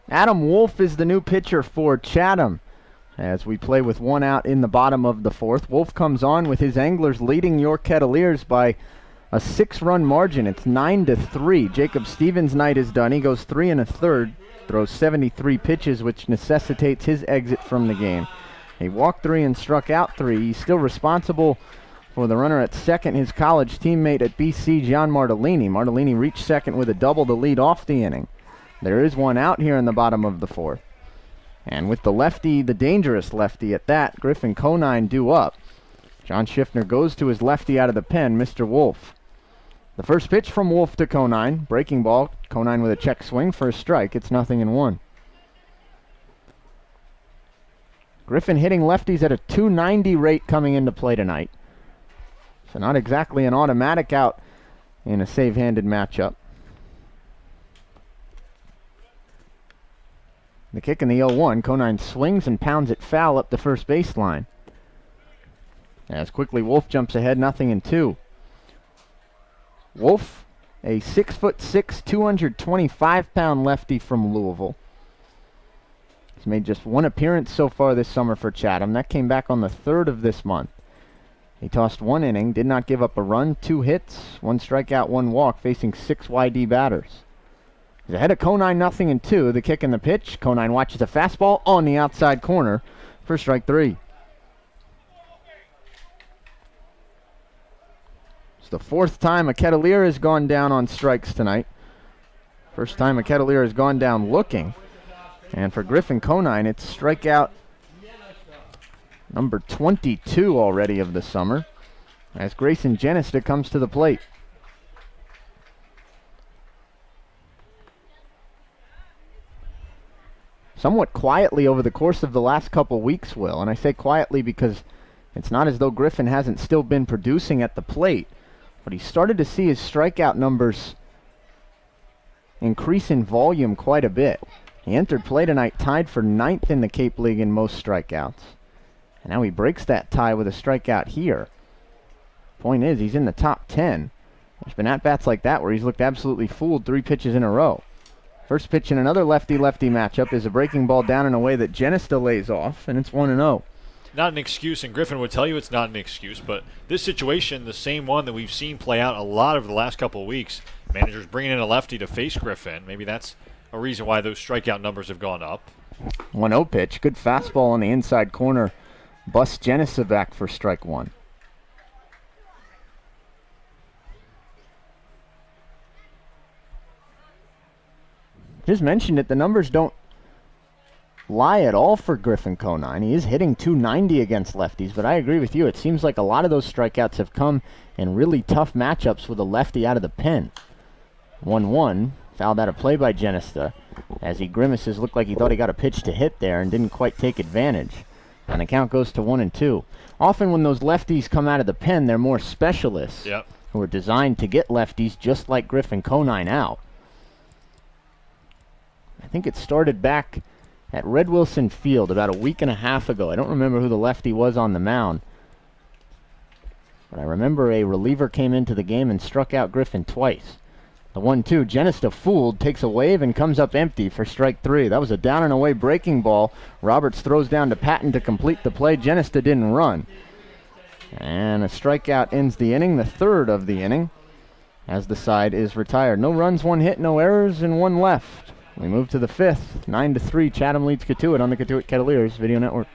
Adam Wolf is the new pitcher for Chatham. As we play with one out in the bottom of the fourth, Wolf comes on with his Anglers leading York Kettleers by a 6-run margin. It's 9-3. Jacob Stevens' night is done. He goes 3 1/3, throws 73 pitches, which necessitates his exit from the game. He walked 3 and struck out 3. He's still responsible for the runner at second, his college teammate at BC, John Martellini. Martellini reached second with a double to lead off the inning. There is one out here in the bottom of the fourth. And with the lefty, the dangerous lefty at that, Griffin Conine due up. John Schiffner goes to his lefty out of the pen, Mr. Wolf. The first pitch from Wolf to Conine. Breaking ball. Conine with a check swing for a strike. It's 0-1. Griffin hitting lefties at a .290 rate coming into play tonight. So not exactly an automatic out in a save-handed matchup. The kick in the 0-1. Conine swings and pounds it foul up the first baseline. As quickly Wolf jumps ahead, 0-2. Wolf, a 6'6", 225-pound lefty from Louisville. He's made just one appearance so far this summer for Chatham. That came back on the 3rd of this month. He tossed 1 inning, did not give up a run, 2 hits, 1 strikeout, 1 walk, facing 6 YD batters. He's ahead of Conine, 0-2. The kick and the pitch. Conine watches a fastball on the outside corner for strike 3. It's the 4th time a Kettleer has gone down on strikes tonight. First time a Kettleer has gone down looking. And for Griffin Conine, it's strikeout number 22 already of the summer, as Grayson Genista comes to the plate. Somewhat quietly over the course of the last couple weeks, Will, and I say quietly because it's not as though Griffin hasn't still been producing at the plate, but he started to see his strikeout numbers increase in volume quite a bit. He entered play tonight tied for 9th in the Cape League in most strikeouts. And now he breaks that tie with a strikeout here. Point is, he's in the top 10. There's been at-bats like that where he's looked absolutely fooled 3 pitches in a row. First pitch in another lefty-lefty matchup is a breaking ball down in a way that Genista lays off, and it's 1-0. Not an excuse, and Griffin would tell you it's not an excuse, but this situation, the same one that we've seen play out a lot over the last couple of weeks, managers bringing in a lefty to face Griffin. Maybe that's a reason why those strikeout numbers have gone up. 1-0 pitch. Good fastball on the inside corner. Busts Genista back for strike 1. Just mentioned it, the numbers don't lie at all for Griffin Conine. He is hitting .290 against lefties, but I agree with you. It seems like a lot of those strikeouts have come in really tough matchups with a lefty out of the pen. 1-1, fouled out of play by Genista. As he grimaces, looked like he thought he got a pitch to hit there and didn't quite take advantage. And the count goes to 1-2. Often when those lefties come out of the pen, they're more specialists who are designed to get lefties just like Griffin Conine out. I think it started back at Red Wilson Field about a week and a half ago. I don't remember who the lefty was on the mound, but I remember a reliever came into the game and struck out Griffin twice. The 1-2, Genista fooled, takes a wave and comes up empty for strike 3. That was a down and away breaking ball. Roberts throws down to Patton to complete the play. Genista didn't run. And a strikeout ends the inning, the 3rd of the inning, as the side is retired. No runs, 1 hit, no errors, and 1 left. We move to the 5th. 9-3, Chatham leads Cotuit on the Cotuit Kettleers Video Network.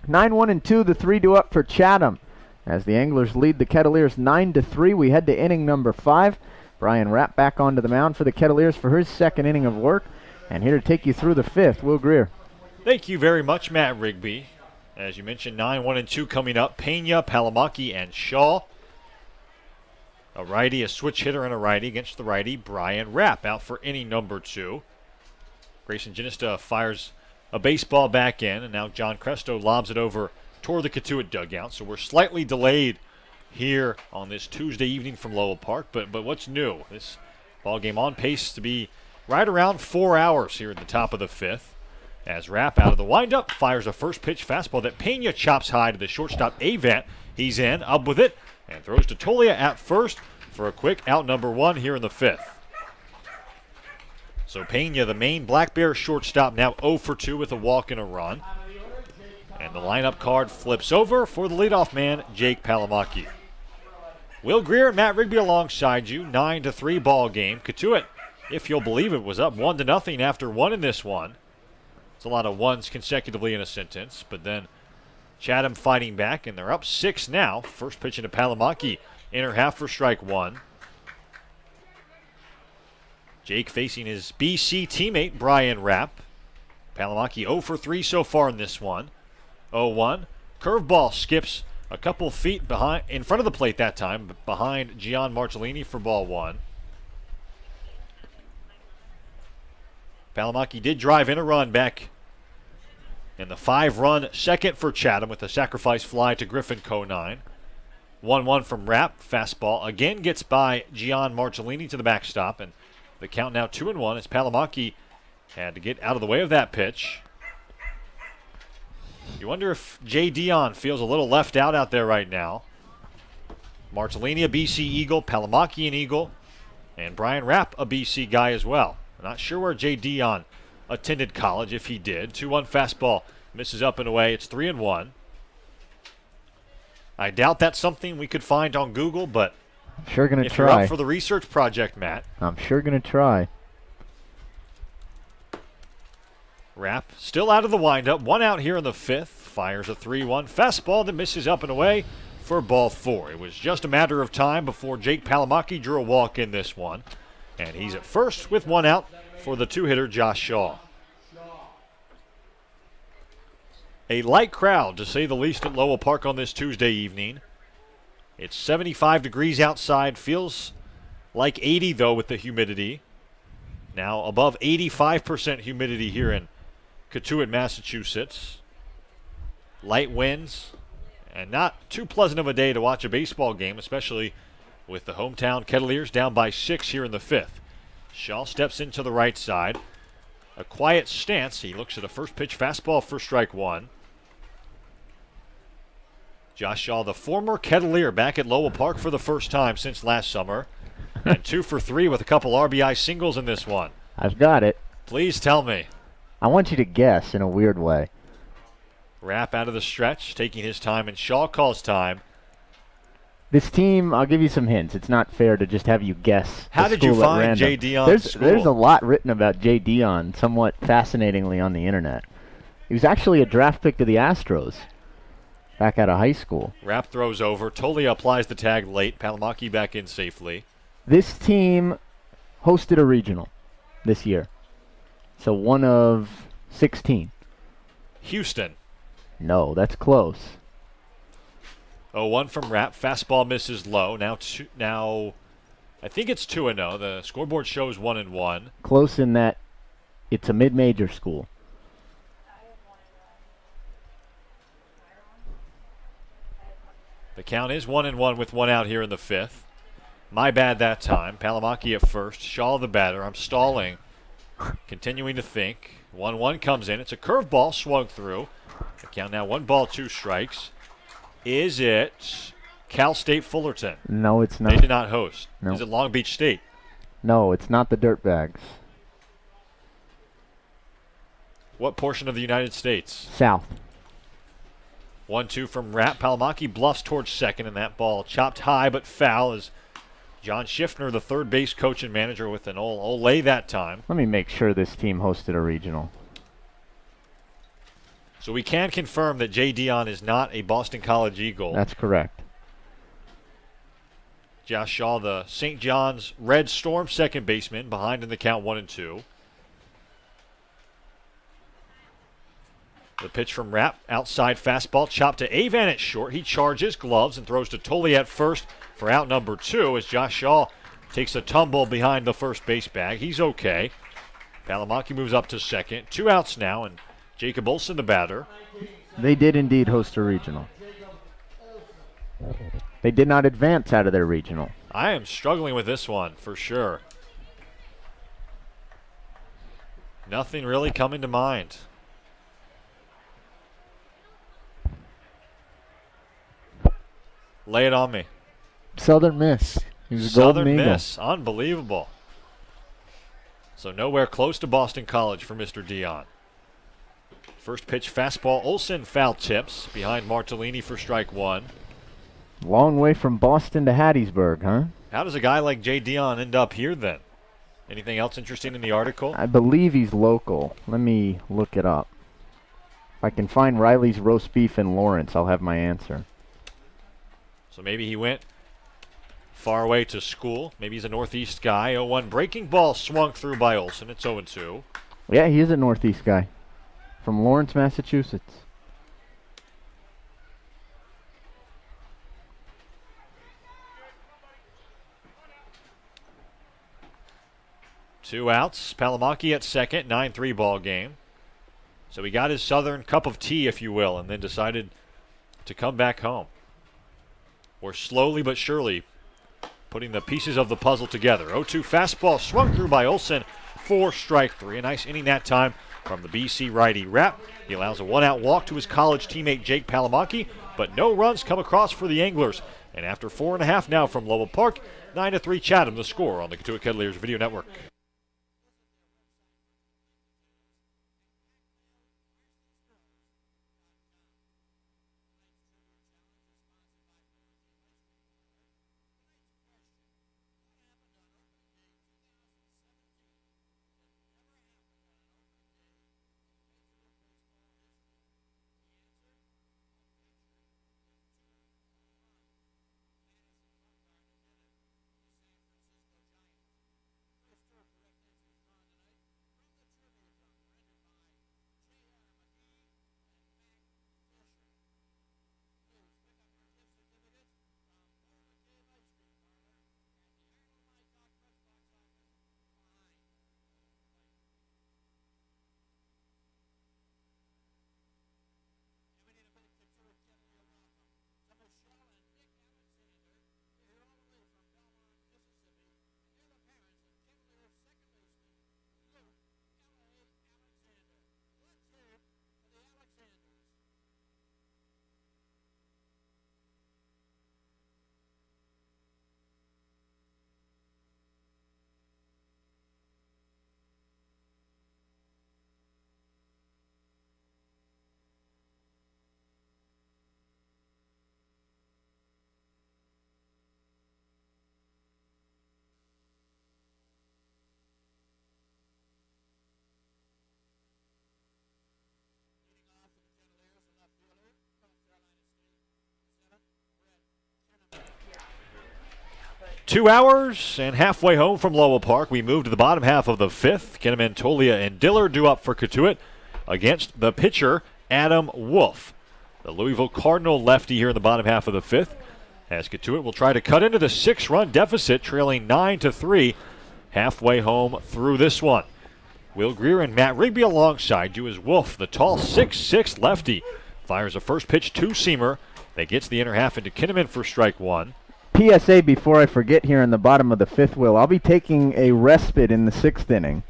9-1-2, the 3-2 up for Chatham. As the Anglers lead the Kettleers 9-3, we head to inning number 5. Brian Rapp back onto the mound for the Kettleers for his second inning of work. And here to take you through the 5th, Will Greer. Thank you very much, Matt Rigby. As you mentioned, 9-1-2 coming up. Pena, Palamaki, and Shaw. A righty, a switch hitter, and a righty against the righty. Brian Rapp out for inning number 2. Grayson Ginista fires a baseball back in, and now John Cresto lobs it over toward the Cotuit dugout. So we're slightly delayed here on this Tuesday evening from Lowell Park. But what's new? This ball game on pace to be right around 4 hours here at the top of the 5th. As Rapp out of the windup fires a first pitch fastball that Pena chops high to the shortstop Avant. He's in, up with it, and throws to Tolia at first for a quick out number 1 here in the 5th. So Pena, the main Black Bear shortstop, now 0 for 2 with a walk and a run. And the lineup card flips over for the leadoff man, Jake Palamaki. Will Greer and Matt Rigby alongside you. 9-3 ball game. Cotuit, if you'll believe it, was up 1-0 after 1 in this one. It's a lot of ones consecutively in a sentence, but then Chatham fighting back, and they're up 6 now. First pitch into Palamaki, inner half for strike 1. Jake facing his BC teammate, Brian Rapp. Palamaki 0 for 3 so far in this one. 0-1. Curveball skips a couple feet behind, in front of the plate that time, behind Gian Marcellini for ball 1. Palamaki did drive in a run back in the 5-run second for Chatham with a sacrifice fly to Griffin Conine. 1-1 from Rapp. Fastball again gets by Gian Marcellini to the backstop, and the count now 2-1 as Palamaki had to get out of the way of that pitch. You wonder if Jay Dion feels a little left out there right now. Marcellini, a BC Eagle, Palamaki, an Eagle, and Brian Rapp, a BC guy as well. Not sure where Jay Dion attended college, if he did. 2-1 fastball misses up and away. It's 3-1. I doubt that's something we could find on Google, but I'm sure gonna if try. you're up for the research project, Matt. I'm sure gonna try. Rapp still out of the windup. 1 out here in the 5th. Fires a 3-1 fastball that misses up and away for ball 4. It was just a matter of time before Jake Palamaki drew a walk in this one. And he's at first with 1 out for the 2-hitter, Josh Shaw. A light crowd, to say the least, at Lowell Park on this Tuesday evening. It's 75 degrees outside. Feels like 80, though, with the humidity. Now above 85% humidity here in Cotuit, Massachusetts. Light winds, and not too pleasant of a day to watch a baseball game, especially with the hometown Kettleers down by 6 here in the 5th. Shaw steps into the right side. A quiet stance. He looks at a first pitch fastball for strike 1. Josh Shaw, the former Kettleer, back at Lowell Park for the first time since last summer. And 2 for 3 with a couple RBI singles in this one. I've got it. Please tell me. I want you to guess in a weird way. Rapp out of the stretch, taking his time, and Shaw calls time. This team, I'll give you some hints. It's not fair to just have you guess. How did you find Jay Dion's school? There's a lot written about Jay Dion, somewhat fascinatingly, on the internet. He was actually a draft pick to the Astros back out of high school. Rapp throws over. Tolia applies the tag late. Palamaki back in safely. This team hosted a regional this year. So 1 of 16. Houston. No, that's close. 0-1 from Rapp. Fastball misses low. Now I think it's 2-0. The scoreboard shows 1-1. Close in that it's a mid-major school. The count is 1-1 with 1 out here in the 5th. My bad that time. Palamaki at first. Shaw the batter. I'm stalling. Continuing to think. 1-1 comes in. It's a curveball swung through. The count now 1 ball, 2 strikes. Is it Cal State Fullerton? No, it's not. They did not host. No. Is it Long Beach State? No, it's not the Dirtbags. What portion of the United States? South. 1-2 from Rapp. Palamaki bluffs towards second, and that ball chopped high but foul as John Schiffner, the third base coach and manager, with an ole that time. Let me make sure this team hosted a regional. So we can confirm that Jay Dion is not a Boston College Eagle. That's correct. Josh Shaw, the St. John's Red Storm second baseman, behind in the count 1-2. The pitch from Rapp, outside fastball, chopped to Avan at short. He charges, gloves, and throws to Tolley at first for out number 2 as Josh Shaw takes a tumble behind the first base bag. He's okay. Palomaki moves up to second. 2 outs now, and Jacob Olson, the batter. They did indeed host a regional. They did not advance out of their regional. I am struggling with this one for sure. Nothing really coming to mind. Lay it on me. Southern Miss. He was a Golden Southern Eagle. Miss. Unbelievable. So nowhere close to Boston College for Mr. Dion. First pitch fastball. Olson foul tips behind Martellini for strike 1. Long way from Boston to Hattiesburg, huh? How does a guy like Jay Dion end up here then? Anything else interesting in the article? I believe he's local. Let me look it up. If I can find Riley's roast beef in Lawrence, I'll have my answer. So maybe he went far away to school. Maybe he's a Northeast guy. 0-1 breaking ball swung through by Olson. It's 0-2. Yeah, he is a Northeast guy. From Lawrence, Massachusetts. Two outs. Palomaki at second. 9-3 ball game. So he got his Southern cup of tea, if you will, and then decided to come back home. We're slowly but surely putting the pieces of the puzzle together. 0-2 fastball swung through by Olson for strike 3. A nice inning that time from the BC righty Rapp. He allows a 1-out walk to his college teammate Jake Palomaki, but no runs come across for the Anglers. And after 4.5 now from Lowell Park, 9-3 Chatham, the score on the Cotuit Cavaliers Video Network. Two hours and halfway home from Lowell Park. We move to the bottom half of the fifth. Kinnaman, Tolia, and Diller due up for Cotuit against the pitcher, Adam Wolf. The Louisville Cardinal lefty here in the bottom half of the fifth. As Cotuit will try to cut into the 6-run deficit, trailing 9-3 halfway home through this one. Will Greer and Matt Rigby alongside you as Wolf, the tall 6'6 lefty, fires a first pitch two-seamer that gets the inner half into Kinnaman for strike 1. PSA before I forget here in the bottom of the fifth, Will. I'll be taking a respite in the 6th inning.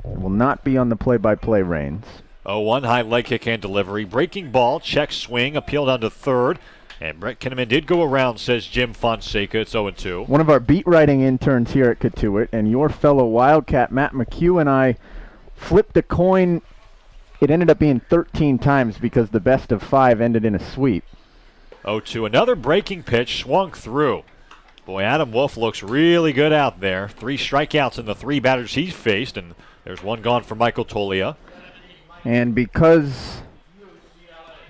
Will not be on the play-by-play reins. 0-1 high leg kick and delivery. Breaking ball, check swing, appealed onto third. And Brett Kinnaman did go around, says Jim Fonseca. It's 0-2. One of our beat writing interns here at Cotuit, and your fellow Wildcat, Matt McHugh, and I flipped a coin. It ended up being 13 times because the best of 5 ended in a sweep. 0-2. Another breaking pitch swung through. Boy, Adam Wolf looks really good out there. 3 strikeouts in the 3 batters he's faced, and there's one gone for Michael Tolia. And because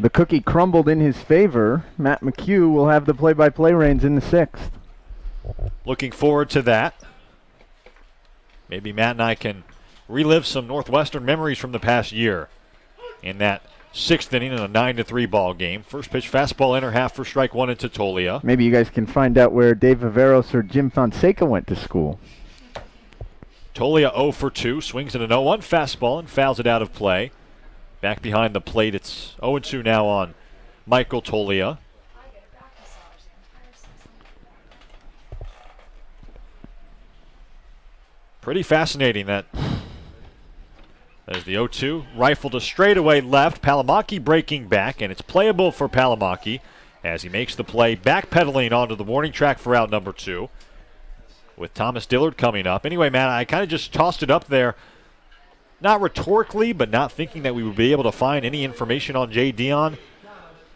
The cookie crumbled in his favor. Matt McHugh will have the play-by-play reins in the 6th. Looking forward to that. Maybe Matt and I can relive some Northwestern memories from the past year in that 6th inning in a 9-3 ball game. First pitch fastball inner half for strike one into Tolia. Maybe you guys can find out where Dave Viveros or Jim Fonseca went to school. Tolia 0 for 2, swings at an 0-1 fastball and fouls it out of play. Back behind the plate, it's 0-2 now on Michael Tolia. Pretty fascinating that as the 0-2 rifled a straightaway left. Palamaki breaking back, and it's playable for Palamaki as he makes the play, backpedaling onto the warning track for out number 2. With Thomas Dillard coming up. Anyway, Matt, I kind of just tossed it up there, not rhetorically, but not thinking that we would be able to find any information on Jay Dion.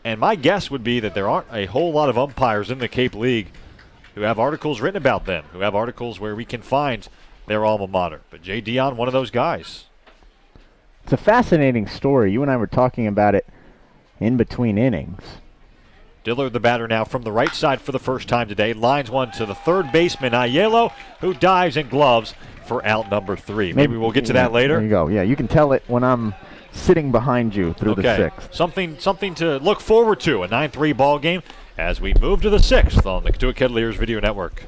And my guess would be that there aren't a whole lot of umpires in the Cape League who have articles written about them, who have articles where we can find their alma mater. But Jay Dion, one of those guys. It's a fascinating story. You and I were talking about it in between innings. Dillard, the batter now from the right side for the first time today. Lines one to the third baseman, Aiello, who dives and gloves for out number 3. Maybe we'll get to that later. There you go. Yeah, you can tell it when I'm sitting behind you through the 6th. Something to look forward to, a 9-3 ball game as we move to the 6th on the Cotuit Kettleers Video Network.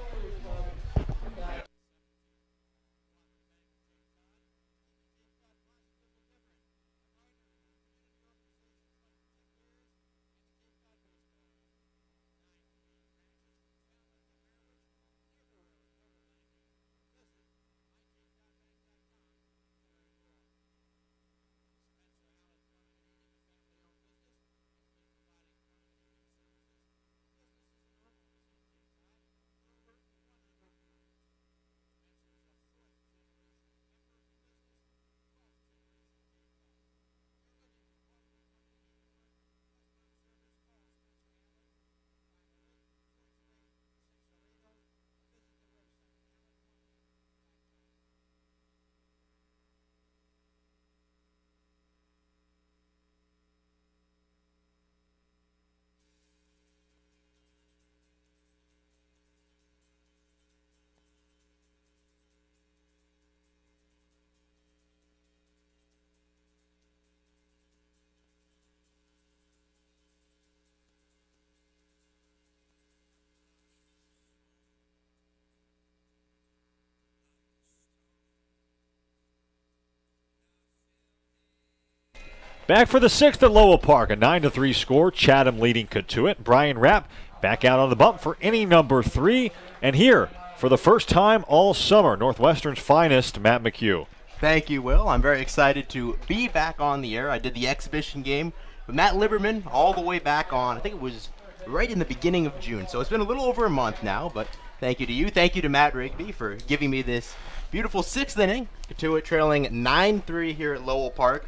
Back for the 6th at Lowell Park, a 9-3 score. Chatham leading Cotuit. Brian Rapp back out on the bump for inning number 3. And here, for the first time all summer, Northwestern's finest, Matt McHugh. Thank you, Will. I'm very excited to be back on the air. I did the exhibition game with Matt Liberman all the way back on, I think it was right in the beginning of June. So it's been a little over a month now, but thank you to you. Thank you to Matt Rigby for giving me this beautiful 6th inning. Cotuit trailing 9-3 here at Lowell Park.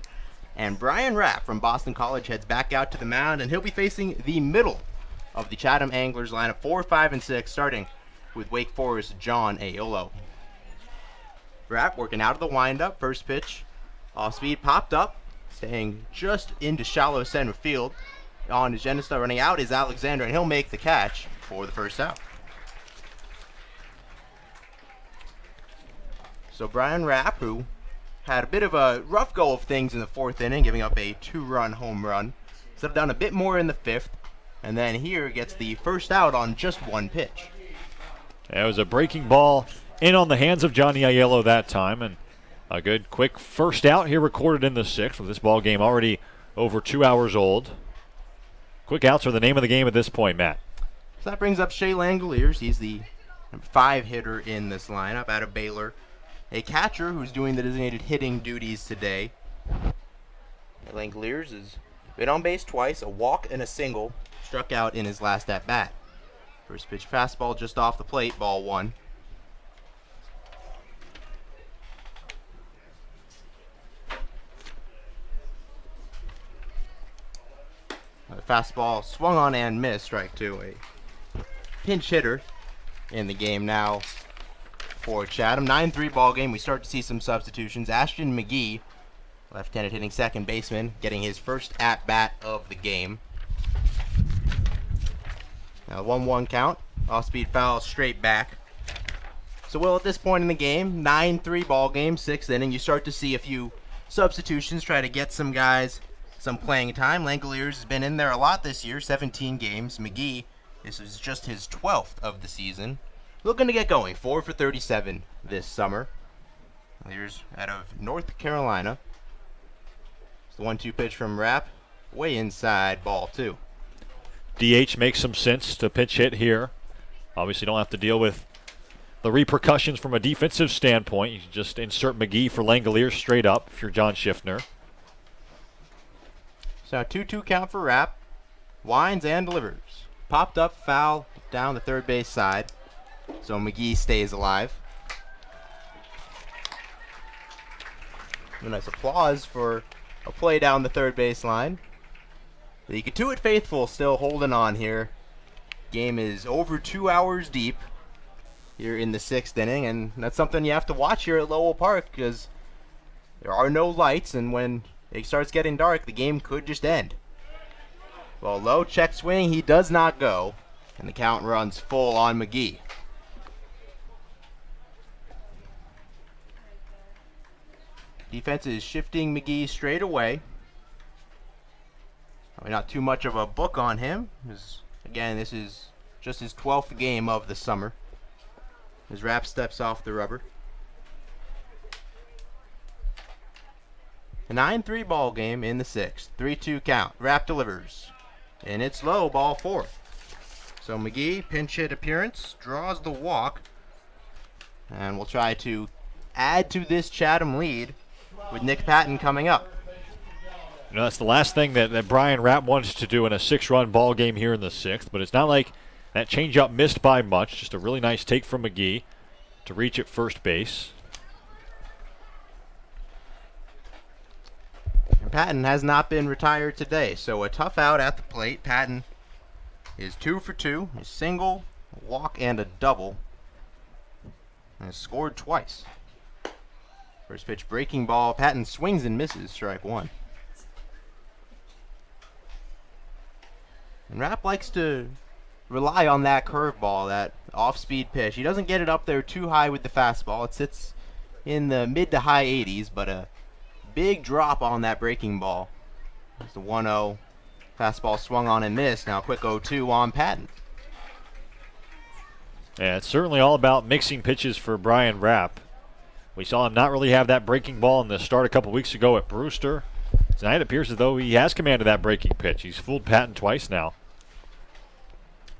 And Brian Rapp from Boston College heads back out to the mound, and he'll be facing the middle of the Chatham Anglers lineup, 4, 5, and 6, starting with Wake Forest John Aiello. Rapp working out of the windup. First pitch, off speed, popped up, staying just into shallow center field. On his Genista running out is Alexander, and he'll make the catch for the first out. So Brian Rapp, who had a bit of a rough go of things in the 4th inning, giving up a 2-run home run. Settled down a bit more in the 5th, and then here gets the first out on just one pitch. It was a breaking ball in on the hands of Johnny Aiello that time, and a good quick first out here recorded in the 6th, with this ball game already over 2 hours old. Quick outs are the name of the game at this point, Matt. So that brings up Shea Langoliers. He's the number 5 hitter in this lineup out of Baylor. A catcher who's doing the designated hitting duties today. Langoliers has been on base twice, a walk and a single. Struck out in his last at-bat. First pitch fastball just off the plate, ball 1. Fastball swung on and missed, strike 2. A pinch hitter in the game now for Chatham. 9-3 ball game. We start to see some substitutions. Ashton McGee Left-handed hitting second baseman, getting his first at-bat of the game. Now 1-1 count. Off-speed foul straight back. So, Will, at this point in the game, 9-3 ball game, 6th inning, you start to see a few substitutions, try to get some guys some playing time. Langoliers has been in there a lot this year, 17 games. McGee, this is just his 12th of the season. Looking to get going, 4 for 37 this summer. Here's out of North Carolina. It's the 1-2 pitch from Rapp, way inside, ball 2. DH makes some sense to pitch hit here. Obviously don't have to deal with the repercussions from a defensive standpoint. You just insert McGee for Langoliers straight up if you're John Schiffner. So 2-2 count for Rapp. Winds and delivers. Popped up, foul down the third base side. So McGee stays alive. A nice applause for a play down the third base line. The Cotuit faithful still holding on here. Game is over 2 hours deep here in the 6th inning, and that's something you have to watch here at Lowell Park because there are no lights, and when it starts getting dark, the game could just end. Well, low check swing, he does not go, and the count runs full on McGee. Defense is shifting McGee straight away. Probably not too much of a book on him. Again, this is just his 12th game of the summer. As Rapp steps off the rubber. A 9-3 ball game in the 6th. 3-2 count. Rapp delivers. And it's low, ball 4. So McGee, pinch hit appearance, draws the walk. And we'll try to add to this Chatham lead with Nick Patton coming up. You know, that's the last thing that Brian Rapp wants to do in a 6-run ball game here in the 6th, but it's not like that changeup missed by much. Just a really nice take from McGee to reach at first base. And Patton has not been retired today, so a tough out at the plate. Patton is 2 for 2, a single, a walk, and a double, and has scored twice. First pitch breaking ball. Patton swings and misses, strike 1. And Rapp likes to rely on that curveball, that off-speed pitch. He doesn't get it up there too high with the fastball. It sits in the mid to high 80s, but a big drop on that breaking ball. It's the 1-0. Fastball swung on and missed. Now quick 0-2 on Patton. Yeah, it's certainly all about mixing pitches for Brian Rapp. We saw him not really have that breaking ball in the start a couple weeks ago at Brewster. Tonight it appears as though he has commanded that breaking pitch. He's fooled Patton twice now.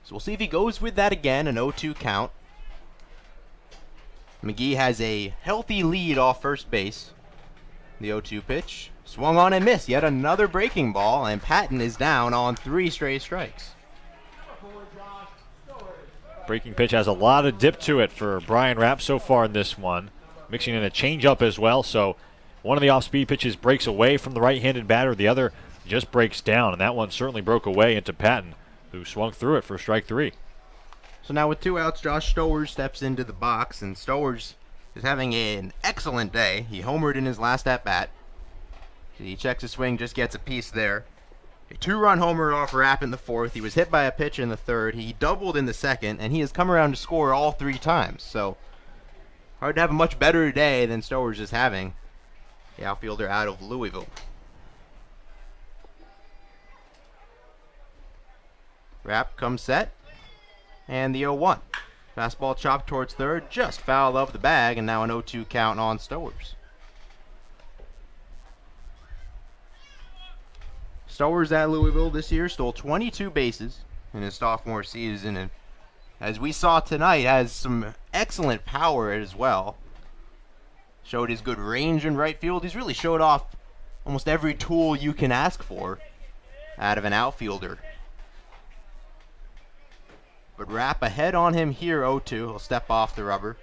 So we'll see if he goes with that again, an 0-2 count. McGee has a healthy lead off first base. The 0-2 pitch. Swung on and missed. Yet another breaking ball, and Patton is down on 3 straight strikes. Breaking pitch has a lot of dip to it for Brian Rapp so far in this one. Mixing in a changeup as well, so one of the off-speed pitches breaks away from the right-handed batter. The other just breaks down, and that one certainly broke away into Patton, who swung through it for strike 3. So now with 2 outs, Josh Stowers steps into the box, and Stowers is having an excellent day. He homered in his last at-bat. He checks his swing, just gets a piece there. A 2-run homer off Rapp in the 4th. He was hit by a pitch in the 3rd. He doubled in the 2nd, and he has come around to score all 3 times. So hard to have a much better day than Stowers is having. The outfielder out of Louisville. Rapp comes set. And the 0-1. Fastball chopped towards third, just foul of the bag, and now an 0-2 count on Stowers. Stowers at Louisville this year stole 22 bases in his sophomore season, and as we saw tonight, has some excellent power as well. Showed his good range in right field. He's really showed off almost every tool you can ask for out of an outfielder. But Rapp ahead on him here, 0-2. He'll step off the rubber.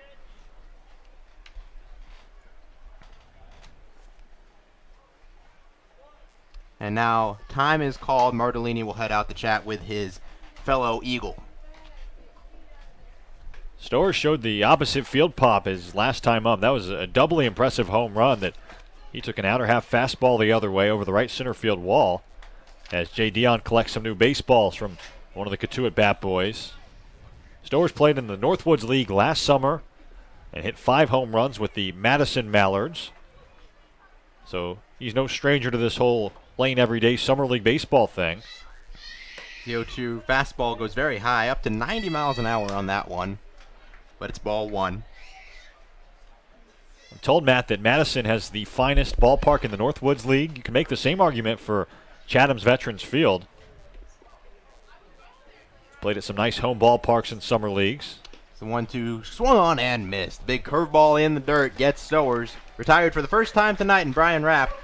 And now time is called. Martellini will head out to chat with his fellow Eagle. Stowers showed the opposite field pop his last time up. That was a doubly impressive home run that He took an outer half fastball the other way over the right center field wall as Jay Dion collects some new baseballs from one of the Cotuit bat boys. Stowers played in the Northwoods League last summer and hit 5 home runs with the Madison Mallards. So he's no stranger to this whole playing everyday summer league baseball thing. The 0-2 fastball goes very high, up to 90 miles an hour on that one, but it's ball 1. I told Matt that Madison has the finest ballpark in the Northwoods League. You can make the same argument for Chatham's Veterans Field. Played at some nice home ballparks in summer leagues. The 1-2 swung on and missed. Big curveball in the dirt gets Stowers. Retired for the first time tonight, and Brian Rapp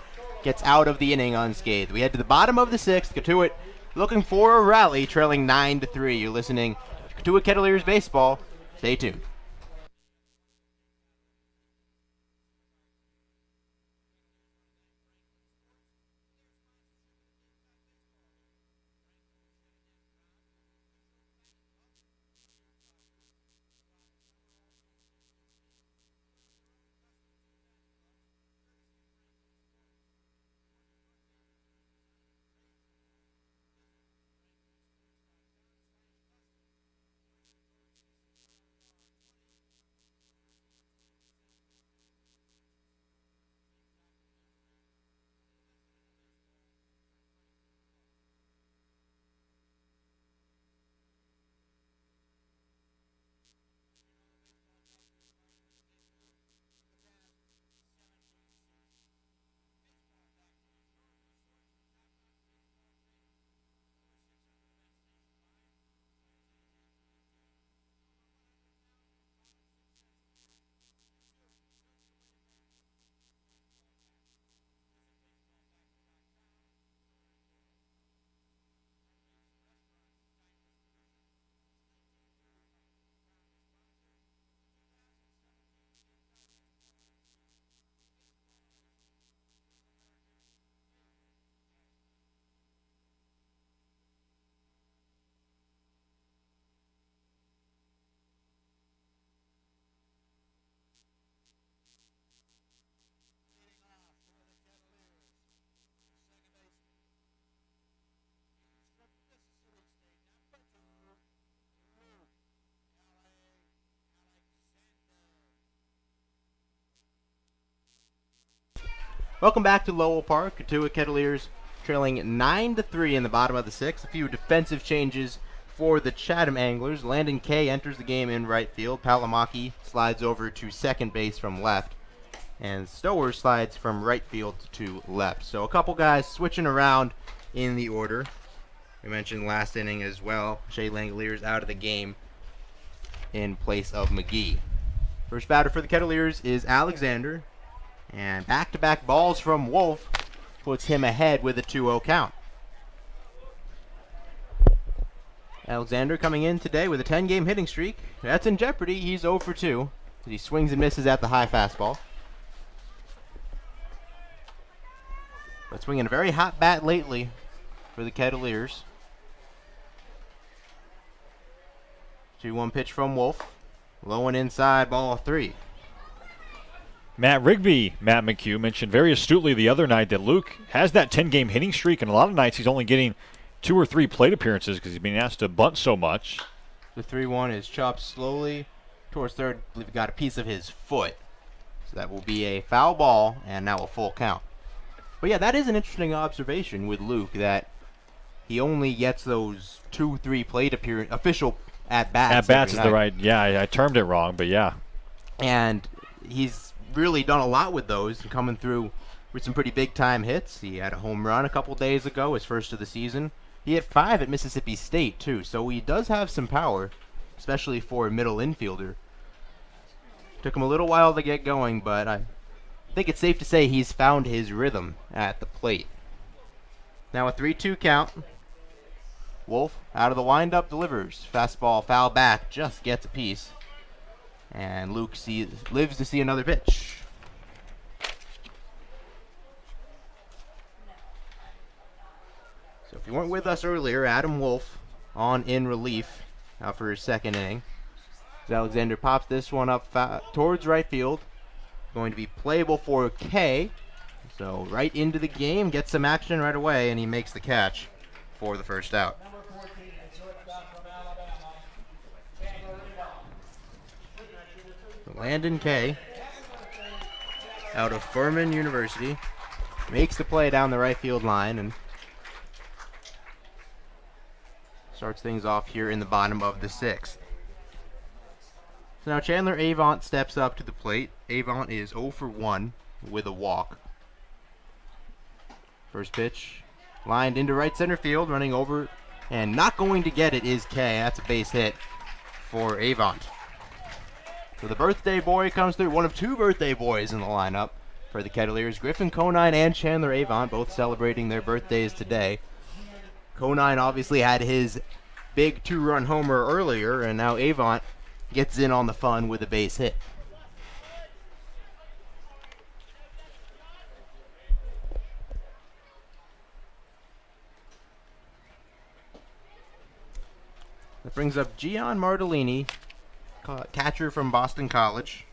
gets out of the inning unscathed. We head to the bottom of the 6th. Cotuit looking for a rally, trailing 9-3. You're listening to Cotuit Kettleers Baseball. Stay tuned. Welcome back to Lowell Park. Cotuit Kettleers trailing 9-3 in the bottom of the 6th. A few defensive changes for the Chatham Anglers. Landon Kay enters the game in right field. Palamaki slides over to second base from left. And Stowers slides from right field to left. So a couple guys switching around in the order. We mentioned last inning as well. Shea Langoliers out of the game in place of McGee. First batter for the Kettleers is Alexander. And back-to-back balls from Wolf puts him ahead with a 2-0 count. Alexander coming in today with a 10-game hitting streak. That's in jeopardy. He's 0 for 2. He swings and misses at the high fastball. But swinging a very hot bat lately for the Kettleers. 2-1 pitch from Wolf. Low and inside, ball 3. Matt Rigby, Matt McHugh, mentioned very astutely the other night that Luke has that 10-game hitting streak, and a lot of nights he's only getting 2 or 3 plate appearances because he's being asked to bunt so much. The 3-1 is chopped slowly towards third. I believe he got a piece of his foot. So that will be a foul ball, and now a full count. But yeah, that is an interesting observation with Luke, that he only gets those 2-3 plate official at-bats. At-bats is the right, yeah, I termed it wrong, but yeah. And he's really done a lot with those and coming through with some pretty big time hits. He had a home run a couple days ago, his first of the season. He hit 5 at Mississippi State too, so he does have some power, especially for a middle infielder. Took him a little while to get going, but I think it's safe to say he's found his rhythm at the plate. Now a 3-2 count. Wolf out of the windup delivers. Fastball foul back, just gets a piece. And Luke lives to see another pitch. So if you weren't with us earlier, Adam Wolf on in relief out for his second inning. As Alexander pops this one up towards right field. Going to be playable for K. So right into the game, gets some action right away, and he makes the catch for the first out. Landon Kay, out of Furman University, makes the play down the right field line and starts things off here in the bottom of the 6th. So now Chandler Avant steps up to the plate. Avant is 0 for 1 with a walk. First pitch, lined into right center field, running over, and not going to get it is Kay. That's a base hit for Avant. So the birthday boy comes through. One of 2 birthday boys in the lineup for the Kettleers. Griffin Conine and Chandler Avant both celebrating their birthdays today. Conine obviously had his big 2-run homer earlier, and now Avant gets in on the fun with a base hit. That brings up Gian Martellini, catcher from Boston College.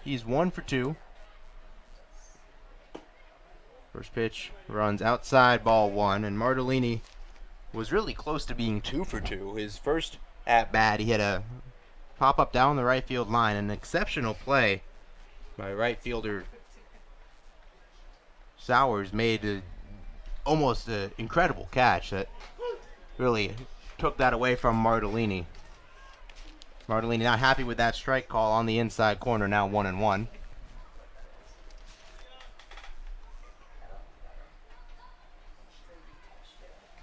He's 1 for 2. First pitch runs outside, ball 1, and Martellini was really close to being 2 for 2. His first at bat, he had a pop up down the right field line, an exceptional play by right fielder Sowers made almost an incredible catch that really took that away from Martellini. Martellini not happy with that strike call on the inside corner, now 1-1.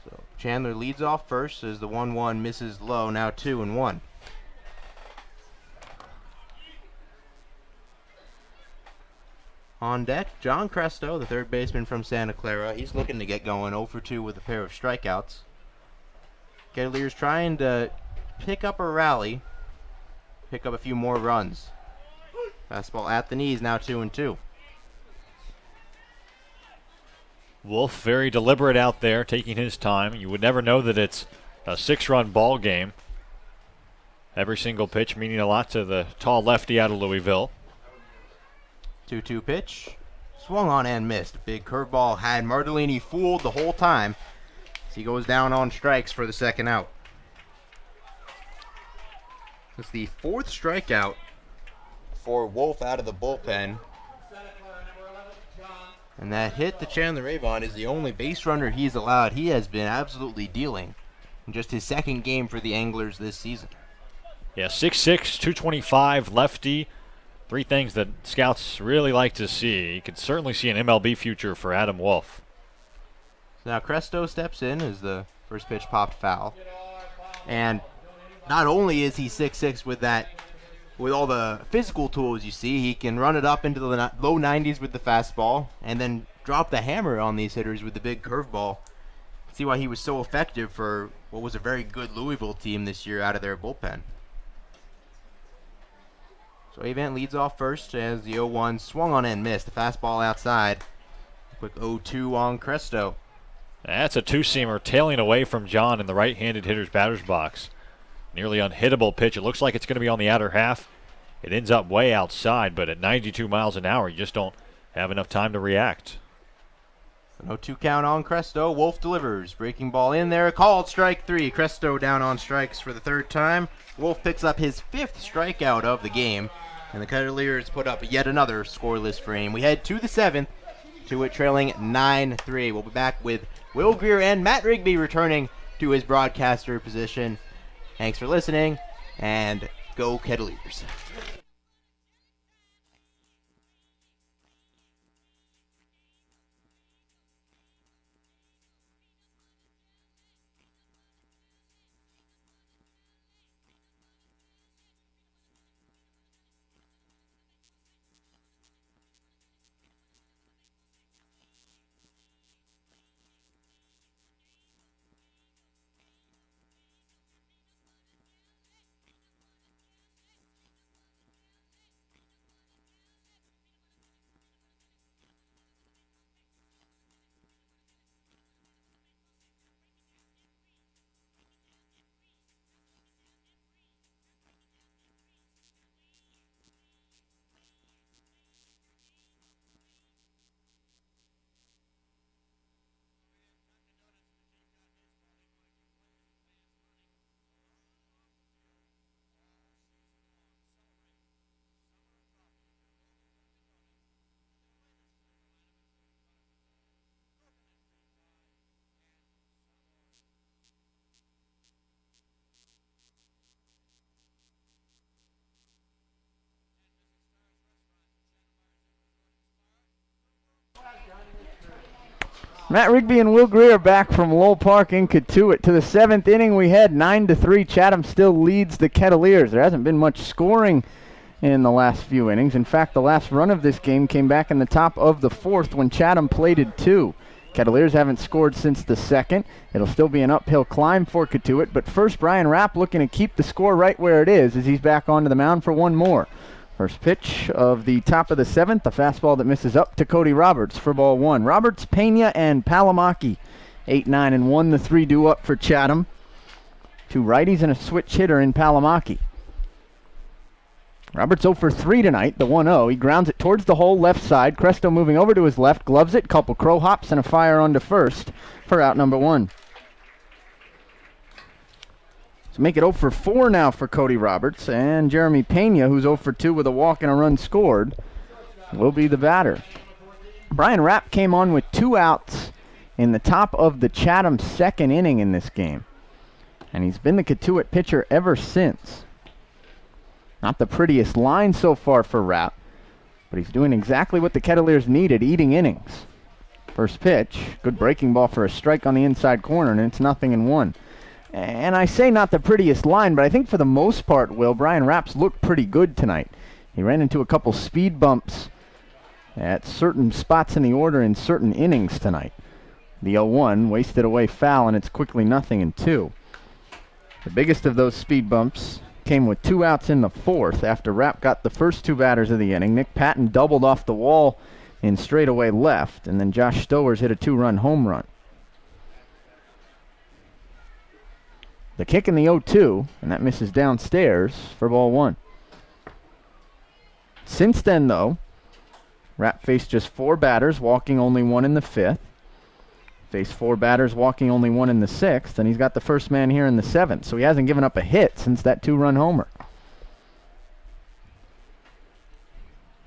So Chandler leads off first as the 1-1 misses low, now 2-1. On deck, John Cresto, the third baseman from Santa Clara. He's looking to get going, 0 for 2 with a pair of strikeouts. Kettleers trying to pick up a rally, pick up a few more runs. Fastball at the knees, now 2-2. Wolf very deliberate out there, taking his time. You would never know that it's a 6-run ball game. Every single pitch meaning a lot to the tall lefty out of Louisville. 2-2 pitch. Swung on and missed. Big curveball had Martellini fooled the whole time. As he goes down on strikes for the second out. It's the 4th strikeout for Wolf out of the bullpen. And that hit to Chandler Avant is the only base runner he's allowed. He has been absolutely dealing in just his 2nd game for the Anglers this season. Yeah, 6'6", 225, lefty. 3 things that scouts really like to see. You could certainly see an MLB future for Adam Wolf. So now Cresto steps in as the first pitch popped foul. And not only is he 6'6" with all the physical tools you see, he can run it up into the low 90s with the fastball and then drop the hammer on these hitters with the big curveball. See why he was so effective for what was a very good Louisville team this year out of their bullpen. So Avant leads off first as the 0-1 swung on and missed. The fastball outside. Quick 0-2 on Cresto. That's a 2-seamer tailing away from John in the right-handed hitter's batter's box. Nearly unhittable pitch. It looks like it's going to be on the outer half. It ends up way outside, but at 92 miles an hour, you just don't have enough time to react. No 2 count on Cresto. Wolf delivers. Breaking ball in there. Called strike 3. Cresto down on strikes for the 3rd time. Wolf picks up his 5th strikeout of the game. And the Kettleers put up yet another scoreless frame. We head to the 7th. Cotuit trailing 9-3. We'll be back with Will Greer and Matt Rigby returning to his broadcaster position. Thanks for listening, and go Kettleers. Matt Rigby and Will Greer back from Lowell Park in Cotuit. To the 7th inning we head, 9-3. Chatham still leads the Kettleers. There hasn't been much scoring in the last few innings. In fact, the last run of this game came back in the top of the 4th when Chatham plated 2. Kettleers haven't scored since the 2nd. It'll still be an uphill climb for Cotuit, but first Brian Rapp looking to keep the score right where it is as he's back onto the mound for one more. First pitch of the top of the 7th, a fastball that misses up to Cody Roberts for ball 1. Roberts, Pena, and Palamaki, 8, 9, and 1, the 3 due up for Chatham. 2 righties and a switch hitter in Palamaki. Roberts 0 for 3 tonight, the 1-0. He grounds it towards the hole left side. Cresto moving over to his left, gloves it, couple crow hops, and a fire onto first for out number 1. So make it 0 for 4 now for Cody Roberts, and Jeremy Pena, who's 0 for 2 with a walk and a run scored, will be the batter. Brian Rapp came on with 2 outs in the top of the Chatham 2nd inning in this game, and he's been the Cotuit pitcher ever since. Not the prettiest line so far for Rapp, but he's doing exactly what the Kettleers needed, eating innings. First pitch, good breaking ball for a strike on the inside corner, and it's 0-1. And I say not the prettiest line, but I think for the most part, Will, Brian Rapp's looked pretty good tonight. He ran into a couple speed bumps at certain spots in the order in certain innings tonight. The 0-1 wasted away foul, and it's quickly 0-2. The biggest of those speed bumps came with 2 outs in the 4th after Rapp got the first 2 batters of the inning. Nick Patton doubled off the wall in straightaway left, and then Josh Stowers hit a 2-run home run. The kick in the 0-2, and that misses downstairs for ball 1. Since then, though, Rapp faced just 4 batters, walking only 1 in the 5th. Faced 4 batters, walking only 1 in the 6th, and he's got the first man here in the 7th, so he hasn't given up a hit since that 2-run homer.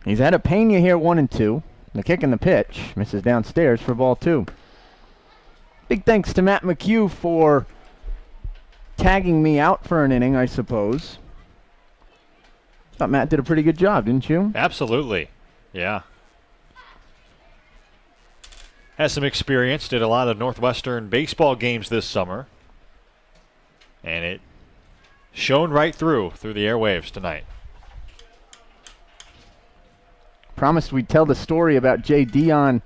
He's had a Pena here 1-2. The kick and the pitch misses downstairs for ball 2. Big thanks to Matt McHugh for tagging me out for an inning, I suppose. Thought Matt did a pretty good job, didn't you? Absolutely. Yeah. Has some experience, did a lot of Northwestern baseball games this summer. And it shone right through the airwaves tonight. Promised we'd tell the story about Jay Dion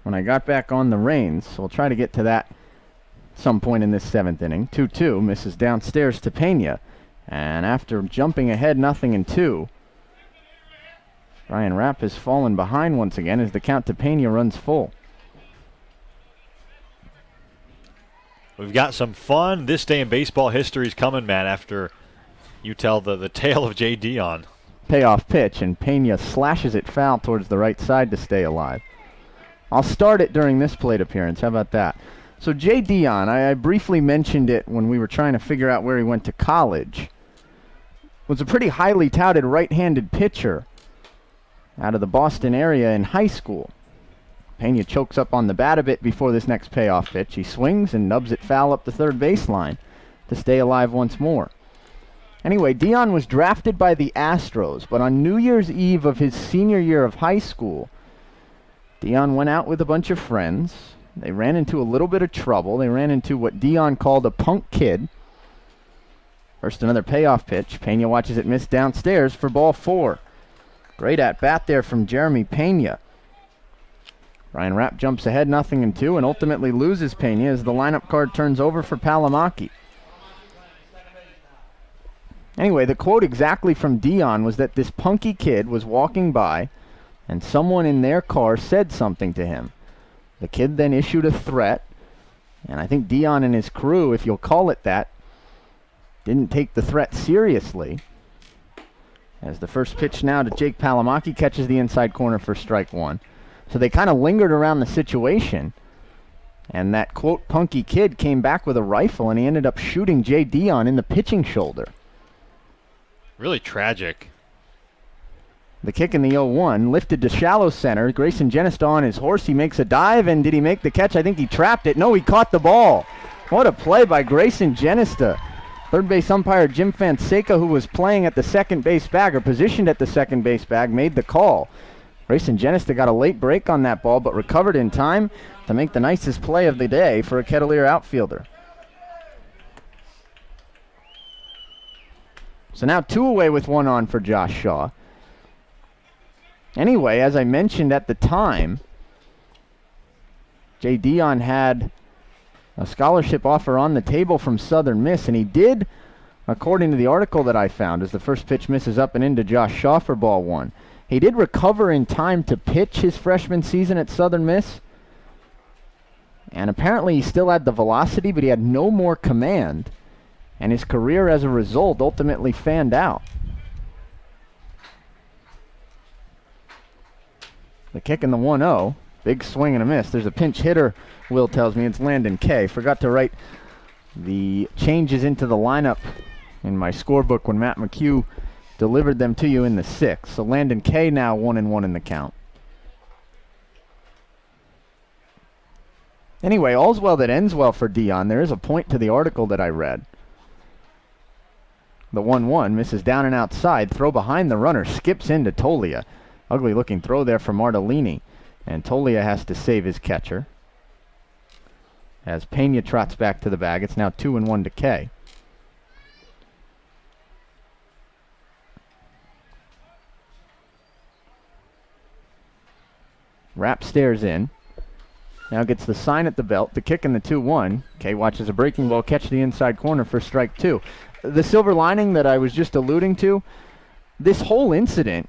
when I got back on the reins, so we'll try to get to that some point in this 7th inning. 2-2, misses downstairs to Pena. And after jumping ahead 0-2, Brian Rapp has fallen behind once again as the count to Pena runs full. We've got some fun this day in baseball history is coming, Matt, after you tell the tale of Jay Dion. Payoff pitch, and Pena slashes it foul towards the right side to stay alive. I'll start it during this plate appearance. How about that? So Jay Dion, I briefly mentioned it when we were trying to figure out where he went to college, was a pretty highly touted right-handed pitcher out of the Boston area in high school. Pena chokes up on the bat a bit before this next payoff pitch. He swings and nubs it foul up the third baseline to stay alive once more. Anyway, Dion was drafted by the Astros, but on New Year's Eve of his senior year of high school, Dion went out with a bunch of friends. They ran into a little bit of trouble. They ran into what Dion called a punk kid. First, another payoff pitch. Pena watches it miss downstairs for ball 4. Great at-bat there from Jeremy Pena. Brian Rapp jumps ahead 0-2 and ultimately loses Pena as the lineup card turns over for Palamaki. Anyway, the quote exactly from Dion was that this punky kid was walking by and someone in their car said something to him. The kid then issued a threat, and I think Dion and his crew, if you'll call it that, didn't take the threat seriously. As the first pitch now to Jake Palamaki catches the inside corner for strike 1. So they kind of lingered around the situation, and that, quote, punky kid came back with a rifle, and he ended up shooting Jay Dion in the pitching shoulder. Really tragic. The kick in the 0-1, lifted to shallow center. Grayson Genesta on his horse. He makes a dive, and did he make the catch? I think he trapped it. No, he caught the ball. What a play by Grayson Genesta. Third base umpire Jim Fonseca, who was playing at the second base bag, or positioned at the second base bag, made the call. Grayson Jennista got a late break on that ball, but recovered in time to make the nicest play of the day for a Kettleer outfielder. So now 2 away with 1 on for Josh Shaw. Anyway, as I mentioned at the time, Jay Dion had a scholarship offer on the table from Southern Miss, and he did, according to the article that I found, as the first pitch misses up and into Josh Shaw for ball 1. He did recover in time to pitch his freshman season at Southern Miss, and apparently he still had the velocity, but he had no more command, and his career as a result ultimately fanned out. The kick in the 1-0. Big swing and a miss. There's a pinch hitter, Will tells me. It's Landon Kay. Forgot to write the changes into the lineup in my scorebook when Matt McHugh delivered them to you in the 6th. So Landon Kay now 1-1 in the count. Anyway, all's well that ends well for Dion. There is a point to the article that I read. The 1-1 misses down and outside. Throw behind the runner. Skips into Tolia. Ugly looking throw there from Martellini. And Tolia has to save his catcher. As Pena trots back to the bag, it's now 2-1 to Kay. Rapp stares in. Now gets the sign at the belt. The kick in the 2-1. Kay watches a breaking ball catch the inside corner for strike 2. The silver lining that I was just alluding to, this whole incident,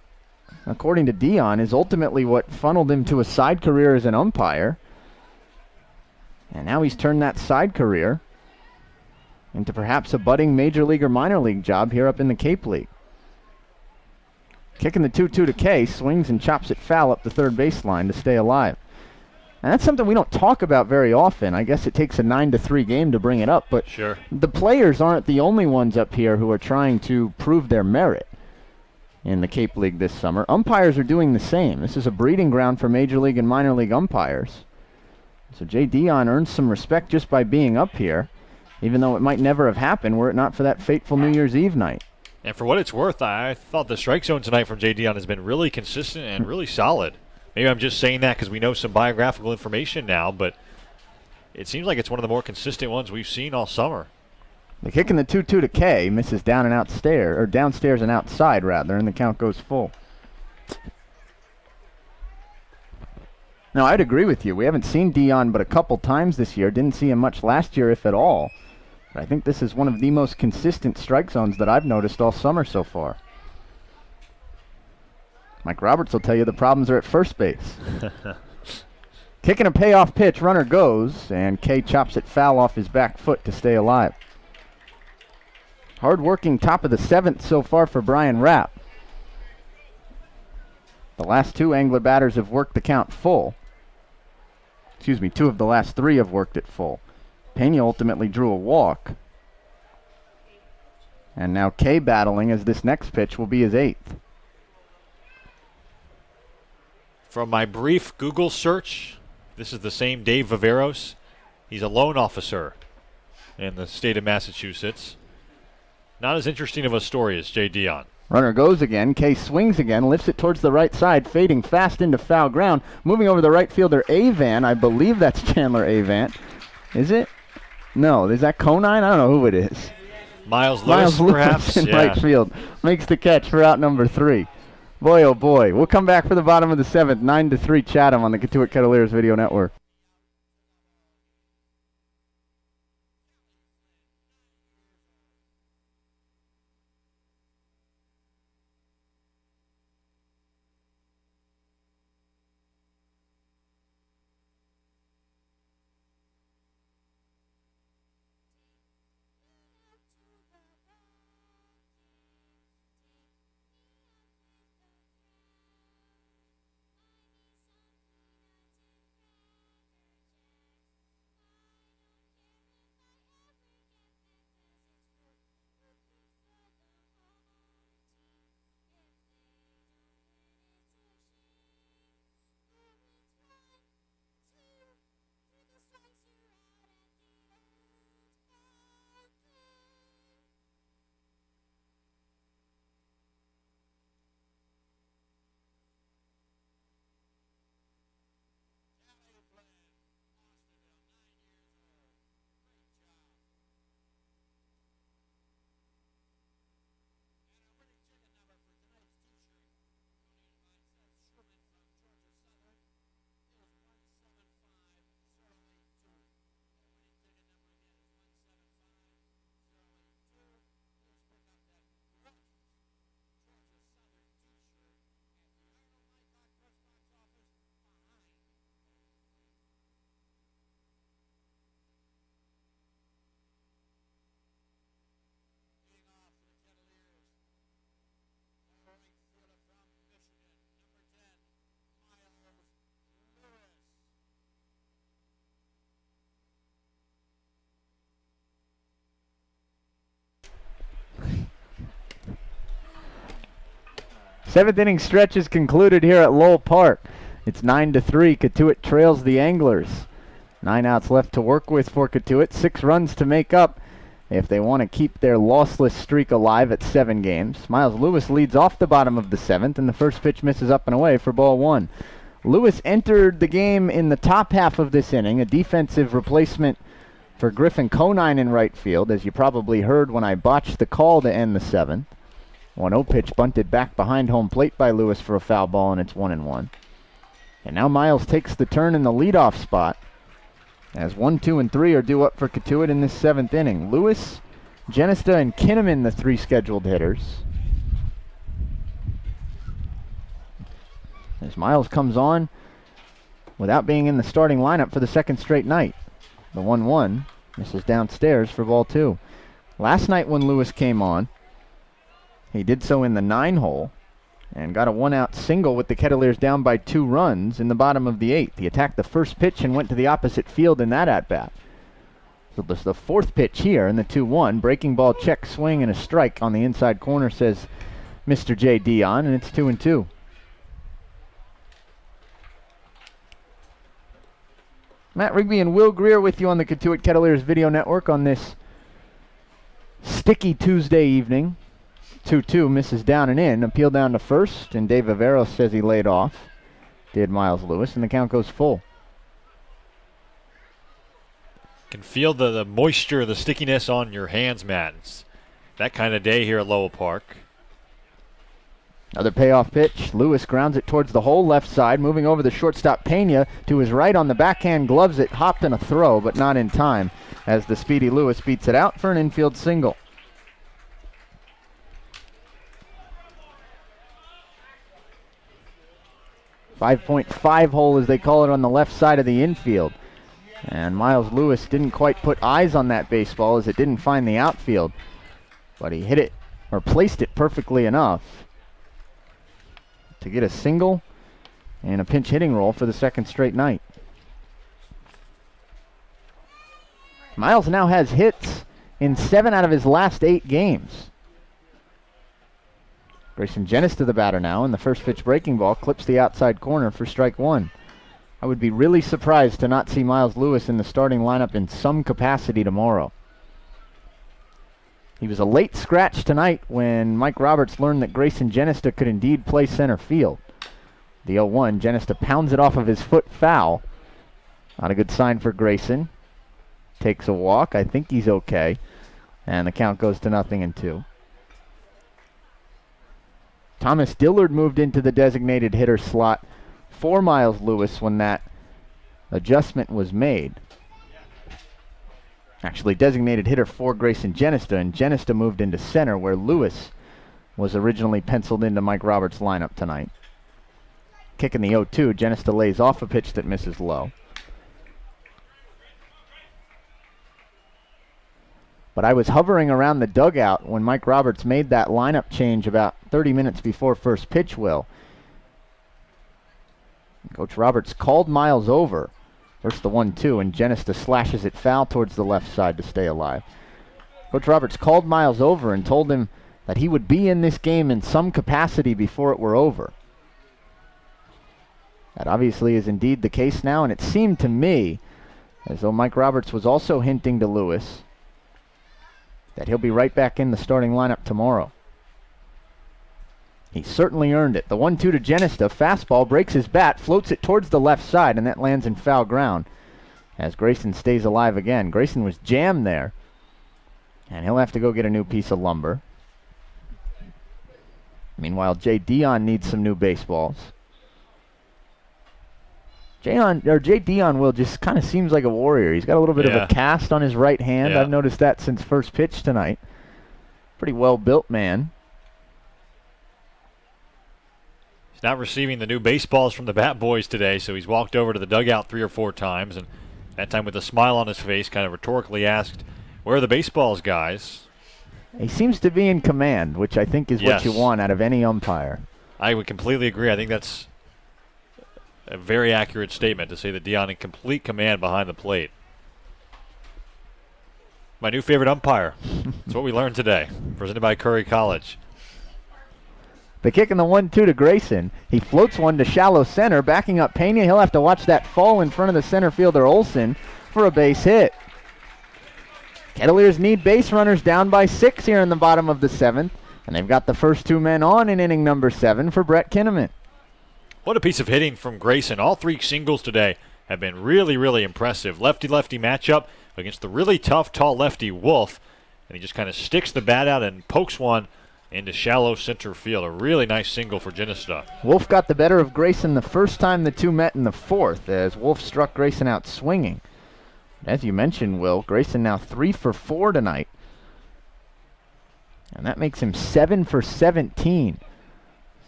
according to Dion, is ultimately what funneled him to a side career as an umpire. And now he's turned that side career into perhaps a budding major league or minor league job here up in the Cape League. Kicking the 2-2 to Kay, swings and chops it foul up the third baseline to stay alive. And that's something we don't talk about very often. I guess it takes a 9-3 game to bring it up, but Sure. The players aren't the only ones up here who are trying to prove their merit in the Cape League this summer. Umpires are doing the same. This is a breeding ground for major league and minor league umpires. So Jay Dion earns some respect just by being up here, even though it might never have happened were it not for that fateful New Year's Eve night. And for what it's worth, I thought the strike zone tonight from Jay Dion has been really consistent and really solid. Maybe I'm just saying that because we know some biographical information now, but it seems like it's one of the more consistent ones we've seen all summer. The kick in the 2-2 to Kay misses down and downstairs and outside rather, and the count goes full. Now, I'd agree with you. We haven't seen Dion but a couple times this year. Didn't see him much last year, if at all. But I think this is one of the most consistent strike zones that I've noticed all summer so far. Mike Roberts will tell you the problems are at first base. Kicking a payoff pitch, runner goes, and Kay chops it foul off his back foot to stay alive. Hard-working top of the 7th so far for Brian Rapp. The last 2 Angler batters have worked the count full. 2 of the last 3 have worked it full. Pena ultimately drew a walk. And now Kay battling as this next pitch will be his 8th. From my brief Google search, this is the same Dave Viveros. He's a loan officer in the state of Massachusetts. Not as interesting of a story as Jay Dion. Runner goes again. Kay swings again, lifts it towards the right side, fading fast into foul ground. Moving over the right fielder, Avant. I believe that's Chandler Avant. Is it? No, is that Conine? I don't know who it is. Miles Lewis, perhaps? in Yeah. right field. Makes the catch for out number 3. Boy, oh boy. We'll come back for the bottom of the 7th. 9-3 Chatham on the Cotuit Kettleers Video Network. Seventh inning stretch is concluded here at Lowell Park. It's 9-3. Cotuit trails the Anglers. 9 outs left to work with for Cotuit. 6 runs to make up if they want to keep their lossless streak alive at 7 games. Miles Lewis leads off the bottom of the 7th, and the first pitch misses up and away for ball 1. Lewis entered the game in the top half of this inning, a defensive replacement for Griffin Conine in right field, as you probably heard when I botched the call to end the 7th. 1-0 pitch bunted back behind home plate by Lewis for a foul ball, and it's 1-1. And now Miles takes the turn in the leadoff spot, as 1, 2, and 3 are due up for Cotuit in this 7th inning. Lewis, Genesta, and Kinnaman, the 3 scheduled hitters. As Miles comes on without being in the starting lineup for the second straight night. The 1-1 misses downstairs for ball 2. Last night when Lewis came on, he did so in the 9-hole and got a 1-out single with the Kettleers down by 2 runs in the bottom of the 8th. He attacked the first pitch and went to the opposite field in that at-bat. So this is the 4th pitch here in the 2-1. Breaking ball, check, swing, and a strike on the inside corner, says Mr. J. Dion, and it's 2-2. Matt Rigby and Will Greer with you on the Cotuit Kettleers video network on this sticky Tuesday evening. 2-2 misses down and in. Appeal down to first, and Dave Averos says he laid off. Did Miles Lewis, and the count goes full. Can feel the moisture, the stickiness on your hands, Matt. It's that kind of day here at Lowell Park. Another payoff pitch. Lewis grounds it towards the hole left side, moving over the shortstop Pena to his right on the backhand, gloves it, hopped in a throw, but not in time, as the speedy Lewis beats it out for an infield single. .5 hole, as they call it, on the left side of the infield. And Miles Lewis didn't quite put eyes on that baseball as it didn't find the outfield, but he hit it, or placed it perfectly enough to get a single and a pinch hitting roll for the second straight night. Miles now has hits in 7 out of his last 8 games. Grayson Jenis to the batter now, and the first pitch breaking ball clips the outside corner for strike 1. I would be really surprised to not see Miles Lewis in the starting lineup in some capacity tomorrow. He was a late scratch tonight when Mike Roberts learned that Grayson Genista could indeed play center field. The 0-1, Genista pounds it off of his foot foul. Not a good sign for Grayson. Takes a walk. I think he's okay. And the count goes to 0-2. Thomas Dillard moved into the designated hitter slot for Miles Lewis when that adjustment was made. Actually, designated hitter for Grayson Genista, and Genista moved into center where Lewis was originally penciled into Mike Roberts' lineup tonight. Kicking the 0-2, Genista lays off a pitch that misses low. But I was hovering around the dugout when Mike Roberts made that lineup change about 30 minutes before first pitch, Will. Coach Roberts called Miles over. First the 1-2, and Genista slashes it foul towards the left side to stay alive. Coach Roberts called Miles over and told him that he would be in this game in some capacity before it were over. That obviously is indeed the case now, and it seemed to me as though Mike Roberts was also hinting to Lewis that he'll be right back in the starting lineup tomorrow. He certainly earned it. The 1-2 to Genista. Fastball breaks his bat, floats it towards the left side, and that lands in foul ground as Grayson stays alive again. Grayson was jammed there, and he'll have to go get a new piece of lumber. Meanwhile, Jay Dion needs some new baseballs. Jay Dion will just kind of seems like a warrior. He's got a little bit of a cast on his right hand. I've noticed that since first pitch tonight. Pretty well-built man. Not receiving the new baseballs from the Bat Boys today, so he's walked over to the dugout 3 or 4 times, and that time with a smile on his face, kind of rhetorically asked, "Where are the baseballs, guys?" He seems to be in command, which I think is what you want out of any umpire. I would completely agree. I think that's a very accurate statement to say that Dion in complete command behind the plate. My new favorite umpire. That's what we learned today. Presented by Curry College. The kick in the 1-2 to Grayson. He floats one to shallow center, backing up Pena. He'll have to watch that fall in front of the center fielder Olsen for a base hit. Kettleers need base runners, down by 6 here in the bottom of the 7th, and they've got the first 2 men on in inning number 7 for Brett Kinnaman. What a piece of hitting from Grayson. All 3 singles today have been really, really impressive. Lefty-lefty matchup against the really tough, tall lefty Wolf, and he just kind of sticks the bat out and pokes one into shallow center field. A really nice single for Ginnista. Wolf got the better of Grayson the first time the 2 met in the 4th, as Wolf struck Grayson out swinging. As you mentioned, Will, Grayson now 3 for 4 tonight. And that makes him 7 for 17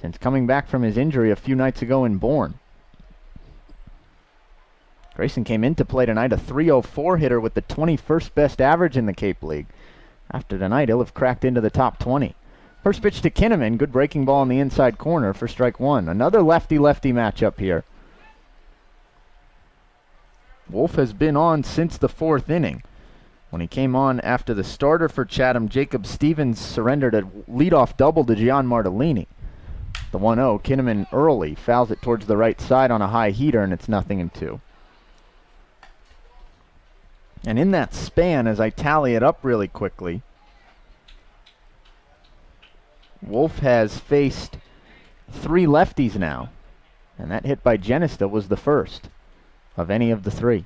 since coming back from his injury a few nights ago in Bourne. Grayson came into play tonight a .304 hitter with the 21st best average in the Cape League. After tonight, he'll have cracked into the top 20. First pitch to Kinnaman, good breaking ball in the inside corner for strike 1. Another lefty-lefty matchup here. Wolf has been on since the 4th inning, when he came on after the starter for Chatham, Jacob Stevens, surrendered a leadoff double to Gian Martellini. The 1-0, Kinnaman early fouls it towards the right side on a high heater, and it's 0-2. And in that span, as I tally it up really quickly, Wolf has faced 3 lefties now, and that hit by Ginnista was the first of any of the 3.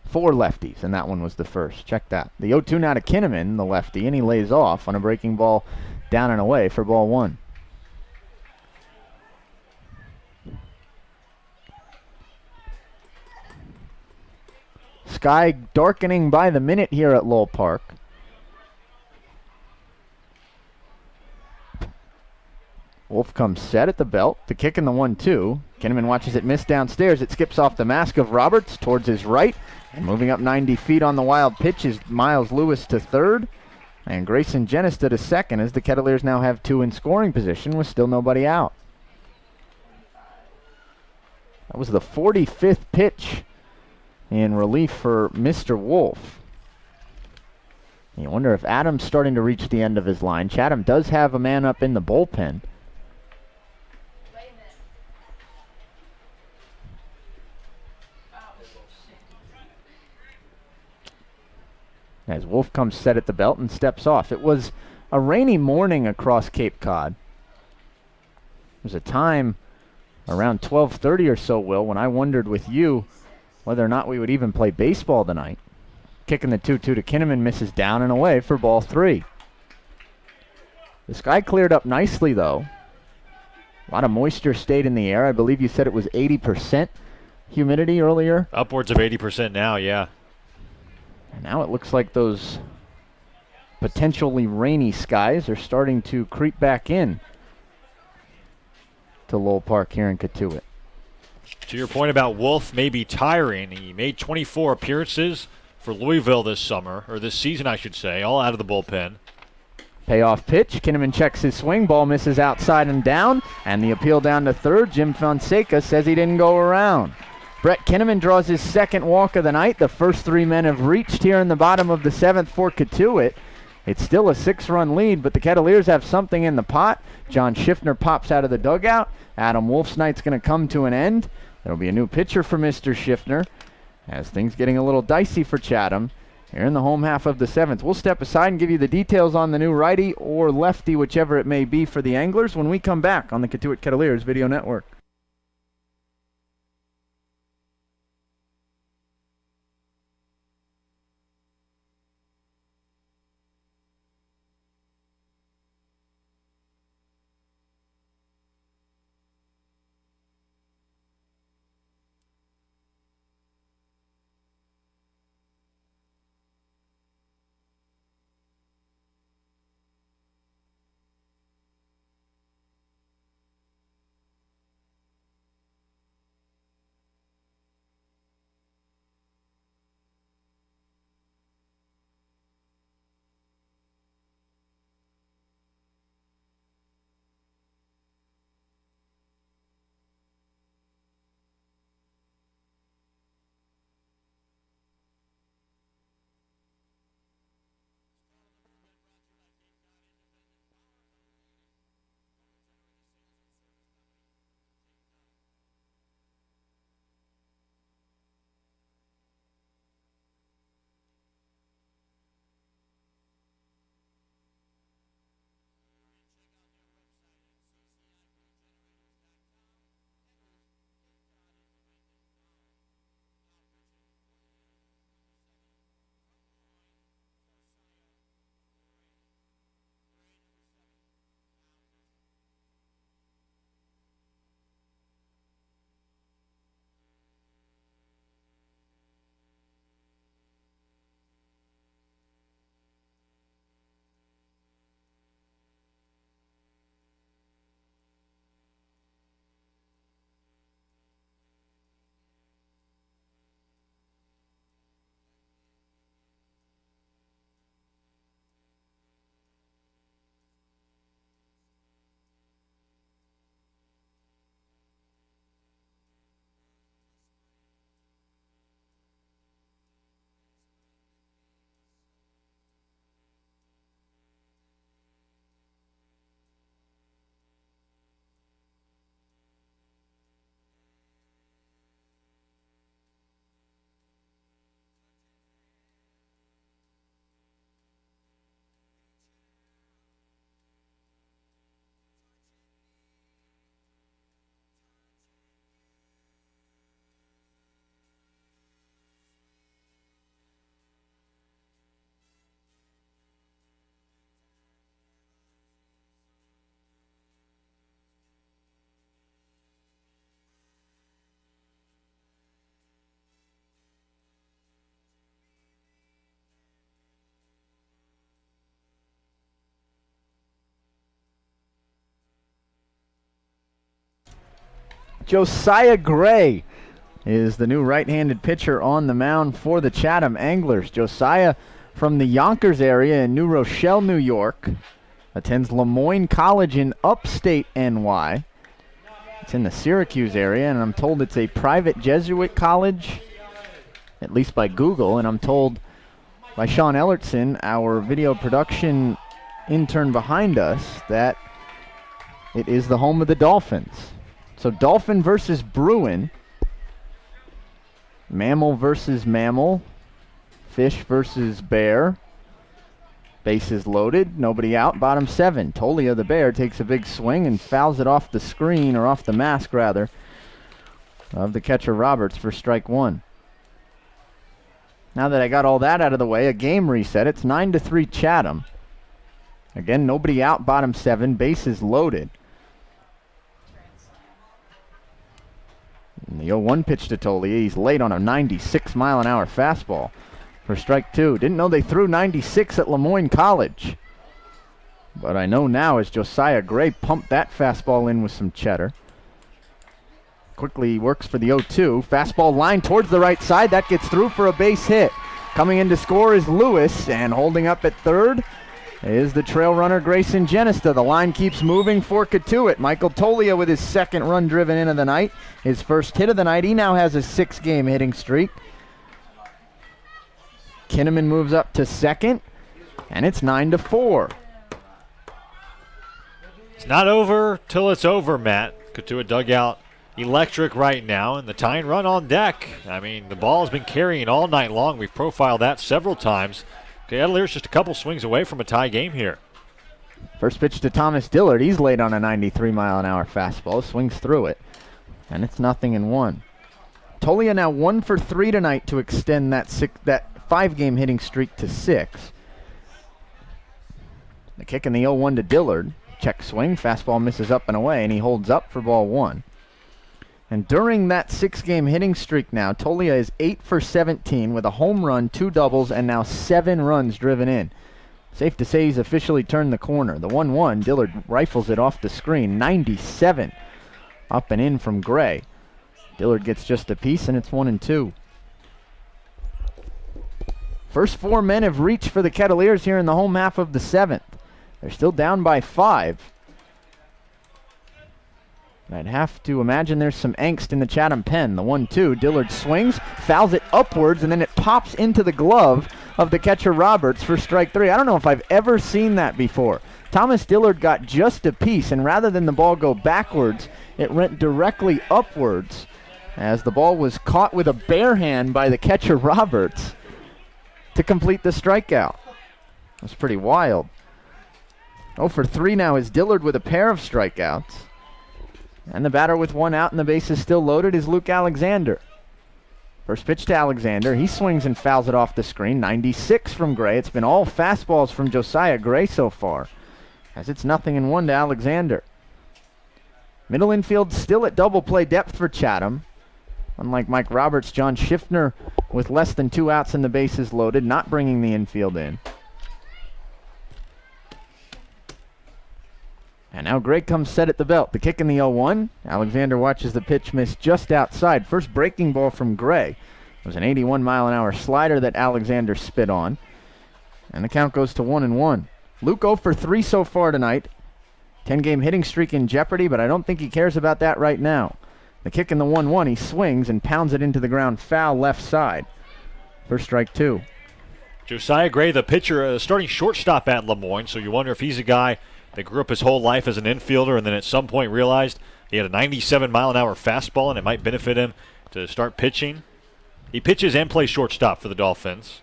4 lefties, and that one was the first. Check that. The 0-2 now to Kinnaman, the lefty, and he lays off on a breaking ball down and away for ball 1. Sky darkening by the minute here at Lowell Park. Wolf comes set at the belt. The kick in the 1-2. Kinnaman watches it miss downstairs. It skips off the mask of Roberts towards his right. And moving up 90 feet on the wild pitch is Miles Lewis to third. And Grayson Ginnista to second, as the Kettleers now have 2 in scoring position with still nobody out. That was the 45th pitch in relief for Mr. Wolf. You wonder if Adams starting to reach the end of his line. Chatham does have a man up in the bullpen. As Wolf comes set at the belt and steps off. It was a rainy morning across Cape Cod. There was a time around 12:30 or so, Will, when I wondered with you whether or not we would even play baseball tonight. Kicking the 2-2 to Kinnaman, misses down and away for ball 3. The sky cleared up nicely, though. A lot of moisture stayed in the air. I believe you said it was 80% humidity earlier. Upwards of 80% now, yeah. And now it looks like those potentially rainy skies are starting to creep back in to Lowell Park here in Cotuit. To your point about Wolf maybe tiring, he made 24 appearances for Louisville this summer, or this season I should say, all out of the bullpen. Payoff pitch. Kinnaman checks his swing. Ball misses outside and down. And the appeal down to third. Jim Fonseca says he didn't go around. Brett Kinnaman draws his second walk of the night. The first 3 men have reached here in the bottom of the 7th for Cotuit. It's still a 6-run lead, but the Kettleers have something in the pot. John Schiffner pops out of the dugout. Adam Wolf's night's going to come to an end. There'll be a new pitcher for Mr. Schiffner, as things getting a little dicey for Chatham here in the home half of the 7th. We'll step aside and give you the details on the new righty or lefty, whichever it may be, for the Anglers when we come back on the Cotuit Kettleers Video Network. Josiah Gray is the new right-handed pitcher on the mound for the Chatham Anglers. Josiah from the Yonkers area in New Rochelle, New York. Attends Lemoyne College in upstate NY. It's in the Syracuse area, and I'm told it's a private Jesuit college, at least by Google, and I'm told by Sean Ellertson, our video production intern behind us, that it is the home of the Dolphins. So Dolphin versus Bruin, mammal versus mammal, fish versus bear. Bases loaded, nobody out, bottom 7. Tolia, the bear, takes a big swing and fouls it off the screen, or off the mask rather, of the catcher Roberts for strike 1. Now that I got all that out of the way, a game reset. It's 9-3 Chatham. Again, nobody out, bottom 7, bases loaded. And the 0-1 pitch to Tolia. He's late on a 96-mile-an-hour fastball for strike 2. Didn't know they threw 96 at Lemoyne College. But I know now as Josiah Gray pumped that fastball in with some cheddar. Quickly works for the 0-2. Fastball line towards the right side. That gets through for a base hit. Coming in to score is Lewis, and holding up at third is the trail runner Grayson Genista. The line keeps moving for Cotuit. Michael Tolia with his second run driven in of the night. His first hit of the night. He now has a 6-game hitting streak. Kinnaman moves up to second, and it's 9-4. It's not over till it's over, Matt. Cotuit dugout electric right now, and the tying run on deck. I mean, the ball has been carrying all night long. We've profiled that several times. Cavalier's just a couple swings away from a tie game here. First pitch to Thomas Dillard. He's late on a 93-mile-an-hour fastball. Swings through it, and it's 0-1. Tolia now 1 for 3 tonight to extend that 5-game hitting streak to 6. The kick in the 0-1 to Dillard. Check swing. Fastball misses up and away, and he holds up for ball 1. And during that 6-game hitting streak now, Tolia is 8 for 17 with a home run, 2 doubles, and now 7 runs driven in. Safe to say he's officially turned the corner. The 1-1, Dillard rifles it off the screen. 97 up and in from Gray. Dillard gets just a piece, and it's 1-2. First 4 men have reached for the Kettleers here in the home half of the 7th. They're still down by 5. I'd have to imagine there's some angst in the Chatham pen. The 1-2, Dillard swings, fouls it upwards, and then it pops into the glove of the catcher Roberts for strike 3. I don't know if I've ever seen that before. Thomas Dillard got just a piece, and rather than the ball go backwards, it went directly upwards as the ball was caught with a bare hand by the catcher Roberts to complete the strikeout. That's pretty wild. 0 for 3 now is Dillard with a pair of strikeouts. And the batter with 1 out and the bases still loaded is Luke Alexander. First pitch to Alexander. He swings and fouls it off the screen. 96 from Gray. It's been all fastballs from Josiah Gray so far, as it's 0-1 to Alexander. Middle infield still at double play depth for Chatham. Unlike Mike Roberts, John Schiffner with less than 2 outs and the bases loaded, not bringing the infield in. And now Gray comes set at the belt. The kick in the 0-1. Alexander watches the pitch miss just outside. First breaking ball from Gray. It was an 81-mile-an-hour slider that Alexander spit on. And the count goes to 1-1. Luke 0 for 3 so far tonight. 10-game hitting streak in jeopardy, but I don't think he cares about that right now. The kick in the 1-1. He swings and pounds it into the ground foul left side for strike 2. Josiah Gray, the pitcher, starting shortstop at Lemoyne, so you wonder if he's a guy that grew up his whole life as an infielder and then at some point realized he had a 97-mile-an-hour fastball and it might benefit him to start pitching. He pitches and plays shortstop for the Dolphins.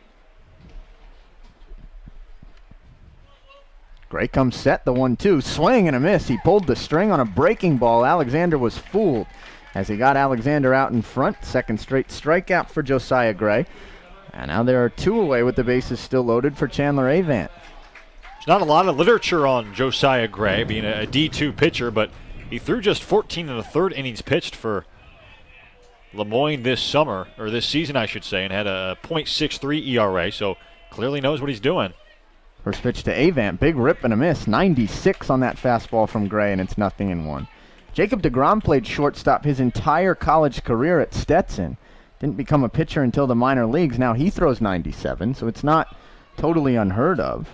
Gray comes set, the 1-2. Swing and a miss. He pulled the string on a breaking ball. Alexander was fooled as he got Alexander out in front. Second straight strikeout for Josiah Gray. And now there are 2 away with the bases still loaded for Chandler Avant. There's not a lot of literature on Josiah Gray being a D2 pitcher, but he threw just 14 1/3 innings pitched for Lemoyne this season, I should say, and had a .63 ERA, so clearly knows what he's doing. First pitch to Avant, big rip and a miss. 96 on that fastball from Gray, and it's 0-1. Jacob deGrom played shortstop his entire college career at Stetson. Didn't become a pitcher until the minor leagues. Now he throws 97, so it's not totally unheard of.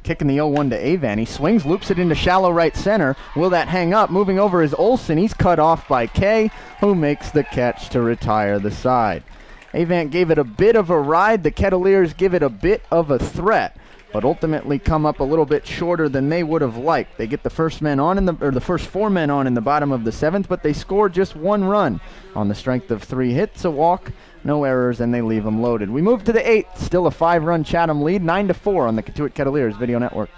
Kicking the 0-1 to Avan. He swings, loops it into shallow right center. Will that hang up? Moving over is Olson. He's cut off by Kay, who makes the catch to retire the side. Avan gave it a bit of a ride. The Kettleers give it a bit of a threat, but ultimately come up a little bit shorter than they would have liked. They get the first four men on in the bottom of the 7th, but they score just 1 run on the strength of 3 hits, a walk, no errors, and they leave them loaded. We move to the 8th, still a 5-run Chatham lead, 9-4 on the Cotuit Kettleers Video Network.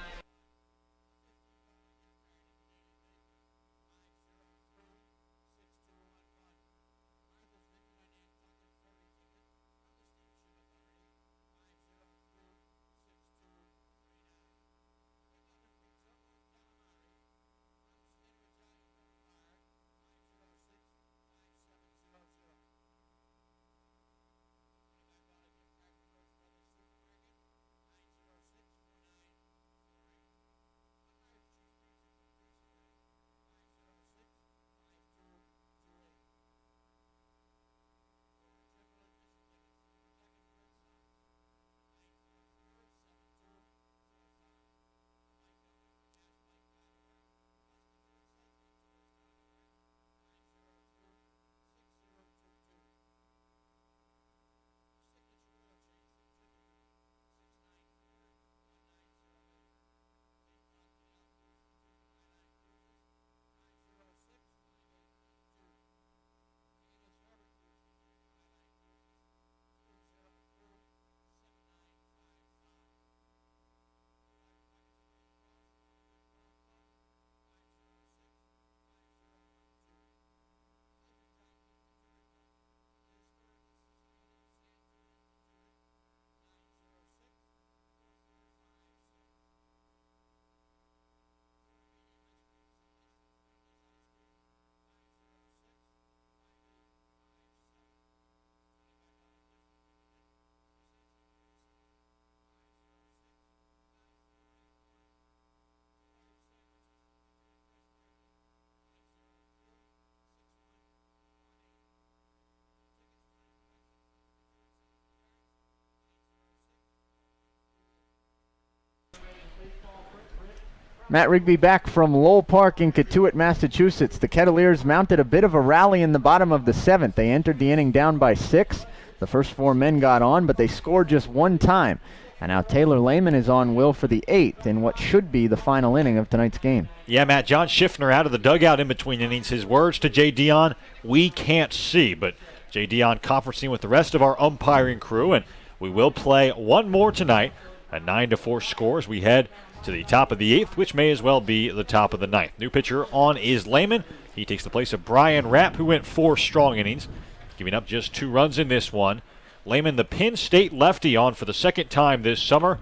Matt Rigby back from Lowell Park in Cotuit, Massachusetts. The Kettleers mounted a bit of a rally in the bottom of the 7th. They entered the inning down by 6. The first 4 men got on, but they scored just 1 time. And now Taylor Lehman is on Will for the 8th in what should be the final inning of tonight's game. Yeah, Matt, John Schiffner out of the dugout in between innings. His words to Jay Dion, we can't see. But Jay Dion conferencing with the rest of our umpiring crew, and we will play 1 more tonight. A 9-4 score as we head to the top of the 8th, which may as well be the top of the 9th. New pitcher on is Lehman. He takes the place of Brian Rapp, who went 4 strong innings, giving up just 2 runs in this one. Lehman, the Penn State lefty, on for the 2nd time this summer.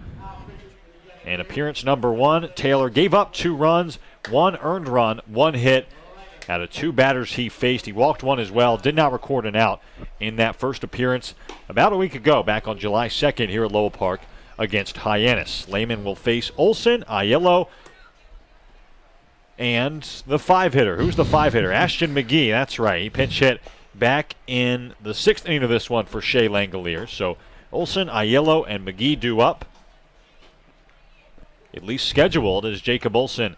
And appearance number 1, Taylor gave up 2 runs, 1 earned run, 1 hit. Out of 2 batters he faced, he walked 1 as well, did not record an out in that first appearance about a week ago, back on July 2nd here at Lowell Park against Hyannis. Lehman will face Olson, Aiello, and the 5-hitter. Who's the 5-hitter? Ashton McGee, that's right. He pinch hit back in the 6th inning of this one for Shea Langoliers. So Olson, Aiello, and McGee due up, at least scheduled, as Jacob Olson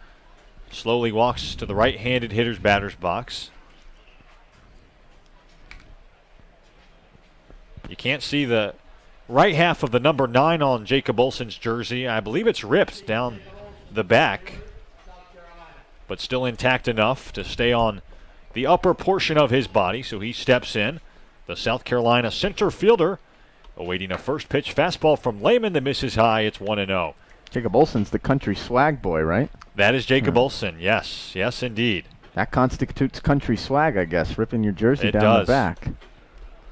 slowly walks to the right-handed hitter's batter's box. You can't see the right half of the number 9 on Jacob Olson's jersey. I believe it's ripped down the back, but still intact enough to stay on the upper portion of his body, so he steps in. The South Carolina center fielder awaiting a first pitch fastball from Lehman that misses high. It's 1-0. Jacob Olson's the country swag boy, right? That is Jacob Olson, yes. Yes, indeed. That constitutes country swag, I guess, ripping your jersey down the back.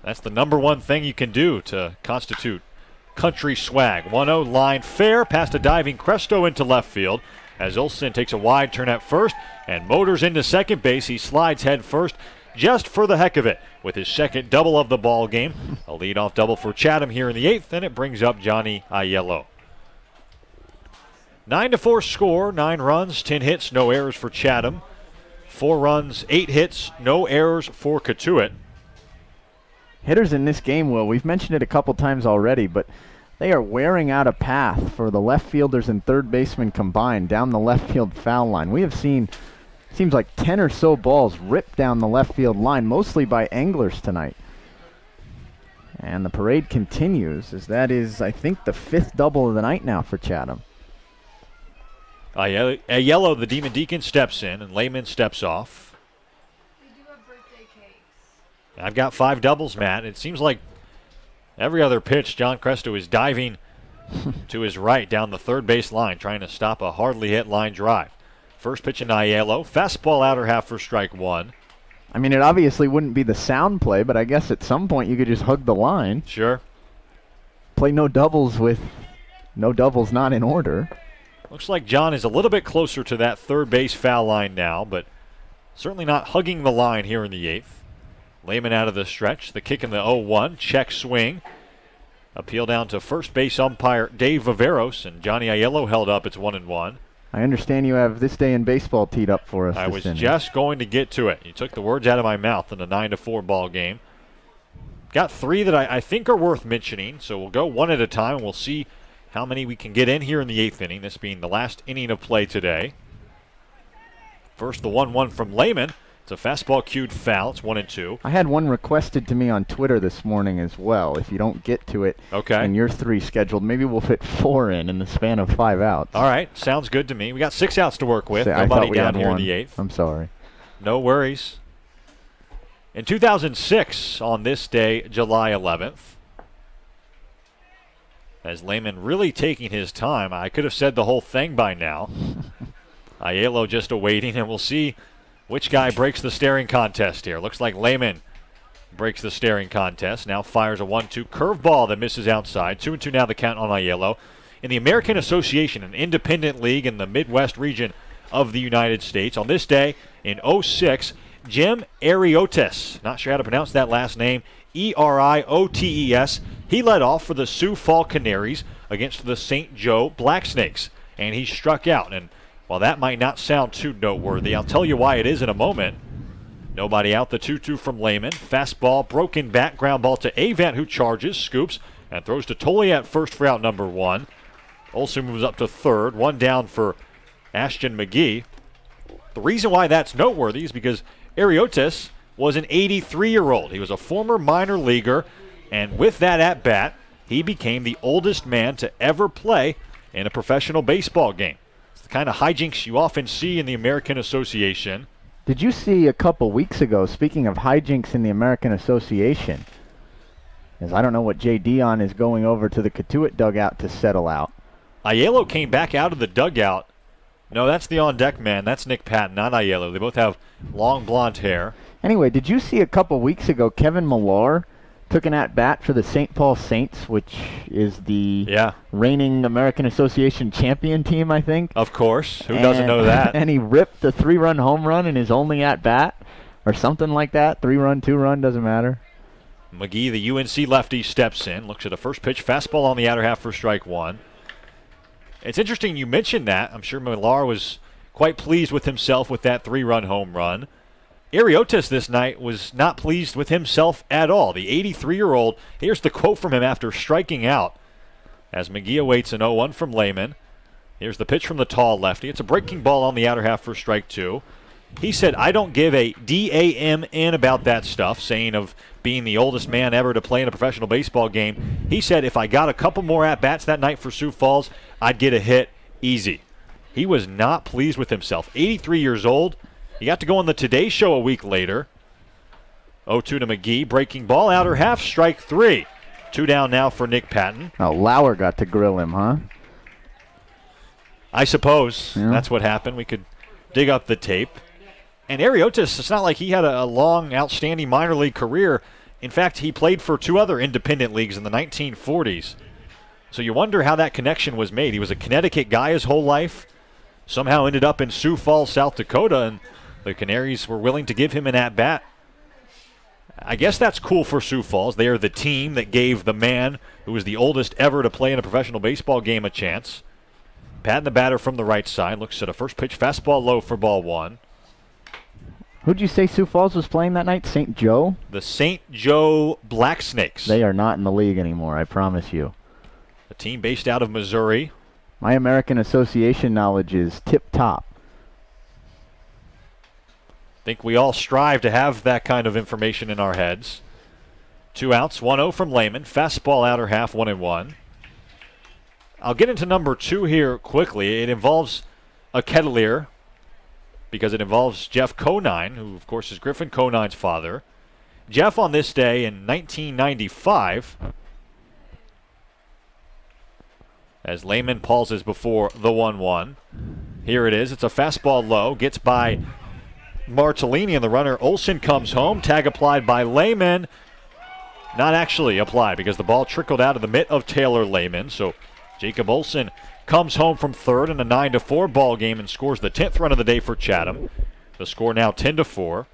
That's the number 1 thing you can do to constitute country swag. 1-0 line fair, past a diving Cresto into left field as Olson takes a wide turn at first and motors into second base. He slides head first just for the heck of it with his 2nd double of the ball game. A leadoff double for Chatham here in the 8th, and it brings up Johnny Aiello. 9-4 score, 9 runs, 10 hits, no errors for Chatham. 4 runs, 8 hits, no errors for Cotuit. Hitters in this game, Will, we've mentioned it a couple times already, but they are wearing out a path for the left fielders and third baseman combined down the left field foul line. We have seen, seems like 10 or so balls ripped down the left field line, mostly by anglers tonight. And the parade continues, as that is, I think, the 5th double of the night now for Chatham. Yellow, the Demon Deacon steps in, and Lehman steps off. We do have birthday cakes. I've got 5 doubles, Matt. It seems like every other pitch, John Cresto is diving to his right down the third base line, trying to stop a hardly hit line drive. First pitch in Aiello, fastball outer half for strike 1. I mean, it obviously wouldn't be the sound play, but I guess at some point you could just hug the line. Sure. Play no doubles with no doubles not in order. Looks like John is a little bit closer to that third base foul line now, but certainly not hugging the line here in the 8th. Lehman out of the stretch. The kick in the 0-1. Check swing. Appeal down to first base umpire Dave Viveros, and Johnny Aiello held up. It's 1-1. I understand you have This Day in Baseball teed up for us. I was inning. just going to get to it. You took the words out of my mouth in a 9-4 ball game. Got 3 that I think are worth mentioning, so we'll go one at a time, and we'll see how many we can get in here in the 8th inning, this being the last inning of play today. First, the 1-1 from Lehman. It's a fastball cued foul. It's 1-2. I had one requested to me on Twitter this morning as well. If you don't get to it and you're 3 scheduled, maybe we'll fit 4 in the span of 5 outs. All right, sounds good to me. We got 6 outs to work with. I Nobody thought we down had here one. in the 8th. I'm sorry. No worries. In 2006, on this day, July 11th, as Lehman really taking his time, I could have said the whole thing by now. Aiello just awaiting, and we'll see which guy breaks the staring contest here. Looks like Lehman breaks the staring contest. Now fires a 1-2 curveball that misses outside. 2-2 now the count on Aiello. In the American Association, an independent league in the Midwest region of the United States, on this day in 06, Jim Ariotes, not sure how to pronounce that last name, Eriotes, he led off for the Sioux Fall Canaries against the St. Joe Blacksnakes, and he struck out. And while that might not sound too noteworthy, I'll tell you why it is in a moment. Nobody out, the 2-2 from Lehman. Fastball, broken back, ground ball to Avant, who charges, scoops, and throws to Tolley at first for out number 1. Olsen moves up to third, 1 down for Ashton McGee. The reason why that's noteworthy is because Ariotes was an 83-year-old. He was a former minor leaguer, and with that at-bat, he became the oldest man to ever play in a professional baseball game. It's the kind of hijinks you often see in the American Association. Did you see a couple weeks ago, speaking of hijinks in the American Association, as I don't know what Jay Dion is going over to the Cotuit dugout to settle out. Aiello came back out of the dugout. No, that's the on-deck man. That's Nick Patton, not Aiello. They both have long blonde hair. Anyway, did you see a couple weeks ago Kevin Millar took an at-bat for the St. Paul Saints, which is the reigning American Association champion team, I think? Of course. Who doesn't know that? And he ripped the 3-run home run in his only at-bat, or something like that. 3-run, 2-run, doesn't matter. McGee, the UNC lefty, steps in, looks at a first pitch, fastball on the outer half for strike 1. It's interesting you mentioned that. I'm sure Millar was quite pleased with himself with that 3-run home run. Ariotes this night was not pleased with himself at all. The 83-year-old, here's the quote from him after striking out as McGee awaits an 0-1 from Lehman. Here's the pitch from the tall lefty. It's a breaking ball on the outer half for strike 2. He said, I don't give a D-A-M-N about that stuff, saying of being the oldest man ever to play in a professional baseball game. He said if I got a couple more at-bats that night for Sioux Falls, I'd get a hit easy. He was not pleased with himself. 83 years old. He got to go on the Today Show a week later. 0-2 to McGee. Breaking ball, outer half, strike 3. 2 down now for Nick Patton. Oh, Lauer got to grill him, huh? I suppose that's what happened. We could dig up the tape. And Ariotes, it's not like he had a long, outstanding minor league career. In fact, he played for 2 other independent leagues in the 1940s. So you wonder how that connection was made. He was a Connecticut guy his whole life. Somehow ended up in Sioux Falls, South Dakota, and the Canaries were willing to give him an at-bat. I guess that's cool for Sioux Falls. They are the team that gave the man who was the oldest ever to play in a professional baseball game a chance. Patton, the batter from the right side, looks at a first pitch fastball low for ball 1. Who'd you say Sioux Falls was playing that night? St. Joe? The St. Joe Black Snakes. They are not in the league anymore, I promise you. A team based out of Missouri. My American Association knowledge is tip-top. I think we all strive to have that kind of information in our heads. 2 outs, 1-0 from Lehman. Fastball outer half, 1-1. I'll get into number 2 here quickly. It involves a Kettleer because it involves Jeff Conine, who, of course, is Griffin Conine's father. Jeff, on this day in 1995, as Lehman pauses before the 1-1. Here it is. It's a fastball low. Gets by Martellini, and the runner Olson comes home. Tag applied by Lehman. Not actually applied because the ball trickled out of the mitt of Taylor Lehman. So Jacob Olson comes home from third in a 9-4 ball game and scores the 10th run of the day for Chatham. The score now 10-4.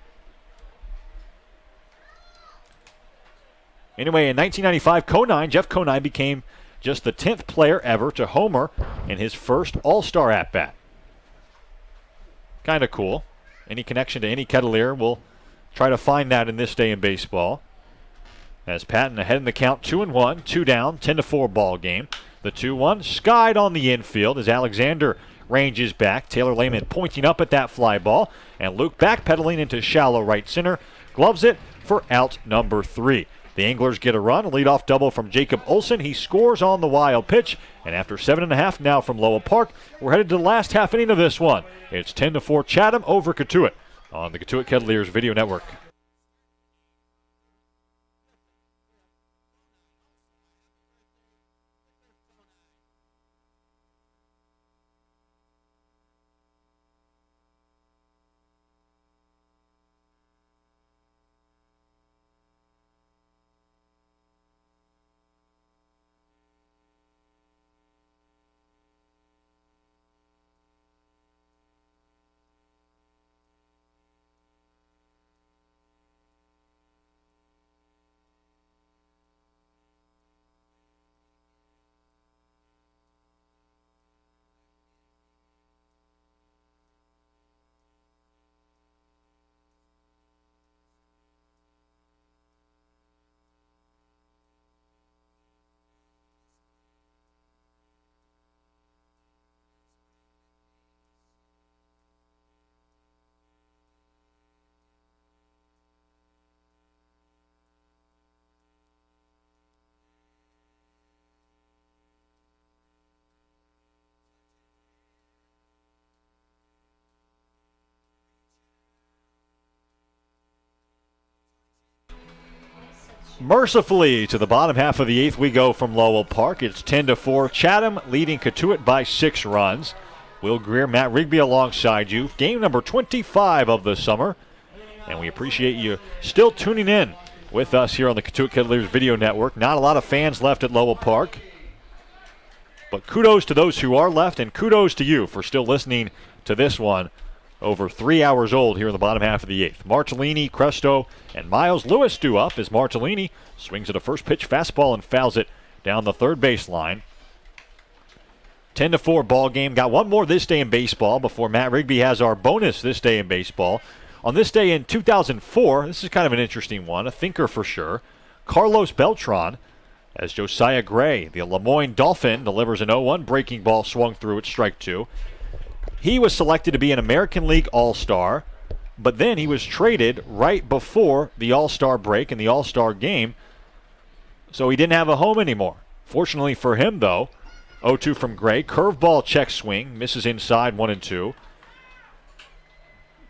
Anyway, in 1995, Jeff Conine became just the 10th player ever to homer in his first All-Star at-bat. Kind of cool. Any connection to any Kettleer, we'll try to find that in this day in baseball. As Patton ahead in the count, 2-1, 2 down, 10-4 ball game. The 2-1 skied on the infield as Alexander ranges back. Taylor Lehman pointing up at that fly ball, and Luke backpedaling into shallow right center. Gloves it for out number 3. The Anglers get a run, a leadoff double from Jacob Olson. He scores on the wild pitch, and after 7.5 now from Lowell Park, we're headed to the last half inning of this one. It's 10-4 Chatham over Cotuit on the Cotuit Kettleers Video Network. Mercifully, to the bottom half of the 8th we go from Lowell Park. It's 10-4. Chatham leading Cotuit by 6 runs. Will Greer, Matt Rigby alongside you. Game number 25 of the summer. And we appreciate you still tuning in with us here on the Cotuit Kettleers Video Network. Not a lot of fans left at Lowell Park. But kudos to those who are left, and kudos to you for still listening to this one. Over 3 hours old here in the bottom half of the 8th. Martellini, Cresto, and Miles Lewis due up as Martellini swings at a first pitch fastball and fouls it down the third baseline. 10-4 ball game. Got one more this day in baseball before Matt Rigby has our bonus this day in baseball. On this day in 2004, this is kind of an interesting one, a thinker for sure. Carlos Beltran, as Josiah Gray, the Lemoyne Dolphin, delivers an 0-1 breaking ball swung through at strike 2. He was selected to be an American League All-Star, but then he was traded right before the All-Star break and the All-Star game, so he didn't have a home anymore. Fortunately for him, though, 0-2 from Gray. Curveball check swing, misses inside 1-2.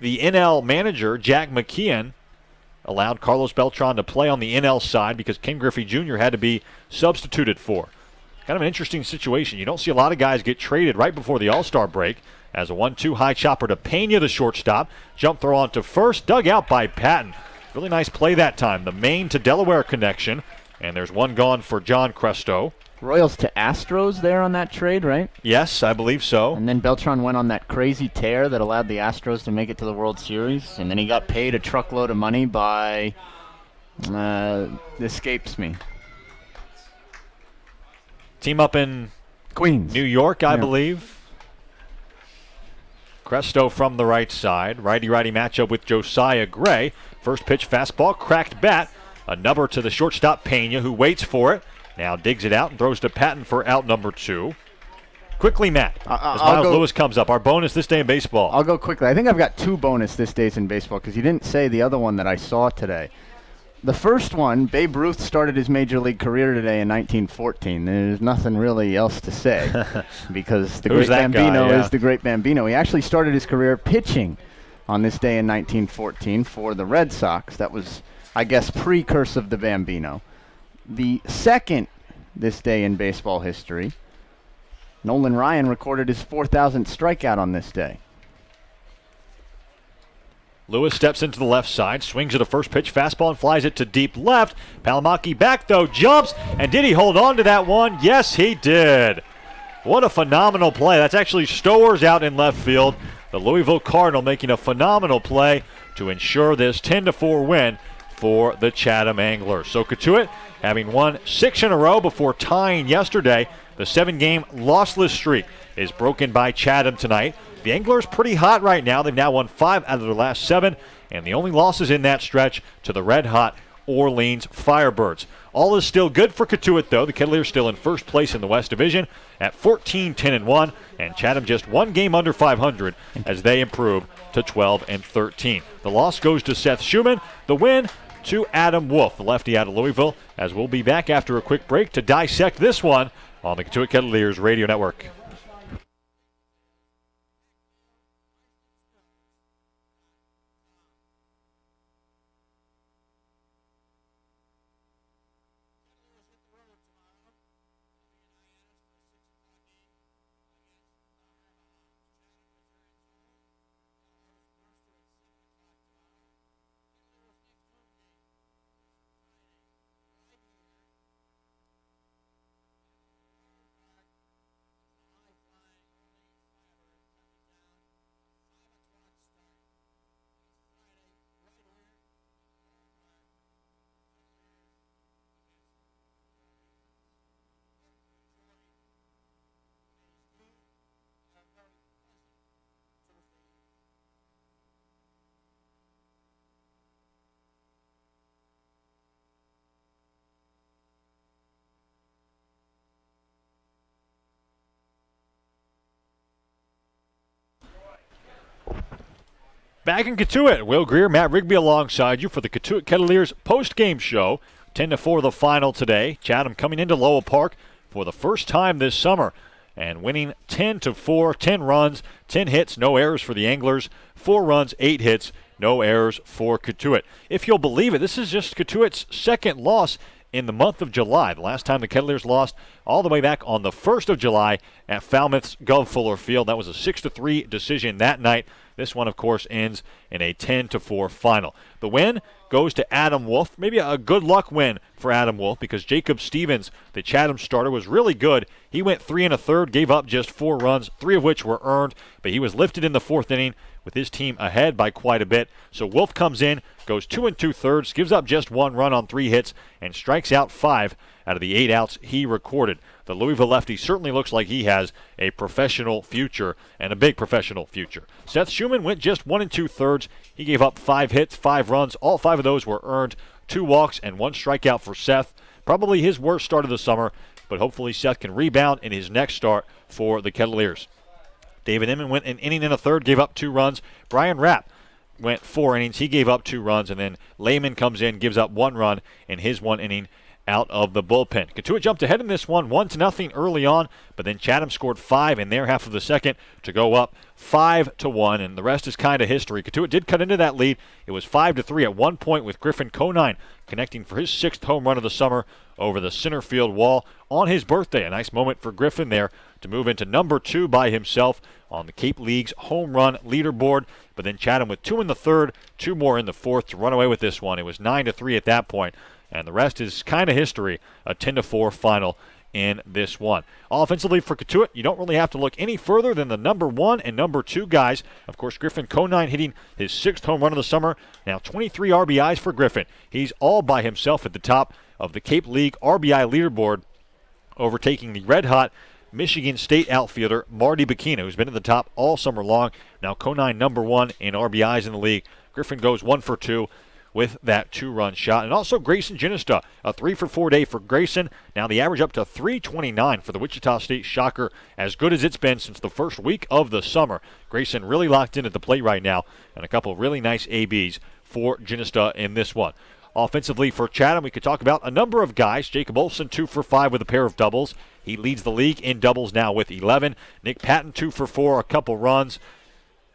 The NL manager, Jack McKeon, allowed Carlos Beltran to play on the NL side because Ken Griffey Jr. had to be substituted for. Kind of an interesting situation. You don't see a lot of guys get traded right before the All-Star break. As a 1-2 high chopper to Pena, the shortstop. Jump throw on to first, dug out by Patton. Really nice play that time. The Maine to Delaware connection. And there's one gone for John Cresto. Royals to Astros there on that trade, right? Yes, I believe so. And then Beltran went on that crazy tear that allowed the Astros to make it to the World Series. And then he got paid a truckload of money by, escapes me. Team up in Queens. New York, I believe. Cresto from the right side. Righty-righty matchup with Josiah Gray. First pitch fastball, cracked bat. A number to the shortstop, Pena, who waits for it. Now digs it out and throws to Patton for out number 2. Quickly, Matt, as Miles Lewis comes up. Our bonus this day in baseball. I'll go quickly. I think I've got 2 bonus this days in baseball because you didn't say the other one that I saw today. The first one, Babe Ruth started his major league career today in 1914. There's nothing really else to say because the great Bambino is the great Bambino. He actually started his career pitching on this day in 1914 for the Red Sox. That was, I guess, pre-curse of the Bambino. The second this day in baseball history, Nolan Ryan recorded his 4,000th strikeout on this day. Lewis steps into the left side, swings at a first pitch fastball and flies it to deep left. Palomaki back though, jumps, and did he hold on to that one? Yes, he did. What a phenomenal play. That's actually Stowers out in left field. The Louisville Cardinal making a phenomenal play to ensure this 10-4 win for the Chatham Anglers. So Cotuit having won 6 in a row before tying yesterday. The 7-game lossless streak is broken by Chatham tonight. The Anglers pretty hot right now. They've now won 5 out of their last 7, and the only losses in that stretch to the red-hot Orleans Firebirds. All is still good for Cotuit, though. The Kettleers still in first place in the West Division at 14-10-1, and Chatham just 1 game under 500 as they improve to 12-13. The loss goes to Seth Shuman. The win to Adam Wolf, the lefty out of Louisville, as we'll be back after a quick break to dissect this one on the Cotuit Kettleers Radio Network. Back in Cotuit, Will Greer, Matt Rigby alongside you for the Cotuit Kettleers post-game show. 10-4 the final today. Chatham coming into Lowell Park for the first time this summer and winning 10-4, 10 runs, 10 hits, no errors for the Anglers, 4 runs, 8 hits, no errors for Cotuit. If you'll believe it, this is just Cotuit's second loss in the month of July. The last time the Kettleers lost all the way back on the 1st of July at Falmouth's Gov Fuller Field. That was a 6-3 decision that night. This one, of course, ends in a 10-4 final. The win goes to Adam Wolf. Maybe a good luck win for Adam Wolf because Jacob Stevens, the Chatham starter, was really good. He went 3 1/3, gave up just 4 runs, 3 of which were earned, but he was lifted in the 4th inning with his team ahead by quite a bit. So Wolf comes in, goes 2 2/3, gives up just 1 run on 3 hits, and strikes out 5 out of the 8 outs he recorded. The Louisville lefty certainly looks like he has a professional future and a big professional future. Seth Shuman went just 1 2/3. He gave up 5 hits, 5 runs. All 5 of those were earned. 2 walks and 1 strikeout for Seth. Probably his worst start of the summer, but hopefully Seth can rebound in his next start for the Kettleers. David Inman went an inning and a third, gave up 2 runs. Brian Rapp went 4 innings. He gave up 2 runs, and then Lehman comes in, gives up 1 run in his 1 inning out of the bullpen. Cotuit jumped ahead in this one 1-0 early on, but then Chatham scored 5 in their half of the second to go up 5-1, and the rest is kind of history. Cotuit did cut into that lead. It was 5-3 at one point with Griffin Conine connecting for his 6th home run of the summer over the center field wall on his birthday. A nice moment for Griffin there to move into number 2 by himself on the Cape League's home run leaderboard. But then Chatham with 2 in the 3rd, 2 more in the 4th to run away with this one. It was 9-3 at that point. And the rest is kind of history, a 10-4 final in this one. Offensively for Cotuit, you don't really have to look any further than the number 1 and number 2 guys. Of course, Griffin Conine hitting his 6th home run of the summer. Now 23 RBIs for Griffin. He's all by himself at the top of the Cape League RBI leaderboard, overtaking the red-hot Michigan State outfielder Marty Bikina, who's been at the top all summer long. Now Conine #1 in RBIs in the league. Griffin goes 1 for 2 with that 2-run shot. And also Grayson Ginesta, a 3-for-4 day for Grayson. Now the average up to 329 for the Wichita State Shocker, as good as it's been since the first week of the summer. Grayson really locked in at the plate right now, and a couple of really nice ABs for Ginesta in this one. Offensively for Chatham, we could talk about a number of guys. Jacob Olson, 2 for 5 with a pair of doubles. He leads the league in doubles now with 11. Nick Patton, 2 for 4, a couple runs.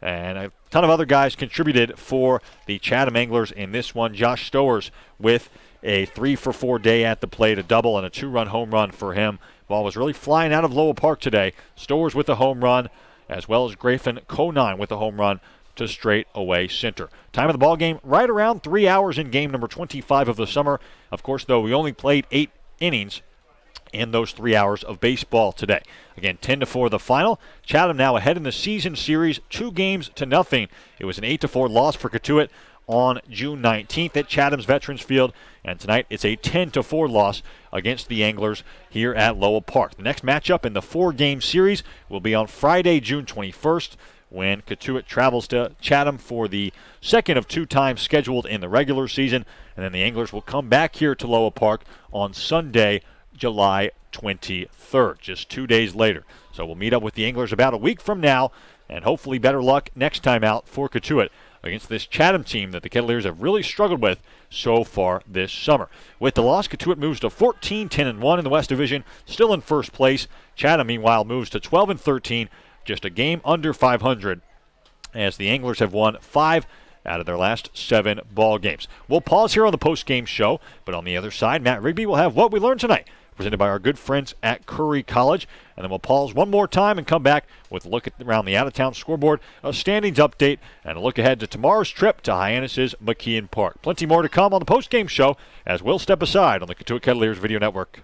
And a ton of other guys contributed for the Chatham Anglers in this one. Josh Stowers with a 3-for-4 day at the plate, a double and a 2-run home run for him. Ball was really flying out of Lowell Park today. Stowers with a home run, as well as Griffin Conine with a home run to straight away center. Time of the ball game, right around 3 hours in game number 25 of the summer. Of course, though, we only played 8 innings in those 3 hours of baseball today. Again, 10-4 the final. Chatham now ahead in the season series, 2-0. It was an 8-4 loss for Cotuit on June 19th at Chatham's Veterans Field, and tonight it's a 10-4 loss against the Anglers here at Lowell Park. The next matchup in the 4-game series will be on Friday, June 21st, when Cotuit travels to Chatham for the second of 2 times scheduled in the regular season, and then the Anglers will come back here to Lowell Park on Sunday, July 23rd, just 2 days later. So we'll meet up with the Anglers about a week from now, and hopefully better luck next time out for Cotuit against this Chatham team that the Kettleers have really struggled with so far this summer. With the loss, Cotuit moves to 14-10-1 in the West Division, still in first place. Chatham, meanwhile, moves to 12-13, just a game under 500, as the Anglers have won 5 out of their last 7 ball games. We'll pause here on the post-game show, but on the other side, Matt Rigby will have What We Learned Tonight, presented by our good friends at Curry College. And then we'll pause one more time and come back with a look at around the out-of-town scoreboard, a standings update, and a look ahead to tomorrow's trip to Hyannis's McKeon Park. Plenty more to come on the post-game show as we'll step aside on the Cotuit Kettleers Video Network.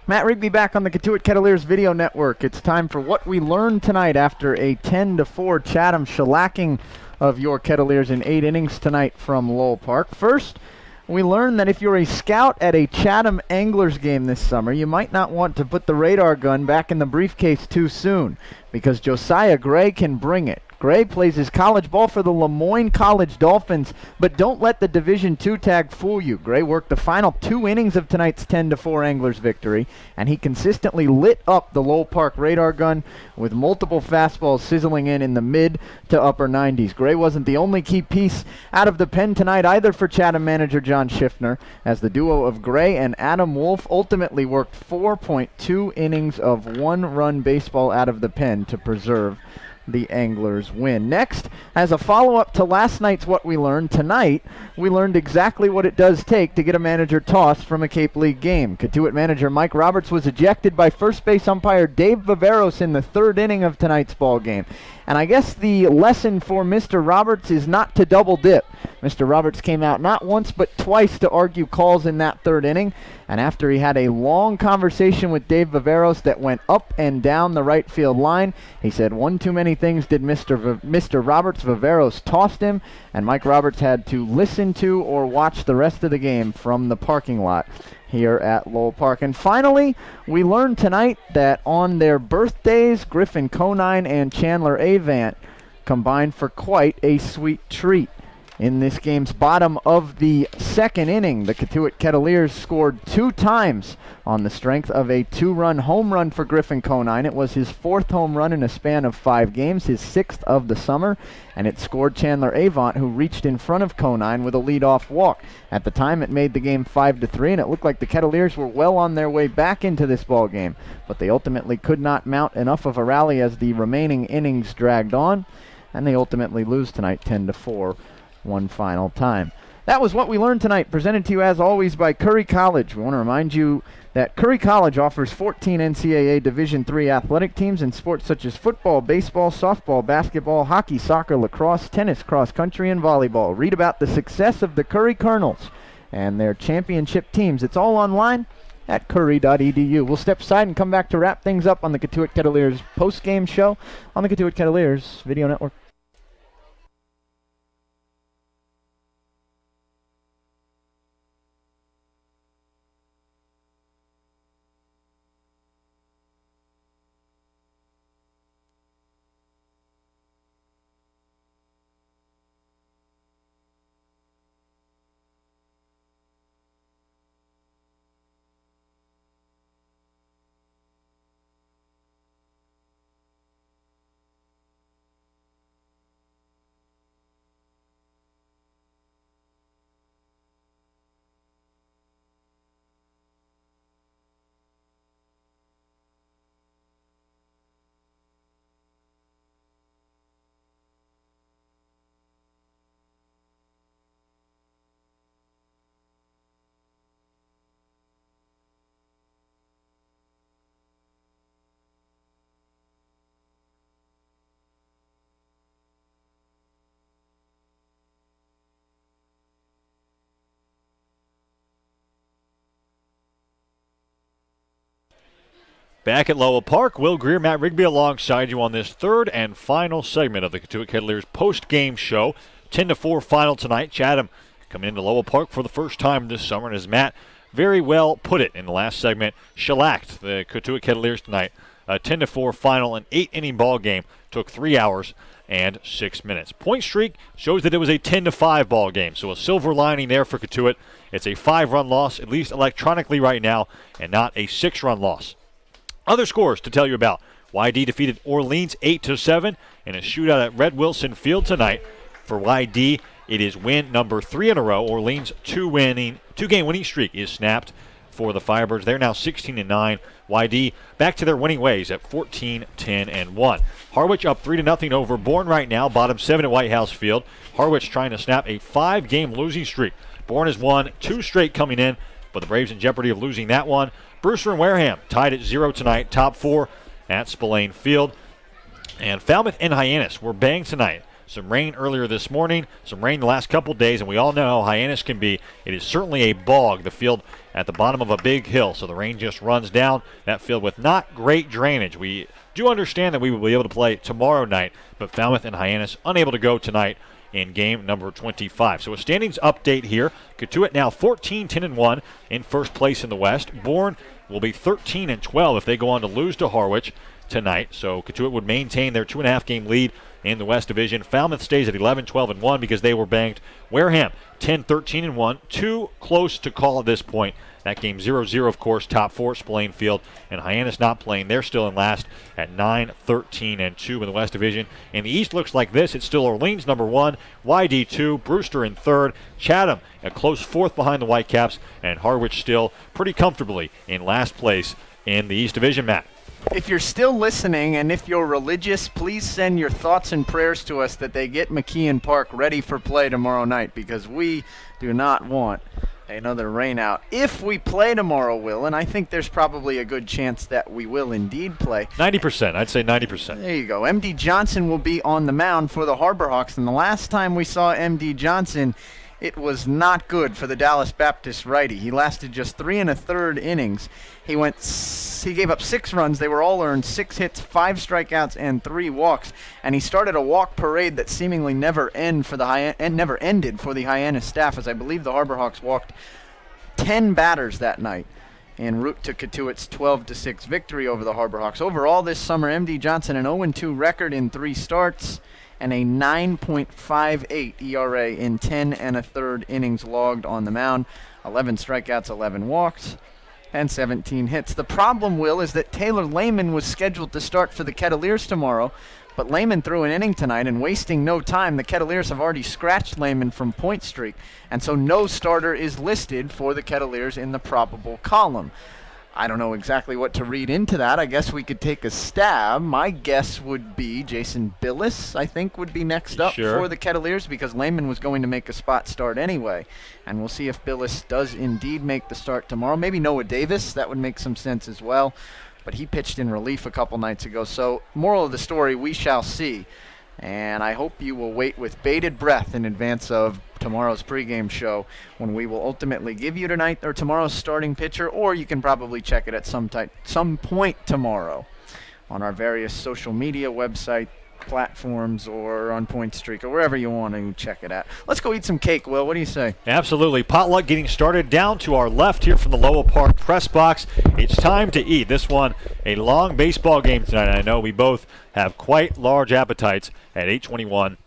Matt Rigby back on the Cotuit Kettleers Video Network. It's time for What We Learned Tonight after a 10-4 Chatham shellacking of your Kettleers in 8 innings tonight from Lowell Park. First, we learned that if you're a scout at a Chatham Anglers game this summer, you might not want to put the radar gun back in the briefcase too soon, because Josiah Gray can bring it. Gray plays his college ball for the Lemoyne College Dolphins, but don't let the Division II tag fool you. Gray worked the final 2 innings of tonight's 10-4 Anglers victory, and he consistently lit up the Lowell Park radar gun with multiple fastballs sizzling in the mid to upper 90s. Gray wasn't the only key piece out of the pen tonight either for Chatham manager John Schiffner, as the duo of Gray and Adam Wolf ultimately worked 4.2 innings of 1-run baseball out of the pen to preserve the Anglers win. Next, as a follow-up to last night's What We Learned, tonight we learned exactly what it does take to get a manager tossed from a Cape League game. Cotuit manager Mike Roberts was ejected by first base umpire Dave Viveros in the 3rd inning of tonight's ball game. And I guess the lesson for Mr. Roberts is not to double dip. Mr. Roberts came out not once but twice to argue calls in that 3rd inning, and after he had a long conversation with Dave Viveros that went up and down the right field line, he said one too many things did Mr. Roberts. Viveros tossed him, and Mike Roberts had to listen to or watch the rest of the game from the parking lot here at Lowell Park. And finally, we learned tonight that on their birthdays, Griffin Conine and Chandler Avant combined for quite a sweet treat. In this game's bottom of the 2nd inning, the Cotuit Kettleers scored 2 times on the strength of a 2-run home run for Griffin Conine. It was his 4th home run in a span of 5 games, his 6th of the summer, and it scored Chandler Avant, who reached in front of Conine with a leadoff walk. At the time, it made the game 5-3, and it looked like the Kettleers were well on their way back into this ball game, but they ultimately could not mount enough of a rally as the remaining innings dragged on, and they ultimately lose tonight 10-4. One final time. That was What We Learned tonight, presented to you as always by Curry College. We want to remind you that Curry College offers 14 NCAA Division III athletic teams in sports such as football, baseball, softball, basketball, hockey, soccer, lacrosse, tennis, cross country, and volleyball. Read about the success of the Curry Colonels and their championship teams. It's all online at curry.edu. We'll step aside and come back to wrap things up on the Cotuit Kettleers post-game show on the Cotuit Kettleers Video Network. Back at Lowell Park, Will Greer, Matt Rigby alongside you on this 3rd and final segment of the Cotuit Kettleers post-game show. 10-4 final tonight. Chatham coming into Lowell Park for the first time this summer, and as Matt very well put it in the last segment, shellacked the Cotuit Kettleers tonight. A 10-4 final, an 8-inning ball game. Took 3 hours and 6 minutes. Point streak shows that it was a 10-5 ball game, so a silver lining there for Cotuit. It's a 5-run loss, at least electronically right now, and not a 6-run loss. Other scores to tell you about. YD defeated Orleans 8-7 in a shootout at Red Wilson Field tonight. For YD, it is win number 3 in a row. Orleans' 2-game winning streak is snapped for the Firebirds. They're now 16-9. YD back to their winning ways at 14-10-1. Harwich up 3-0 over Bourne right now, bottom 7 at White House Field. Harwich trying to snap a 5-game losing streak. Bourne has won 2 straight coming in, but the Braves in jeopardy of losing that one. Brewster and Wareham tied at 0 tonight, top 4 at Spillane Field. And Falmouth and Hyannis were banged tonight. Some rain earlier this morning, some rain the last couple days, and we all know how Hyannis can be. It is certainly a bog, the field at the bottom of a big hill, so the rain just runs down that field with not great drainage. We do understand that we will be able to play tomorrow night, but Falmouth and Hyannis unable to go tonight in game number 25. So a standings update here. Cotuit now 14-10-1 in first place in the West. Bourne will be 13-12 if they go on to lose to Harwich tonight. So Cotuit would maintain their 2.5-game lead in the West Division. Falmouth stays at 11-12-1 because they were banked. Wareham 10-13-1. Too close to call at this point. That game 0-0, of course, top four, Spillane Field. And Hyannis not playing. They're still in last at 9-13-2 in the West Division. In the East looks like this. It's still Orleans number 1, YD 2, Brewster in third, Chatham a close fourth behind the Whitecaps, and Harwich still pretty comfortably in last place in the East Division, Matt. If you're still listening and if you're religious, please send your thoughts and prayers to us that they get McKeon Park ready for play tomorrow night, because we do not want another rain out. If we play tomorrow, Will, and I think there's probably a good chance that we will indeed play. 90%. I'd say 90%. There you go. M.D. Johnson will be on the mound for the Harbor Hawks, and the last time we saw M.D. Johnson, it was not good for the Dallas Baptist righty. He lasted just 3 1/3 innings. He gave up 6 runs. They were all earned, 6 hits, 5 strikeouts, and 3 walks. And he started a walk parade that seemingly never ended for the Hyannis staff, as I believe the Harbor Hawks walked 10 batters that night en route to Cotuit's 12-6 victory over the Harbor Hawks. Overall this summer, M.D. Johnson an 0-2 record in 3 starts and a 9.58 ERA in 10 1/3 innings logged on the mound, 11 strikeouts, 11 walks, and 17 hits. The problem, Will, is that Taylor Lehman was scheduled to start for the Kettleers tomorrow, but Lehman threw an inning tonight, and wasting no time, the Kettleers have already scratched Lehman from point streak, and so no starter is listed for the Kettleers in the probable column. I don't know exactly what to read into that. I guess we could take a stab. My guess would be Jason Billis, I think, would be next up for the Kettleers, because Lehman was going to make a spot start anyway. And we'll see if Billis does indeed make the start tomorrow. Maybe Noah Davis. That would make some sense as well. But he pitched in relief a couple nights ago. So, moral of the story, we shall see. And I hope you will wait with bated breath in advance of tomorrow's pregame show, when we will ultimately give you tonight or tomorrow's starting pitcher, or you can probably check it at some point tomorrow on our various social media website platforms or on Point Streak or wherever you want to check it at. Let's go eat some cake, Will. What do you say? Absolutely. Potluck getting started down to our left here from the Lowell Park press box. It's time to eat. This one, a long baseball game tonight. I know we both have quite large appetites at 8:21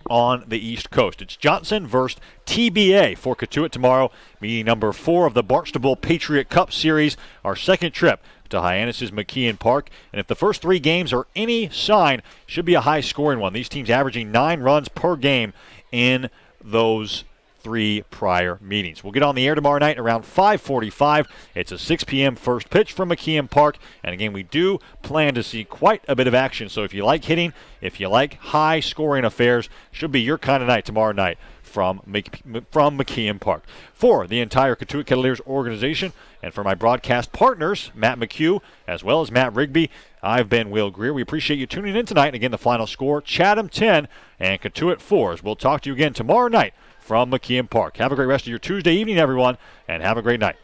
on the East Coast. It's Johnson versus TBA for Cotuit tomorrow, meeting number 4 of the Barnstable Patriot Cup Series, our second trip to Hyannis' McKeon Park. And if the first 3 games are any sign, should be a high-scoring one. These teams averaging 9 runs per game in those 3 prior meetings. We'll get on the air tomorrow night around 5:45. It's a 6 p.m. first pitch from McKeon Park. And again, we do plan to see quite a bit of action. So if you like hitting, if you like high-scoring affairs, should be your kind of night tomorrow night from McKeon Park. For the entire Cotuit Kettleers organization and for my broadcast partners, Matt McHugh as well as Matt Rigby, I've been Will Greer. We appreciate you tuning in tonight. And again, the final score, Chatham 10 and Cotuit 4. We'll talk to you again tomorrow night from McKeon Park. Have a great rest of your Tuesday evening, everyone, and have a great night.